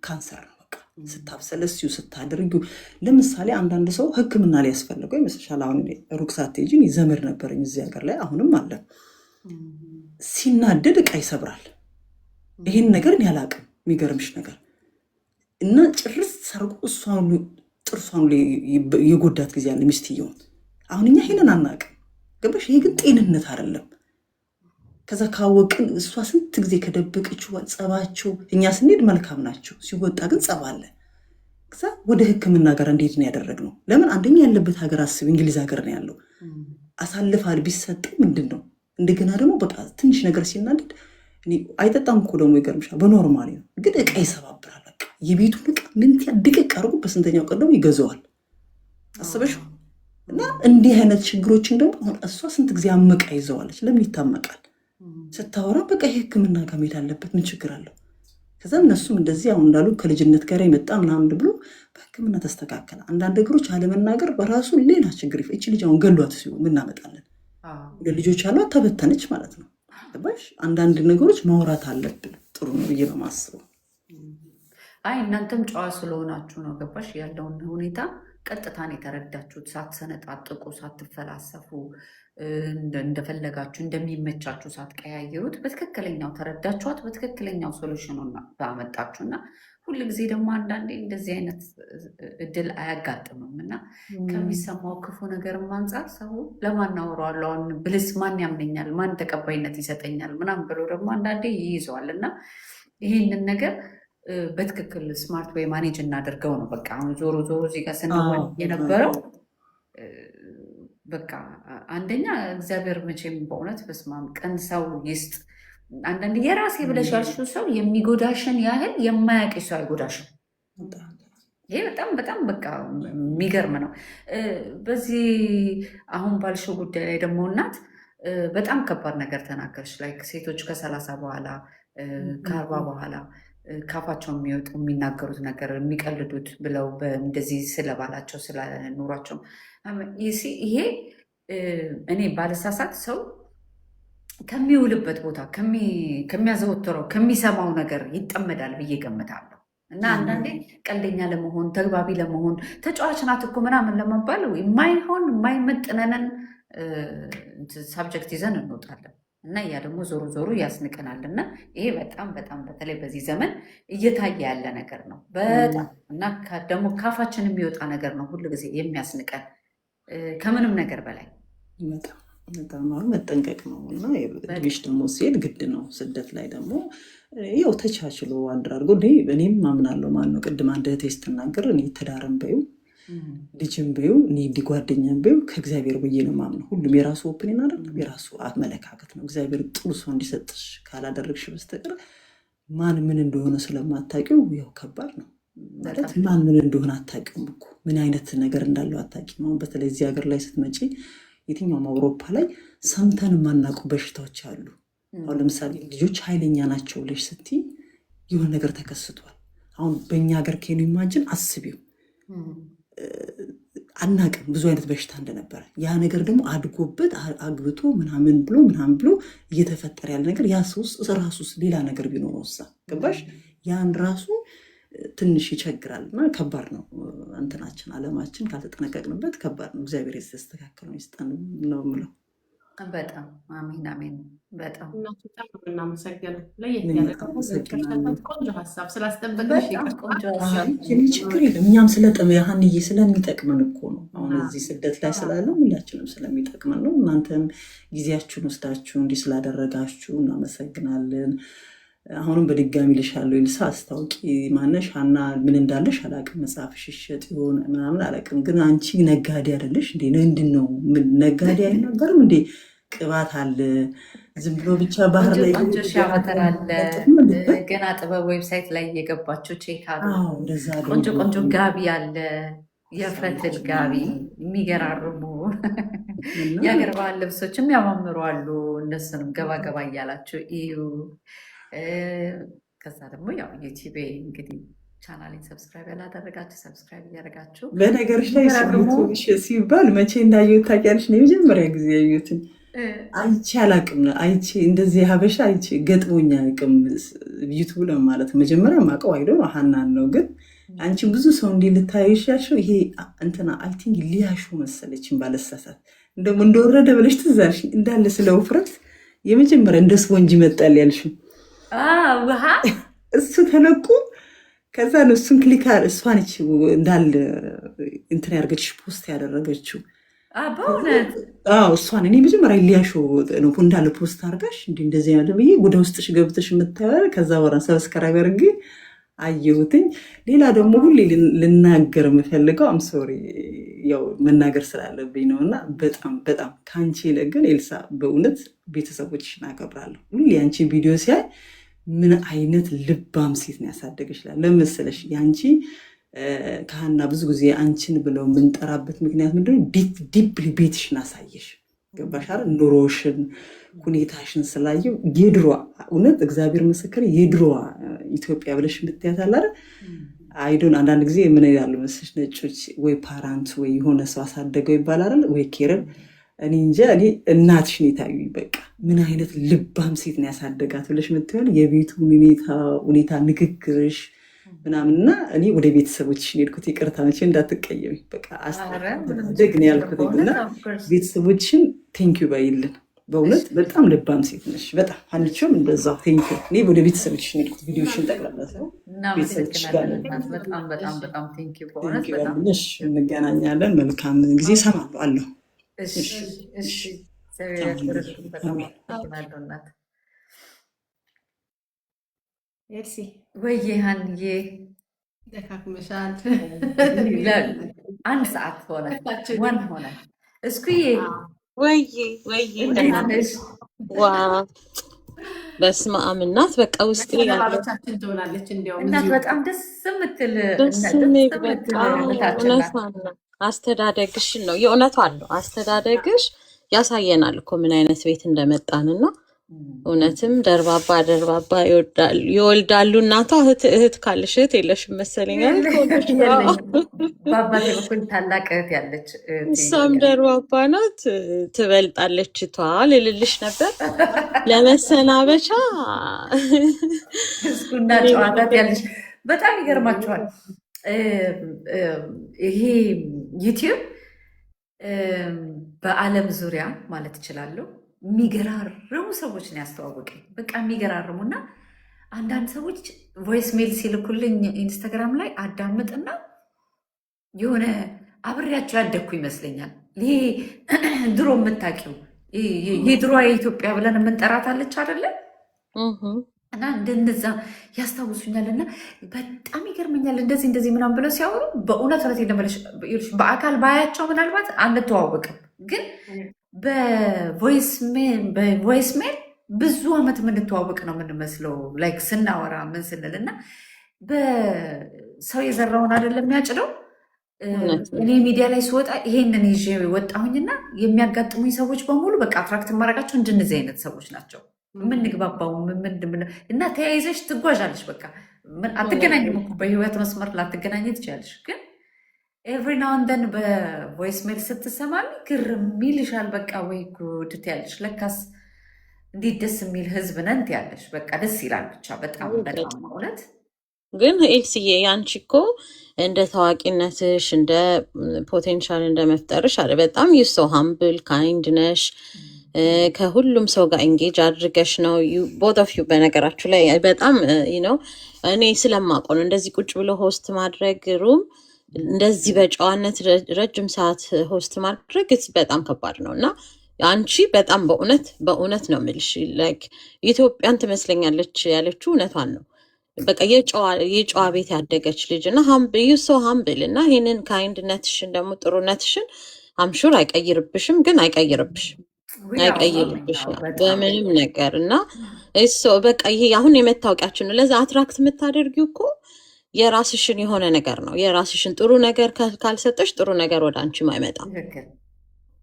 ካንሰር ነው። በቃ ስታብሰለስዩ ስታደርጊው ለምሳሌ አንዳንድ ሰው ሕክምና ላይ ያስፈልገው ይመስልሻል። አሁን ሩቅ ሳትሄጂ ዘመድ ነበረኝ እዚህ ሀገር ላይ አሁንም አለ። ሲናደድ ዕቃ ይሰብራል። ይሄን ነገር እኔ አላውቅም። የሚገርምሽ ነገር እና ጭርስ ሰርቆ እሷን ጥርሷን የጎዳት ጊዜ አለ ሚስትየውን። አሁን እኛ ይሄንን አናውቅም። ገባሽ? ይሄ ግን ጤንነት አይደለም። ከዛ ካወቅን እሷ ስንት ጊዜ ከደበቀችው ጸባቸው እኛ ስንሄድ መልካም ናቸው፣ ሲወጣ ግን ጸብ አለ። ከዛ ወደ ሕክምና ጋር እንዴት ነው ያደረግነው? ለምን አንደኛ ያለበት ሀገር አስብ፣ እንግሊዝ ሀገር ነው ያለው። አሳልፋል ቢሰጠው ምንድን ነው? እንደገና ደግሞ በቃ ትንሽ ነገር ሲናደድ አይጠጣም እኮ ደግሞ ይገርምሻል። በኖርማሊ ነው ግን እቃ ይሰባብራል። በቃ የቤቱን እቃ ምንት ድቅቅ አድርጎ በስንተኛው ቀን ደግሞ ይገዛዋል። አስበሽ እና እንዲህ አይነት ችግሮችን ደግሞ አሁን እሷ ስንት ጊዜ አመቃ ይዘዋለች። ለምን ይታመቃል? ስታወራ በቃ ይሄ ሕክምና ጋር መሄድ አለበት ምን ችግር አለው? ከዛ እነሱም እንደዚህ አሁን እንዳሉ ከልጅነት ጋር የመጣ ምናምን ብሎ በሕክምና ተስተካከለ። አንዳንድ ነገሮች አለመናገር በራሱ ሌላ ችግር እቺ ልጅ አሁን ገሏት ሲሆን ምናመጣለን ልጆች አሏት ተበተነች ማለት ነው። ገባሽ? አንዳንድ ነገሮች ማውራት አለብን። ጥሩ ነው ብዬ ነው የማስበው። አይ እናንተም ጨዋ ስለሆናችሁ ነው። ገባሽ? ያለውን ሁኔታ ቀጥታን የተረዳችሁት ሳትሰነጣጥቁ ሳትፈላሰፉ እንደፈለጋችሁ እንደሚመቻችሁ ሳትቀያየሩት በትክክለኛው ተረዳችኋት፣ በትክክለኛው ሶሉሽኑን ባመጣችሁና ሁል ጊዜ ደግሞ አንዳንዴ እንደዚህ አይነት እድል አያጋጥምም እና ከሚሰማው ክፉ ነገርም አንጻር ሰው ለማን አወራዋለሁ ብልስ ማን ያምነኛል፣ ማን ተቀባይነት ይሰጠኛል ምናምን ብሎ ደግሞ አንዳንዴ ይይዘዋል እና ይህንን ነገር በትክክል ስማርት ወይ ማኔጅ እናደርገው ነው። በቃ አሁን ዞሮ እዚህ ጋር ስንወል የነበረው በቃ አንደኛ እግዚአብሔር መቼም በእውነት በስማም ቀን ሰው ይስጥ። አንዳንድ የራሴ ብለሽ ያልሽው ሰው የሚጎዳሽን ያህል የማያውቅሽ ሰው አይጎዳሽም። ይሄ በጣም በጣም በቃ የሚገርም ነው። በዚህ አሁን ባልሽው ጉዳይ ላይ ደግሞ እናት በጣም ከባድ ነገር ተናገርሽ። ላይክ ሴቶች ከ30 በኋላ ከ40 በኋላ ካፋቸው የሚወጡ የሚናገሩት ነገር የሚቀልዱት ብለው እንደዚህ ስለባላቸው ስለኑሯቸው ይሄ እኔ ባለሳሳት ሰው ከሚውልበት ቦታ ከሚያዘወትረው ከሚሰማው ነገር ይጠመዳል ብዬ ገምታለሁ። እና አንዳንዴ ቀልደኛ ለመሆን ተግባቢ ለመሆን ተጫዋች ናት እኮ ምናምን ለመባል የማይሆን የማይመጥነንን ሳብጀክት ይዘን እንወጣለን እና ያ ደግሞ ዞሮ ዞሮ ያስንቀናል። እና ይሄ በጣም በጣም በተለይ በዚህ ዘመን እየታየ ያለ ነገር ነው በጣም እና ደግሞ ካፋችን የሚወጣ ነገር ነው ሁሉ ጊዜ የሚያስንቀን ከምንም ነገር በላይ በጣም መጠንቀቅ ነው። እና ልጅ ደግሞ ሲሄድ ግድ ነው። ስደት ላይ ደግሞ ያው ተቻችሎ አንድ አድርጎ እኔም ማምናለሁ ማለት ነው። ቅድም አንድ እህቴ ስትናገር እኔ ትዳርም በይው ልጅም በይው እኔ ጓደኛም በይው ከእግዚአብሔር ብዬ ነው ማምነው። ሁሉም የራሱ ኦፒኒየን አይደለም፣ የራሱ አመለካከት ነው። እግዚአብሔር ጥሩ ሰው እንዲሰጥሽ ካላደረግሽ በስተቀር ማን ምን እንደሆነ ስለማታውቂው ያው ከባድ ነው ማለት ማን ምን እንደሆነ አታውቂውም እኮ ምን አይነት ነገር እንዳለው አታውቂም። አሁን በተለይ እዚህ ሀገር ላይ ስትመጪ የትኛውም አውሮፓ ላይ ሰምተን የማናውቁ በሽታዎች አሉ። አሁን ለምሳሌ ልጆች ኃይለኛ ናቸው ብለሽ ስትይ የሆነ ነገር ተከስቷል። አሁን በእኛ ሀገር ከሄኑ ኢማጅን አስቢው አናቅም ብዙ አይነት በሽታ እንደነበረ። ያ ነገር ደግሞ አድጎበት አግብቶ ምናምን ብሎ እየተፈጠረ ያለ ነገር ያ ሰውስ ራሱስ ሌላ ነገር ቢኖረው እሳ ገባሽ? ያን ራሱ ትንሽ ይቸግራል እና ከባድ ነው። እንትናችን አለማችን ካልተጠነቀቅንበት ከባድ ነው። እግዚአብሔር የተስተካከለው ይስጠን ነው የምለው። በጣም አሜን አሜን። በጣም በጣም እናመሰግናለን። ለየት ያለ ቆንጆ ሀሳብ ስላስጠበቅሽ ቆንጆ ችግር የለም። እኛም ሀንዬ ስለሚጠቅመን እኮ ነው። አሁን እዚህ ስደት ላይ ስላለ ሁላችንም ስለሚጠቅመን ነው። እናንተም ጊዜያችሁን ወስዳችሁ እንዲህ ስላደረጋችሁ እናመሰግናለን። አሁንም በድጋሚ ልሻለሁ ይልሳ አስታውቂ ማነሽ ሀና ምን እንዳለሽ አላቅም። መጽሐፍሽ ይሸጥ ይሆን ምናምን አላቅም። ግን አንቺ ነጋዴ አይደለሽ እንዴ? ምንድን ነው ነጋዴ አይናገርም እንዴ? ቅባት አለ ዝም ብሎ ብቻ ባህር ላይ ቆንጆ ሻወተር አለ። ገና ጥበብ ዌብሳይት ላይ እየገባችሁ ቼክ አድርጉ። ቆንጆ ቆንጆ ጋቢ አለ። የፈትል ጋቢ የሚገራርሙ የሀገር ባህል ልብሶች የሚያማምሩ አሉ። እነሱንም ገባ ገባ እያላችሁ እዩ። ከዛ ደግሞ ያው ዩቲዩብ እንግዲህ ቻናሌን ሰብስክራይብ ያላደረጋችሁ ሰብስክራይብ እያደረጋችሁ። በነገሮች ላይ ሲባል መቼ እንዳየሁት ታውቂያለሽ? ነው የመጀመሪያ ጊዜ ያየሁትን አይቼ አላቅም። አይቼ እንደዚህ ሀበሻ አይቼ ገጥሞኛ አያውቅም። ዩቱብ ነው ማለት መጀመሪያ ማቀው አይደው ሀናን ነው። ግን አንቺ ብዙ ሰው እንዲህ ልታይሽ ያልሽው ይሄ እንትና አይ ቲንክ ሊያሹ መሰለችን ባለሳሳት እንደውም እንደወረደ ብለሽ ትዝ አልሽ እንዳለ ስለ ውፍረት የመጀመሪያ እንደ ስፖንጅ ይመጣል ያልሽው ውሃ እሱ ተለቁ። ከዛ እሱን ክሊካር እሷን እንዳለ እንትን ያደርገችሽ ፖስት ያደረገችው በእውነት እሷን እኔ መጀመሪያ ሊያሾ ነው እንዳለ ፖስት አድርጋሽ እንደዚህ ያለ ብዬ ወደ ውስጥሽ ገብተሽ የምታየው። ከዛ ወራ ሰብስክራይብ አድርጌ አየሁትኝ። ሌላ ደግሞ ሁሌ ልናገር የምፈልገው ሶሪ ያው መናገር ስላለብኝ ነው እና በጣም በጣም ከአንቺ ይልቅ ግን ኤልሳ በእውነት ቤተሰቦችሽን አከብራለሁ። ሁሌ አንቺ ቪዲዮ ሲያይ ምን አይነት ልባም ሴት ነው ያሳደገሽ ይላል። ለመሰለሽ የአንቺ ከሀና ብዙ ጊዜ አንቺን ብለው የምንጠራበት ምክንያት ምንድነው? ዲፕሊ ቤትሽን አሳየሽ። ገባሽ አይደል? ኑሮሽን ሁኔታሽን ስላየው የድሮዋ እውነት እግዚአብሔር ምስክር የድሮዋ ኢትዮጵያ ብለሽ የምትያት አለ አይደል? አይዶን አንዳንድ ጊዜ ምን ይላሉ መስልሽ ነጮች ወይ ፓራንት ወይ የሆነ ሰው አሳደገው ይባላል ወይ ኬረን እኔ እንጃ እኔ እናትሽን የታዩኝ በቃ ምን አይነት ልባም ሴት ነው ያሳደጋት ብለሽ የምትሆን የቤቱ ሁኔታ ንግግርሽ ምናምንና እኔ ወደ ቤተሰቦችሽን ሄድኩት። ይቅርታ መቼ እንዳትቀየሚ በቃ አስተዳደግ ነው ያልኩት እና ቤተሰቦችሽን ቴንኪዩ ባይልን በእውነት በጣም ልባም ሴት ነሽ። በጣም አንቺም እንደዛ ቴንኪዩ። እኔ ወደ ቤተሰቦችሽን ሄድኩት ቪዲዮሽን ጠቅላላ ሰው ቤተሰቦችሽ ጋር በጣም ቴንኪዩ ነሽ። እንገናኛለን። መልካም ጊዜ ሰማለሁ አለሁ። ኤልሲ ወይዬ ሀንዬ ደካክመሻል። አንድ ሰዓት ሆነ ዋን ሆነ። እስኩዬ ወይ እንዴት ነሽ? ዋ በስመ አብ እናት በቃ ውስጤ ተባባሎቻችን ትሆናለች። እንዲያውም እናት በጣም ደስ የምትል ደስ የሚል በቃ እውነቷን ነው። አስተዳደግሽን ነው የእውነቷን ነው። አስተዳደግሽ ያሳየናል እኮ ምን አይነት ቤት እንደመጣንና እውነትም ደርባባ ይወልዳሉ። እናቷ እህት ካለሽ እህት የለሽም መሰለኝ በአባቴ በኩል ታላቅ እህት ያለች እሷም ደርባባ ናት። ትበልጣለች ቷ ልልልሽ ነበር ለመሰናበቻ እስኩና ጨዋታት ያለች። በጣም ይገርማችኋል። ይሄ ዩቲዩብ በዓለም ዙሪያ ማለት እችላለሁ የሚገራርሙ ሰዎች ነው ያስተዋወቀኝ። በቃ የሚገራርሙ እና አንዳንድ ሰዎች ቮይስ ሜል ሲልኩልኝ ኢንስታግራም ላይ አዳምጥና የሆነ አብሬያቸው ያደግኩ ይመስለኛል። ይሄ ድሮ የምታውቂው የድሮ የኢትዮጵያ ብለን የምንጠራታለች አይደለ? እና እንደነዛ ያስታውሱኛል እና በጣም ይገርመኛል። እንደዚህ ምናምን ብለው ሲያወሩ በእውነት ነት የለመለሽ በአካል ባያቸው ምናልባት አንተዋወቅም ግን በቮይስ ሜል ብዙ ዓመት የምንተዋወቅ ነው የምንመስለው። ላይክ ስናወራ ምን ስንል እና በሰው የዘራውን አይደለም የሚያጭደው። እኔ ሚዲያ ላይ ስወጣ ይሄንን ይዤ ወጣሁኝና የሚያጋጥሙኝ ሰዎች በሙሉ በቃ አትራክት ማድረጋቸው እንደነዚህ አይነት ሰዎች ናቸው። የምንግባባው እና ተያይዘሽ ትጓዣለሽ። በቃ አትገናኝም እኮ በህይወት መስመር ላትገናኝ ትችላለሽ ግን ኤቭሪ ናው እንደን በቮይስ ሜል ስትሰማሚ ግርም ይልሻል። በቃ ወይ ጉድ ትያለሽ። ለካስ እንዴት ደስ የሚል ህዝብ ነን ትያለሽ። በቃ ደስ ይላል ብቻ በጣም እውነት። ግን ኤልስዬ ያንቺ እኮ እንደ ታዋቂነትሽ እንደ ፖቴንሻል እንደ መፍጠርሽ አለ በጣም ዩሶ ሃምብል ካይንድ ነሽ። ከሁሉም ሰው ጋር ኤንጌጅ አድርገሽ ነው ቦት ኦፍ ዩ። በነገራችሁ ላይ በጣም ነው እኔ ስለማውቀው ነው እንደዚህ ቁጭ ብሎ ሆስት ማድረግ ሩም እንደዚህ በጨዋነት ረጅም ሰዓት ሆስት ማድረግ በጣም ከባድ ነው እና አንቺ በጣም በእውነት ነው የምልሽ ላይክ ኢትዮጵያን ትመስለኛለች ያለችው እውነቷን ነው። በቃ የጨዋ ቤት ያደገች ልጅ እና ዩሶ ሃምብል እና ይህንን ካይንድነትሽን ደግሞ ጥሩነትሽን አምሹር አይቀይርብሽም በምንም ነገር እና በቃ ይሄ አሁን የመታወቂያችን ነው። ለዛ አትራክት የምታደርጊው እኮ የራስሽን የሆነ ነገር ነው። የራስሽን ጥሩ ነገር ካልሰጠሽ ጥሩ ነገር ወደ አንቺም አይመጣም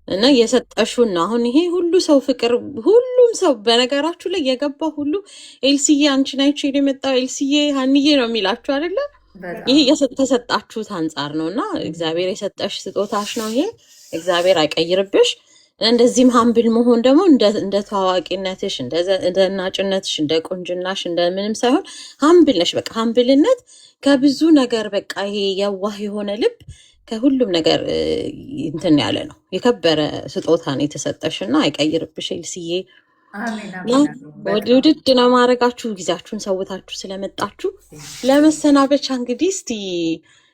እና የሰጠሽውን ነው። አሁን ይሄ ሁሉ ሰው ፍቅር ሁሉም ሰው በነገራችሁ ላይ የገባ ሁሉ ኤልስዬ አንቺን አይቼ የመጣው ኤልስዬ ሀንዬ ነው የሚላችሁ አይደለ? ይሄ የተሰጣችሁት አንጻር ነው እና እግዚአብሔር የሰጠሽ ስጦታሽ ነው። ይሄ እግዚአብሔር አይቀይርብሽ። እንደዚህም ሀምብል መሆን ደግሞ እንደ ታዋቂነትሽ እንደ ናጭነትሽ እንደ ቁንጅናሽ እንደ ምንም ሳይሆን ሀምብል ነሽ። በቃ ሀምብልነት ከብዙ ነገር በቃ ይሄ የዋህ የሆነ ልብ ከሁሉም ነገር እንትን ያለ ነው። የከበረ ስጦታ ነው የተሰጠሽ እና አይቀይርብሽ ኤልስዬ። ውድድ ነው ማድረጋችሁ ጊዜያችሁን ሰውታችሁ ስለመጣችሁ። ለመሰናበቻ እንግዲህ እስቲ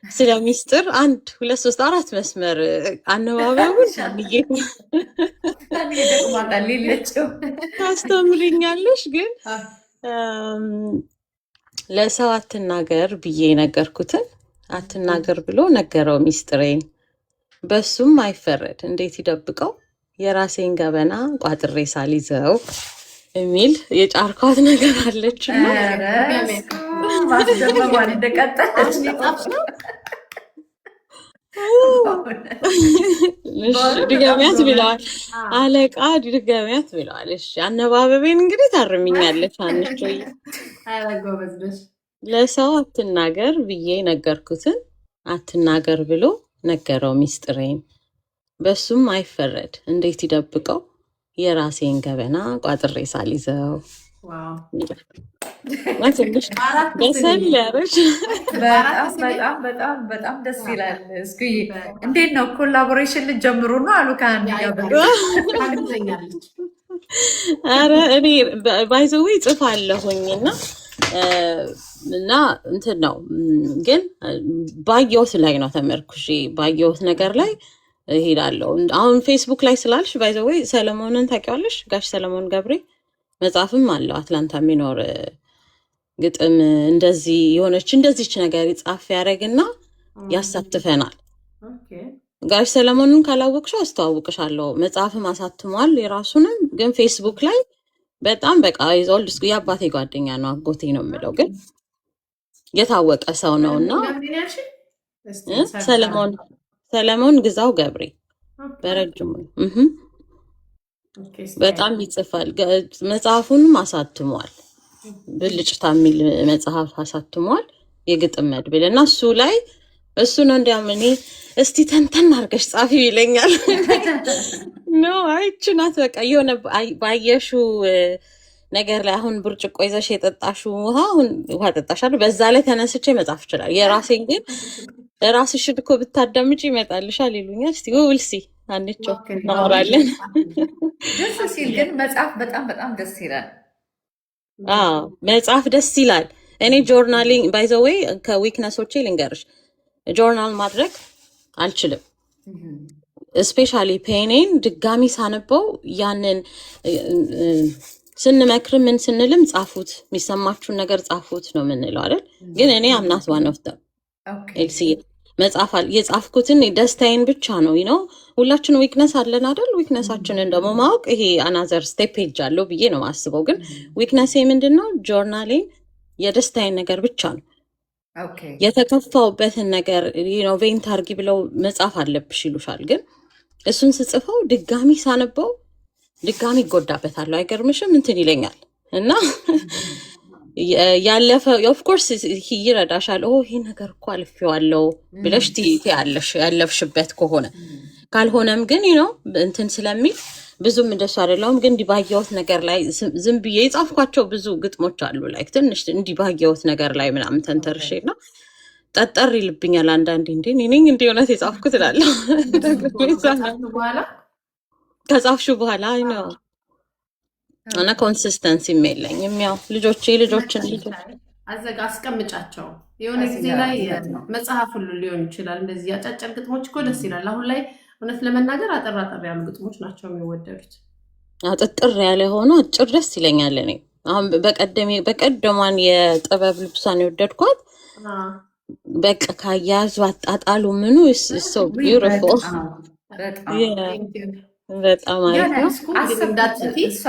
ስለ ሚስጥር 1 2 3 4 መስመር አነባበቡን ታስተምሪኛለሽ። ግን ለሰው አትናገር ብዬ ነገርኩትን አትናገር ብሎ ነገረው ሚስጥሬን። በሱም አይፈረድ እንዴት ይደብቀው የራሴን ገበና ቋጥሬ ሳልይዘው የሚል የጫርኳት ነገር አለች። ማስደመሟን እንደቀጠለች ድገሚያት ብለዋል አለቃ፣ ድገሚያት ብለዋል። እሺ አነባበቤን እንግዲህ ታርሚኛለች አንቺ። ለሰው አትናገር ብዬ ነገርኩትን አትናገር ብሎ ነገረው ሚስጥሬን። በሱም አይፈረድ እንዴት ይደብቀው የራሴን ገበና ቋጥሬ ሳልይዘው። ትንሽ በሰል ያለች በጣም ደስ ይላል። እስኪ እንዴት ነው ኮላቦሬሽን ልትጀምሩ ነው አሉ ከአንድ ኧረ እኔ ባይዘዌ ጽፋለሁኝ እና እንትን ነው ግን ባየሁት ላይ ነው ተመርኩሼ ባየሁት ነገር ላይ እሄዳለሁ። አሁን ፌስቡክ ላይ ስላልሽ ባይዘዌ ሰለሞንን ታውቂዋለሽ? ጋሽ ሰለሞን ገብሬ መጽሐፍም አለው አትላንታ የሚኖር ግጥም እንደዚህ የሆነች እንደዚች ነገር ይጻፍ ያደረግና ያሳትፈናል። ጋሽ ሰለሞንን ካላወቅሽው አስተዋውቅሻለሁ። መጽሐፍም አሳትሟል የራሱንም። ግን ፌስቡክ ላይ በጣም በቃ ይዘውል የአባቴ ጓደኛ ነው አጎቴ ነው የምለው ግን የታወቀ ሰው ነው እና ሰለሞን ግዛው ገብሬ በረጅሙ በጣም ይጽፋል። መጽሐፉንም አሳትሟል። ብልጭታ የሚል መጽሐፍ አሳትሟል የግጥም መድብል እና እሱ ላይ እሱ ነው እንዲያውም እኔ እስቲ ተንተን አድርገሽ ጻፊ ይለኛል። ኖ አይቺ ናት በቃ የሆነ ባየሹ ነገር ላይ አሁን ብርጭቆ ይዘሽ የጠጣሹ ውሃ ጠጣሻለሁ በዛ ላይ ተነስቼ መጻፍ ይችላል። የራሴን ግን ራስሽን እኮ ብታዳምጪ ይመጣልሻል ይሉኛል። እስቲ ውልሲ አንቺው እናወራለን። ደስ ሲል ግን መጽሐፍ በጣም ደስ ይላል። መጽሐፍ ደስ ይላል። እኔ ጆርናሊንግ ባይ ዘ ዌይ ከዊክነሶቼ ልንገርሽ ጆርናል ማድረግ አልችልም። ስፔሻሊ ፔኔን ድጋሚ ሳነበው ያንን ስንመክር ምን ስንልም ጻፉት፣ የሚሰማችሁን ነገር ጻፉት ነው የምንለው አይደል? ግን እኔ አምናት ዋነፍተም ኤልሲ መጽሐፍ የጻፍኩትን ደስታዬን ብቻ ነው ነው። ሁላችን ዊክነስ አለን አይደል? ዊክነሳችንን ደግሞ ማወቅ ይሄ አናዘር ስቴፕ ሄጃለሁ ብዬ ነው የማስበው። ግን ዊክነሴ ምንድን ነው? ጆርናሌን የደስታዬን ነገር ብቻ ነው። የተከፋውበትን ነገር ነው ቬንት አርጊ ብለው መጻፍ አለብሽ ይሉሻል። ግን እሱን ስጽፈው ድጋሚ ሳነበው ድጋሚ ይጎዳበታለሁ። አይገርምሽም? እንትን ይለኛል እና ያለፈ ኦፍኮርስ ይረዳሻል። ይሄ ነገር እኮ አልፌዋለሁ ብለሽ ትያለሽ ያለፍሽበት ከሆነ። ካልሆነም ግን ነው እንትን ስለሚል ብዙም እንደሱ አይደለሁም። ግን እንዲባየሁት ነገር ላይ ዝም ብዬ የጻፍኳቸው ብዙ ግጥሞች አሉ ላይ ትንሽ እንዲባየሁት ነገር ላይ ምናምን ተንተርሼ ነው ጠጠር ይልብኛል አንዳንዴ። እኔ እንዲህ እውነት የጻፍኩት እላለሁ ከጻፍሹ በኋላ ነው እና ኮንሲስተንሲ የለኝም። ያው ልጆችን አስቀምጫቸው የሆነ ጊዜ ላይ መጽሐፍ ሁሉ ሊሆን ይችላል። እንደዚህ አጫጭር ግጥሞች እኮ ደስ ይላል። አሁን ላይ እውነት ለመናገር አጠር ያሉ ግጥሞች ናቸው የሚወደዱት። ጥጥር ያለ ሆኖ አጭር ደስ ይለኛል። እኔ አሁን በቀደሟን የጥበብ ልብሷን የወደድኳት በቃ ካያዙ አጣጣሉ ምኑ ሶ ቢዩቲፉል በጣም አሪፍ ነው። እሷ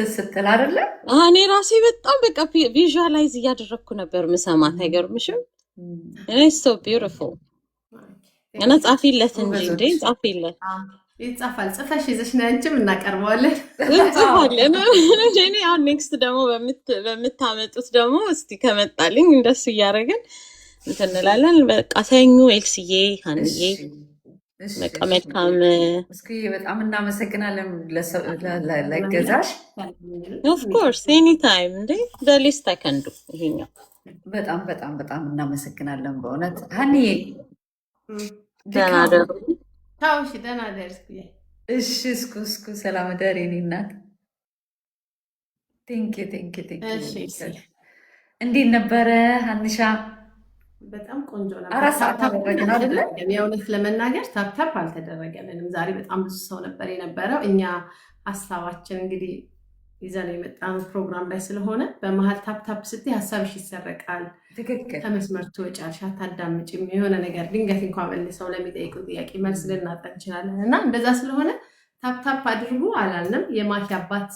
ስትል አይደለ እኔ ራሴ በጣም በቃ ቪዥዋላይዝ እያደረግኩ ነበር ምሰማት። አይገርምሽም? እኔ ሶ ቢዩቲፉል እና ጻፊለት እንጂ ጻፊለት ይጻፋል። ጽፈሽ ይዘሽ ነው አንቺም እናቀርበዋለን እንጽፋለን። እኔ አሁን ኔክስት ደግሞ በምታመጡት ደግሞ እስቲ ከመጣልኝ እንደሱ እያደረግን እንትን እንላለን። በቃ ሰኞ ኤልስዬ ሀንዬ በቃ መልካም። እስኪ በጣም እናመሰግናለን ለገዛሽ። ኦፍኮርስ ኤኒ ታይም በሊስት አይከንዱ ይሄኛው በጣም እናመሰግናለን በእውነት ሀኒዬ። ደህና ደሩ። ደህና ደር። እሺ እስኩ ሰላም ደር የኔ እናት። ቴንክ እንዴት ነበረ ሀኒሻ? በጣም ቆንጆ ነበር። 4 ሰዓት አደረግን አይደለ? የእውነት ለመናገር ታፕታፕ አልተደረገልንም ዛሬ። በጣም ብዙ ሰው ነበር የነበረው። እኛ ሀሳባችን እንግዲህ ይዘን የመጣነው ፕሮግራም ላይ ስለሆነ በመሀል ታፕታፕ ስትይ ሀሳብሽ ይሰረቃል። ትክክል። ከመስመር ትወጫለሽ፣ አታዳምጪም። የሆነ ነገር ድንገት እንኳን መልሰው ለሚጠይቁ ጥያቄ መልስ ልናጣ እንችላለን እና እንደዛ ስለሆነ ታፕታፕ አድርጉ አላልንም። የማኪ አባት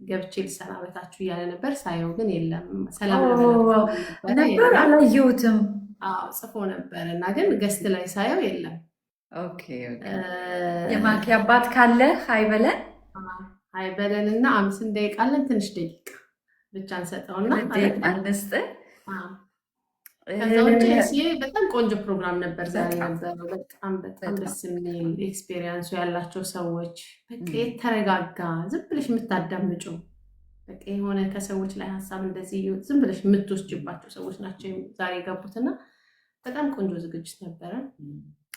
ገብቼ ልሰናበታችሁ እያለ ነበር። ሳየው ግን የለም። ሰላም ነበር አላየሁትም። ጽፎ ነበር እና ግን ገስት ላይ ሳየው የለም። ኦኬ የማኪ አባት ካለ አይበለን አይበለን እና 5 ደቂቃ አለን። ትንሽ ደቂቃ ብቻ እንሰጠውና አንስጥ። ከዛ ውጭ በጣም ቆንጆ ፕሮግራም ነበር ዛሬ ነበረው። በጣም ደስ የሚል ኤክስፔሪየንሱ ያላቸው ሰዎች በቃ የተረጋጋ ዝም ብለሽ የምታዳምጪው በቃ የሆነ ከሰዎች ላይ ሀሳብ እንደዚህ ዝም ብለሽ የምትወስጅባቸው ሰዎች ናቸው ዛሬ የገቡትና በጣም ቆንጆ ዝግጅት ነበረ።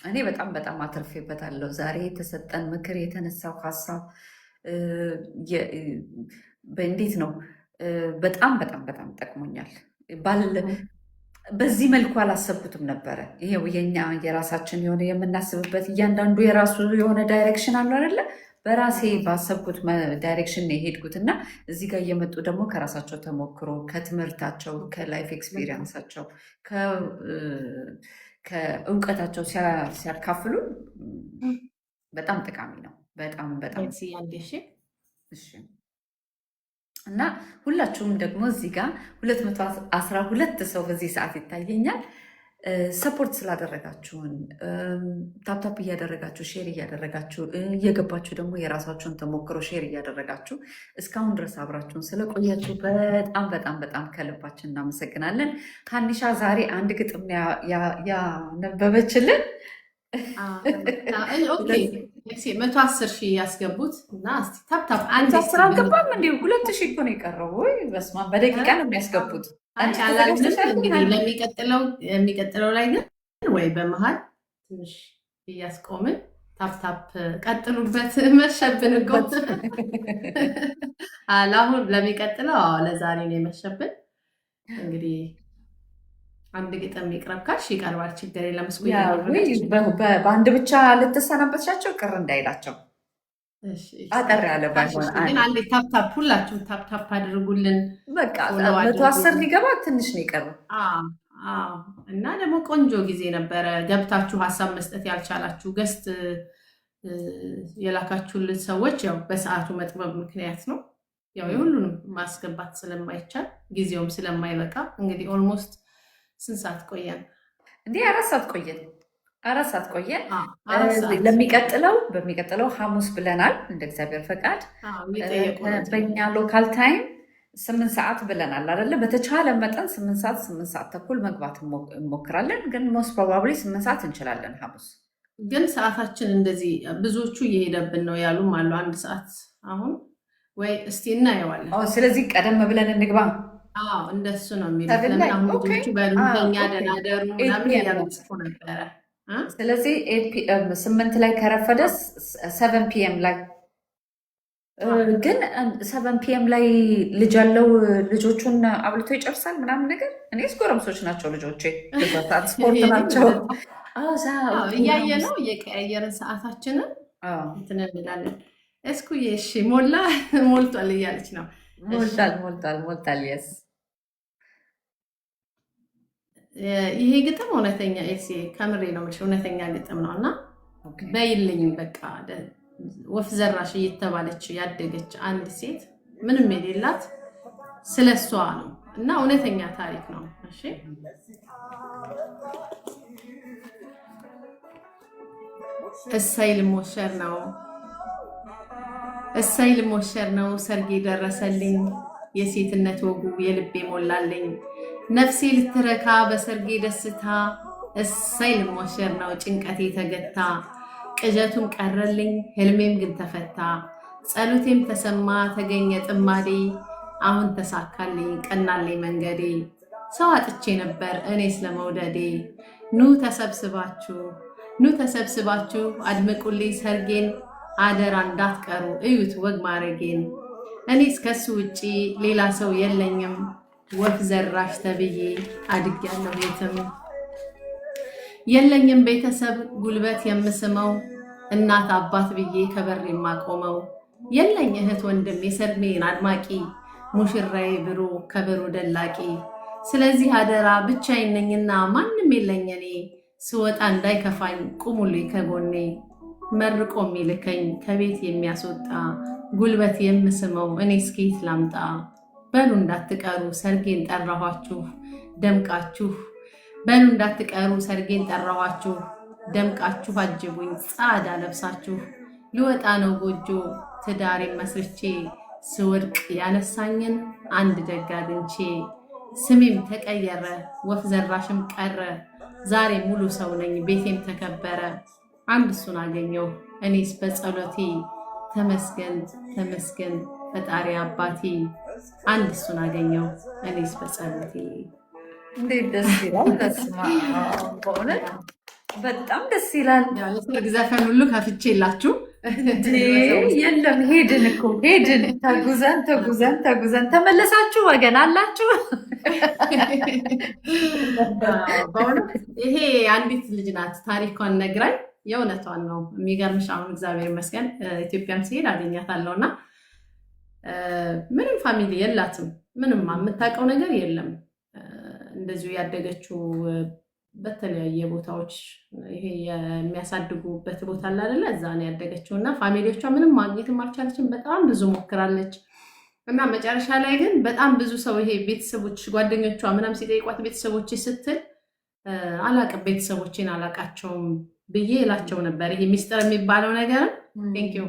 እኔ በጣም አትርፌበታለሁ። ዛሬ የተሰጠን ምክር፣ የተነሳው ሀሳብ እንዴት ነው በጣም ጠቅሞኛል። በዚህ መልኩ አላሰብኩትም ነበረ። ይሄው የኛ የራሳችን የሆነ የምናስብበት እያንዳንዱ የራሱ የሆነ ዳይሬክሽን አለው አይደለ? በራሴ ባሰብኩት ዳይሬክሽን ነው የሄድኩት እና እዚህ ጋር እየመጡ ደግሞ ከራሳቸው ተሞክሮ ከትምህርታቸው ከላይፍ ኤክስፒሪየንሳቸው ከእውቀታቸው ሲያካፍሉ በጣም ጠቃሚ ነው። በጣም እሺ። እና ሁላችሁም ደግሞ እዚህ ጋር 212 ሰው በዚህ ሰዓት ይታየኛል። ሰፖርት ስላደረጋችሁን ታፕታፕ እያደረጋችሁ ሼር እያደረጋችሁ እየገባችሁ ደግሞ የራሳችሁን ተሞክሮ ሼር እያደረጋችሁ እስካሁን ድረስ አብራችሁን ስለቆያችሁ በጣም ከልባችን እናመሰግናለን። ሀኒሻ ዛሬ አንድ ግጥም ያነበበችልን 110,000 ያስገቡት እና እስቲ ታፕታፕ አንድ 10 አልገባም እንዴ? 2,000 እኮ ነው የቀረው። ወይ በስመ አብ በደቂቃ ነው የሚያስገቡት። የሚቀጥለው ላይ ግን ወይ በመሀል ትንሽ እያስቆምን ታፕታፕ ቀጥሉበት። መሸብን እኮ አሁን ለሚቀጥለው ለዛሬ ነው የመሸብን። እንግዲህ አንድ ግጥም ይቅረብ ካልሽ ይቀርባል፣ ችግር የለም። በአንድ ብቻ ልትሰናበቻቸው ቅር እንዳይላቸው አጠር ያለ ባይሆን ግን አንዴ ታፕታፕ ሁላችሁም ታፕታፕ አድርጉልን። በቃ 110 ሊገባ ትንሽ ነው የቀረው እና ደግሞ ቆንጆ ጊዜ ነበረ። ገብታችሁ ሀሳብ መስጠት ያልቻላችሁ ገስት የላካችሁልን ሰዎች ያው በሰዓቱ መጥበብ ምክንያት ነው ያው የሁሉንም ማስገባት ስለማይቻል ጊዜውም ስለማይበቃ እንግዲህ ኦልሞስት ስንት ሰዓት ቆየን እንዴ? 4 ሰዓት ቆየን። በሚቀጥለው ሐሙስ ብለናል እንደ እግዚአብሔር ፈቃድ። በእኛ ሎካል ታይም 8 ሰዓት ብለናል አይደለ? በተቻለ መጠን 8 ሰዓት ተኩል መግባት እንሞክራለን። ግን ሞስት ፕሮባብሊ 8 ሰዓት እንችላለን። ሐሙስ ግን ሰዓታችን እንደዚህ ብዙዎቹ እየሄደብን ነው ያሉም አሉ። 1 ሰዓት አሁን ወይ እስቲ እናየዋለን። ስለዚህ ቀደም ብለን እንግባ። እንደሱ ነው የሚሉት። ለምናምዶቹ በእኛ ደናደሩ ምናምን ያጽፉ ነበረ። ስለዚህ 8 ላይ ከረፈደ 7 ፒኤም ላይ ግን 7 ፒኤም ላይ ልጅ ያለው ልጆቹን አብልቶ ይጨርሳል ምናምን ነገር። እኔስ ጎረምሶች ናቸው ልጆቼ፣ ስፖርት ናቸው። እያየ ነው እየቀያየርን ሰዓታችንን እንትን እንላለን። እስኩዬ እሺ ሞልቷል እያለች ነው። ሞልቷል። የስ ይሄ ግጥም እውነተኛ ከምሬ ነው የምልሽ፣ እውነተኛ ግጥም ነው እና በይልኝ በቃ ወፍ ዘራሽ እየተባለች ያደገች አንድ ሴት ምንም የሌላት ስለሷ ነው እና እውነተኛ ታሪክ ነው። እሺ እሰይ ልሞሸር ነው ሰርጌ ደረሰልኝ፣ የሴትነት ወጉ የልቤ ሞላልኝ፣ ነፍሴ ልትረካ በሰርጌ ደስታ፣ እሰይ ልሞሸር ነው ጭንቀቴ ተገታ፣ ቅዠቱም ቀረልኝ ህልሜም ግን ተፈታ፣ ጸሎቴም ተሰማ ተገኘ ጥማዴ፣ አሁን ተሳካልኝ ቀናልኝ መንገዴ፣ ሰው አጥቼ ነበር እኔ ስለመውደዴ፣ ኑ ተሰብስባችሁ አድምቁልኝ ሰርጌን፣ አደራ እንዳትቀሩ እዩት ወግ ማረጌን፣ እኔስ ከሱ ውጪ ሌላ ሰው የለኝም፣ ወፍ ዘራሽ ተብዬ አድጌያለሁ የትም፣ የለኝም ቤተሰብ ጉልበት የምስመው፣ እናት አባት ብዬ ከበር የማቆመው፣ የለኝ እህት ወንድም የሰርሜን አድማቂ ሙሽራዬ ብሮ ከበሮ ደላቂ። ስለዚህ አደራ ብቻዬን ነኝና ማንም የለኝ እኔ ስወጣ እንዳይከፋኝ ቁሙልኝ ከጎኔ። መርቆ የሚልከኝ ከቤት የሚያስወጣ ጉልበት የምስመው እኔ እስኬት ላምጣ። በሉ እንዳትቀሩ ሰርጌን ጠራኋችሁ ደምቃችሁ። በሉ እንዳትቀሩ ሰርጌን ጠራኋችሁ ደምቃችሁ አጅቡኝ ጻዳ ለብሳችሁ። ሊወጣ ነው ጎጆ ትዳሬን መስርቼ ስወድቅ ያነሳኝን አንድ ደግ አግኝቼ። ስሜም ተቀየረ ወፍ ዘራሽም ቀረ ዛሬ ሙሉ ሰው ነኝ ቤቴም ተከበረ። አንድ እሱን አገኘው እኔስ በጸሎቴ ተመስገን ተመስገን ፈጣሪ አባቴ። አንድ እሱን አገኘው እኔስ በጸሎቴ። እንዴት ደስ ይላል! በስመ አብ በእውነት በጣም ደስ ይላል። የሰርግ ዘፈን ሁሉ ከፍቼ የላችሁ የለም ሄድን እኮ ሄድን፣ ተጉዘን ተጉዘን ተጉዘን ተመለሳችሁ ወገን አላችሁ። በእውነት ይሄ አንዲት ልጅ ናት ታሪኳን ነግራኝ፣ የእውነቷን ነው። የሚገርምሽ አሁን እግዚአብሔር ይመስገን ኢትዮጵያም ሲሄድ አገኛታለሁ እና ምንም ፋሚሊ የላትም፣ ምንም የምታውቀው ነገር የለም። እንደዚሁ ያደገችው በተለያየ ቦታዎች ይሄ የሚያሳድጉበት ቦታ አለ አይደለ? እዛ ነው ያደገችው እና ፋሚሊዎቿ ምንም ማግኘትም አልቻለችም። በጣም ብዙ ሞክራለች እና መጨረሻ ላይ ግን በጣም ብዙ ሰው ይሄ ቤተሰቦች ጓደኞቿ ምናምን ሲጠይቋት ቤተሰቦች ስትል አላቅም ቤተሰቦቼን አላቃቸውም ብዬ እላቸው ነበር። ይሄ ሚስጥር የሚባለው ነገር ቴንኪው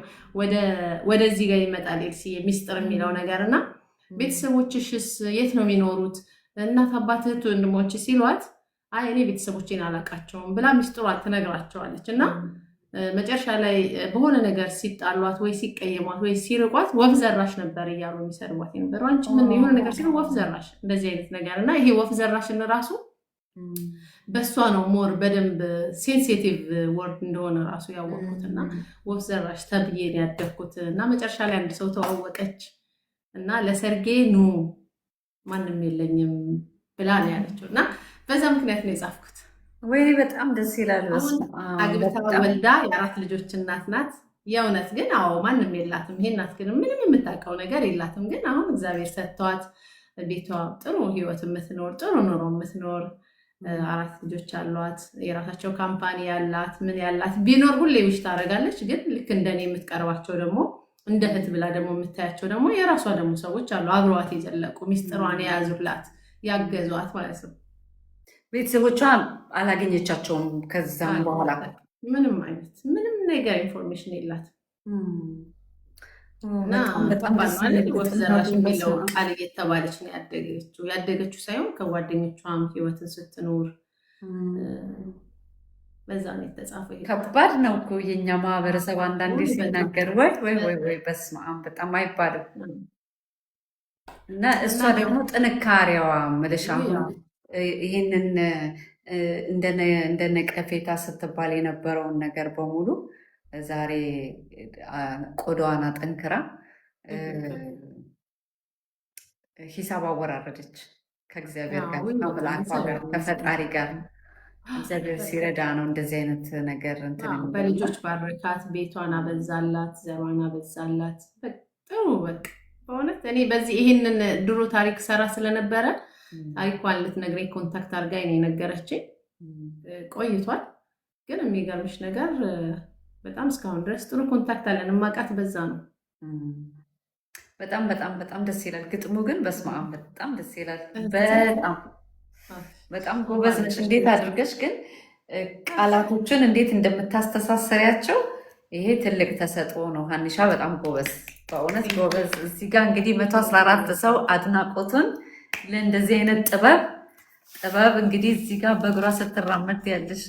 ወደዚህ ጋር ይመጣል ኤልሲ ሚስጥር የሚለው ነገር እና ቤተሰቦችሽስ የት ነው የሚኖሩት እናት አባት እህት ወንድሞች ሲሏት አይ እኔ ቤተሰቦቼን አላቃቸውም ብላ ሚስጥሯን ትነግራቸዋለች። እና መጨረሻ ላይ በሆነ ነገር ሲጣሏት ወይ ሲቀየሟት ወይ ሲርቋት ወፍ ዘራሽ ነበር እያሉ የሚሰድቧት የነበረው። አንቺ ምን የሆነ ነገር ሲሉ ወፍ ዘራሽ እንደዚህ አይነት ነገር እና ይሄ ወፍ ዘራሽን ራሱ በእሷ ነው ሞር በደንብ ሴንሲቲቭ ወርድ እንደሆነ ራሱ ያወቅኩት እና ወፍ ዘራሽ ተብዬን ያደግኩት እና መጨረሻ ላይ አንድ ሰው ተዋወቀች እና ለሰርጌ ኑ ማንም የለኝም ብላ ነው ያለችው እና በዛ ምክንያት ነው የጻፍኩት። ወይ በጣም ደስ ይላል። አግብታ ወልዳ የአራት ልጆች እናት ናት። የእውነት ግን አዎ ማንም የላትም። ይሄ እናት ግን ምንም የምታውቀው ነገር የላትም። ግን አሁን እግዚአብሔር ሰጥቷት ቤቷ ጥሩ ህይወት የምትኖር ጥሩ ኑሮ የምትኖር አራት ልጆች አሏት። የራሳቸው ካምፓኒ ያላት ምን ያላት ቢኖር ሁሌ ውሽ ታደርጋለች። ግን ልክ እንደኔ የምትቀርባቸው ደግሞ እንደ እህት ብላ ደግሞ የምታያቸው ደግሞ የራሷ ደግሞ ሰዎች አሉ አብረዋት የዘለቁ ሚስጥሯን የያዙላት ያገዟት ማለት ነው። ቤተሰቦቿ አላገኘቻቸውም። ከዛም በኋላ ምንም አይነት ምንም ነገር ኢንፎርሜሽን የላትም። በጣም ወፍ ዘራሽ የሚለው ቃል እየተባለች ነው ያደገችው ሳይሆን ከጓደኞቿም ህይወትን ስትኖር በዛ ነው የተጻፈው። ከባድ ነው እኮ የኛ ማህበረሰብ አንዳንዴ ሲናገር ወይ በስመ አብ በጣም አይባልም። እና እሷ ደግሞ ጥንካሬዋ ምልሻ ይህንን እንደ ነቀፌታ ስትባል የነበረውን ነገር በሙሉ ዛሬ ቆዳዋን አጠንክራ ሂሳብ አወራረደች ከእግዚአብሔር ጋር ከአምላኳ ጋር ከፈጣሪ ጋር። እግዚአብሔር ሲረዳ ነው እንደዚህ አይነት ነገር በልጆች ባረካት፣ ቤቷን አበዛላት፣ ዘሯን አበዛላት። ጥሩ በቃ በእውነት እኔ በዚህ ይህንን ድሮ ታሪክ ሰራ ስለነበረ ታሪኳን ልትነግረኝ ኮንታክት አድርጋኝ ነው የነገረችኝ። ቆይቷል ግን የሚገርምሽ ነገር በጣም እስካሁን ድረስ ጥሩ ኮንታክት አለን። የማውቃት በዛ ነው። በጣም በጣም በጣም ደስ ይላል። ግጥሙ ግን በስመ አብ በጣም ደስ ይላል። በጣም ጎበዝ ነሽ። እንዴት አድርገሽ ግን ቃላቶችን እንዴት እንደምታስተሳሰሪያቸው ይሄ ትልቅ ተሰጥኦ ነው። ሀኒሻ በጣም ጎበዝ፣ በእውነት ጎበዝ። እዚህ ጋር እንግዲህ 114 ሰው አድናቆቱን ለእንደዚህ አይነት ጥበብ እንግዲህ እዚህ ጋር በእግሯ ስትራመድ ያለሽ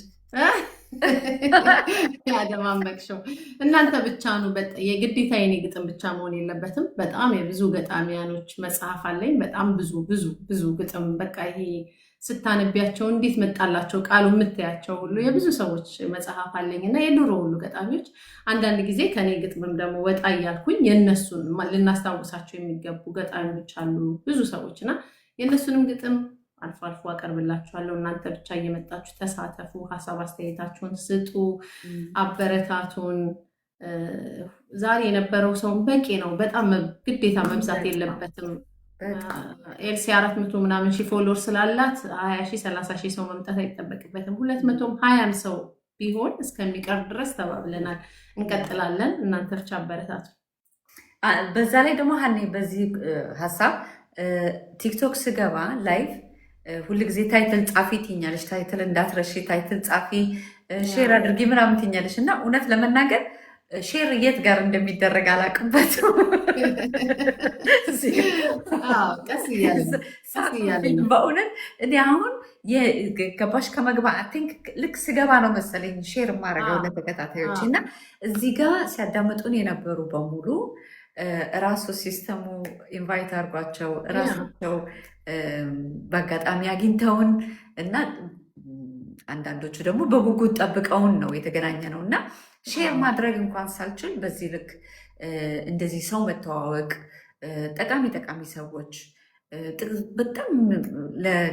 ያደማመቅሽው እናንተ ብቻ ነው። የግዴታ የኔ ግጥም ብቻ መሆን የለበትም። በጣም የብዙ ገጣሚያኖች መጽሐፍ አለኝ። በጣም ብዙ ብዙ ብዙ ግጥም በቃ ይሄ ስታነቢያቸው እንዴት መጣላቸው ቃሉ የምታያቸው ሁሉ የብዙ ሰዎች መጽሐፍ አለኝ እና የድሮ ሁሉ ገጣሚዎች አንዳንድ ጊዜ ከኔ ግጥምም ደግሞ ወጣ እያልኩኝ የእነሱን ልናስታውሳቸው የሚገቡ ገጣሚዎች አሉ ብዙ ሰዎች እና የእነሱንም ግጥም አልፎ አልፎ አቀርብላችኋለሁ። እናንተ ብቻ እየመጣችሁ ተሳተፉ፣ ሀሳብ አስተያየታችሁን ስጡ፣ አበረታቱን። ዛሬ የነበረው ሰውን በቂ ነው። በጣም ግዴታ መብዛት የለበትም። ኤልሲ 400 ምናምን ሺህ ፎሎወር ስላላት 20 ሺህ 30 ሺህ ሰው መምጣት አይጠበቅበትም። 220 ሰው ቢሆን እስከሚቀር ድረስ ተባብለናል። እንቀጥላለን። እናንተ ብቻ አበረታቱ። በዛ ላይ ደግሞ ሀኔ በዚህ ሀሳብ ቲክቶክ ስገባ ላይቭ ሁልጊዜ ታይትል ጻፊ ትኛለሽ፣ ታይትል እንዳትረሺ፣ ታይትል ጻፊ፣ ሼር አድርጊ ምናምን ትኛለሽ እና እውነት ለመናገር ሼር የት ጋር እንደሚደረግ አላውቅበትም። በእውነት እኔ አሁን ገባሽ ከመግባ ቲንክ ልክ ስገባ ነው መሰለኝ ሼር የማደርገው ለተከታታዮች እና እዚህ ጋር ሲያዳምጡን የነበሩ በሙሉ እራሱ ሲስተሙ ኢንቫይት አድርጓቸው እራሳቸው በአጋጣሚ አግኝተውን እና አንዳንዶቹ ደግሞ በጉጉት ጠብቀውን ነው የተገናኘ ነው እና ሼር ማድረግ እንኳን ሳልችል በዚህ ልክ እንደዚህ ሰው መተዋወቅ ጠቃሚ ጠቃሚ ሰዎች በጣም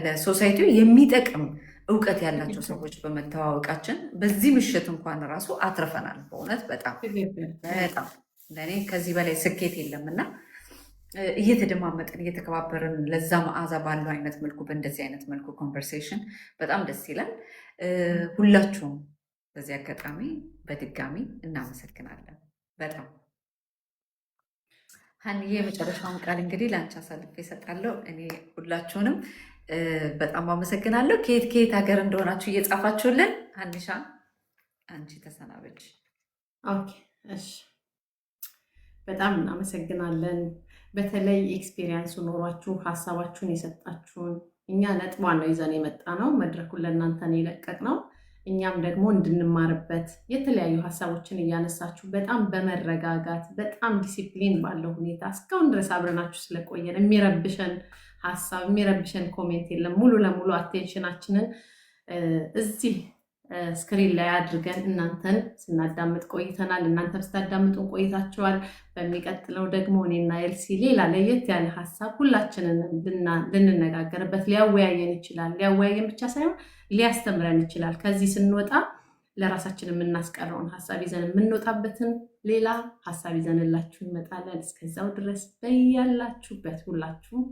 ለሶሳይቲው የሚጠቅም እውቀት ያላቸው ሰዎች በመተዋወቃችን በዚህ ምሽት እንኳን ራሱ አትርፈናል። በእውነት በጣም በጣም ለእኔ ከዚህ በላይ ስኬት የለም እና እየተደማመጥን እየተከባበርን ለዛ መዓዛ ባለው አይነት መልኩ በእንደዚህ አይነት መልኩ ኮንቨርሴሽን በጣም ደስ ይላል። ሁላችሁም በዚህ አጋጣሚ በድጋሚ እናመሰግናለን። በጣም ሀንዬ የመጨረሻውን ቃል እንግዲህ ለአንቺ አሳልፌ እሰጣለሁ። እኔ ሁላችሁንም በጣም አመሰግናለሁ። ከየት ከየት ሀገር እንደሆናችሁ እየጻፋችሁልን ሀኒሻ አንቺ ተሰናበች። እሺ፣ በጣም እናመሰግናለን። በተለይ ኤክስፔሪየንሱ ኖሯችሁ ሀሳባችሁን የሰጣችሁን እኛ ነጥቧን ነው ይዘን የመጣ ነው። መድረኩን ለእናንተ ነው የለቀቅነው። እኛም ደግሞ እንድንማርበት የተለያዩ ሀሳቦችን እያነሳችሁ በጣም በመረጋጋት በጣም ዲሲፕሊን ባለው ሁኔታ እስካሁን ድረስ አብረናችሁ ስለቆየን የሚረብሸን ሀሳብ የሚረብሸን ኮሜንት የለም። ሙሉ ለሙሉ አቴንሽናችንን እዚህ ስክሪን ላይ አድርገን እናንተን ስናዳምጥ ቆይተናል። እናንተም ስታዳምጡን ቆይታችኋል። በሚቀጥለው ደግሞ እኔና ኤልሲ ሌላ ለየት ያለ ሀሳብ ሁላችንን ልንነጋገርበት ሊያወያየን ይችላል። ሊያወያየን ብቻ ሳይሆን ሊያስተምረን ይችላል። ከዚህ ስንወጣ ለራሳችን የምናስቀረውን ሀሳብ ይዘን የምንወጣበትን ሌላ ሀሳብ ይዘንላችሁ እንመጣለን። እስከዛው ድረስ በያላችሁበት ሁላችሁም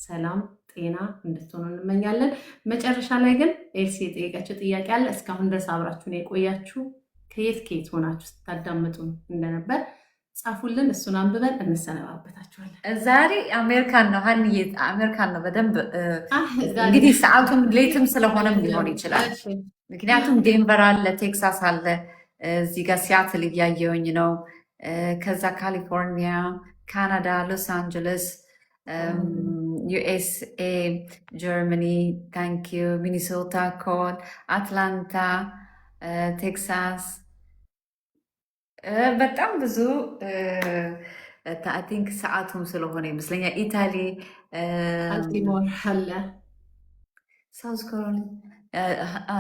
ሰላም ጤና እንድትሆኑ እንመኛለን። መጨረሻ ላይ ግን ኤልሲ የጠየቀችው ጥያቄ አለ። እስካሁን ድረስ አብራችሁን የቆያችሁ ከየት ከየት ሆናችሁ ስታዳምጡን እንደነበር ጻፉልን። እሱን አንብበን እንሰነባበታችኋለን። ዛሬ አሜሪካን ነው ሀንዬ፣ አሜሪካን ነው። በደንብ እንግዲህ ሰዓቱም ሌትም ስለሆነም ሊሆን ይችላል። ምክንያቱም ዴንቨር አለ፣ ቴክሳስ አለ፣ እዚህ ጋር ሲያትል እያየውኝ ነው። ከዛ ካሊፎርኒያ፣ ካናዳ፣ ሎስ አንጀለስ፣ ዩኤስኤ፣ ጀርመኒ፣ ታንኪዩ፣ ሚኒሶታ፣ ኮል፣ አትላንታ፣ ቴክሳስ በጣም ብዙ አይ ቲንክ ሰዓቱም ስለሆነ ይመስለኛል። ኢታሊ፣ ባልቲሞር አለ፣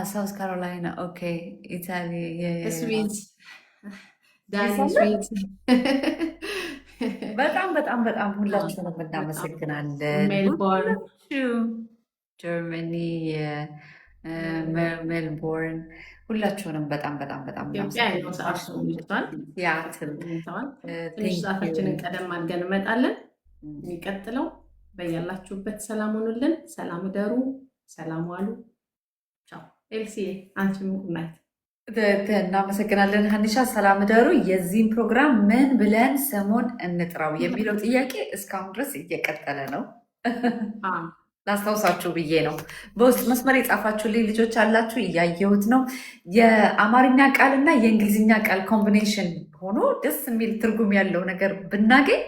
ሳውዝ ካሮላይና፣ ኦኬ፣ ኢታሊ፣ ስዊዝ፣ ዳኒ ስዊዝ። በጣም በጣም በጣም ሁላችሁንም እናመሰግናለን። ሜልቦርን፣ ጀርመኒ፣ ሜልቦርን ሁላችሁንም በጣም በጣም በጣም ትንሽ ሰዓታችንን ቀደም አድርገን እንመጣለን። የሚቀጥለው በያላችሁበት ሰላም ሆኑልን። ሰላም እደሩ፣ ሰላም ዋሉ። ቻው። ኤልሲ አንቺም ናት። እናመሰግናለን ሀኒሻ። ሰላም እደሩ። የዚህም ፕሮግራም ምን ብለን ስሙን እንጥራው የሚለው ጥያቄ እስካሁን ድረስ እየቀጠለ ነው። ላስታውሳችሁ ብዬ ነው። በውስጥ መስመር የጻፋችሁልኝ ልጆች አላችሁ፣ እያየሁት ነው። የአማርኛ ቃል እና የእንግሊዝኛ ቃል ኮምቢኔሽን ሆኖ ደስ የሚል ትርጉም ያለው ነገር ብናገኝ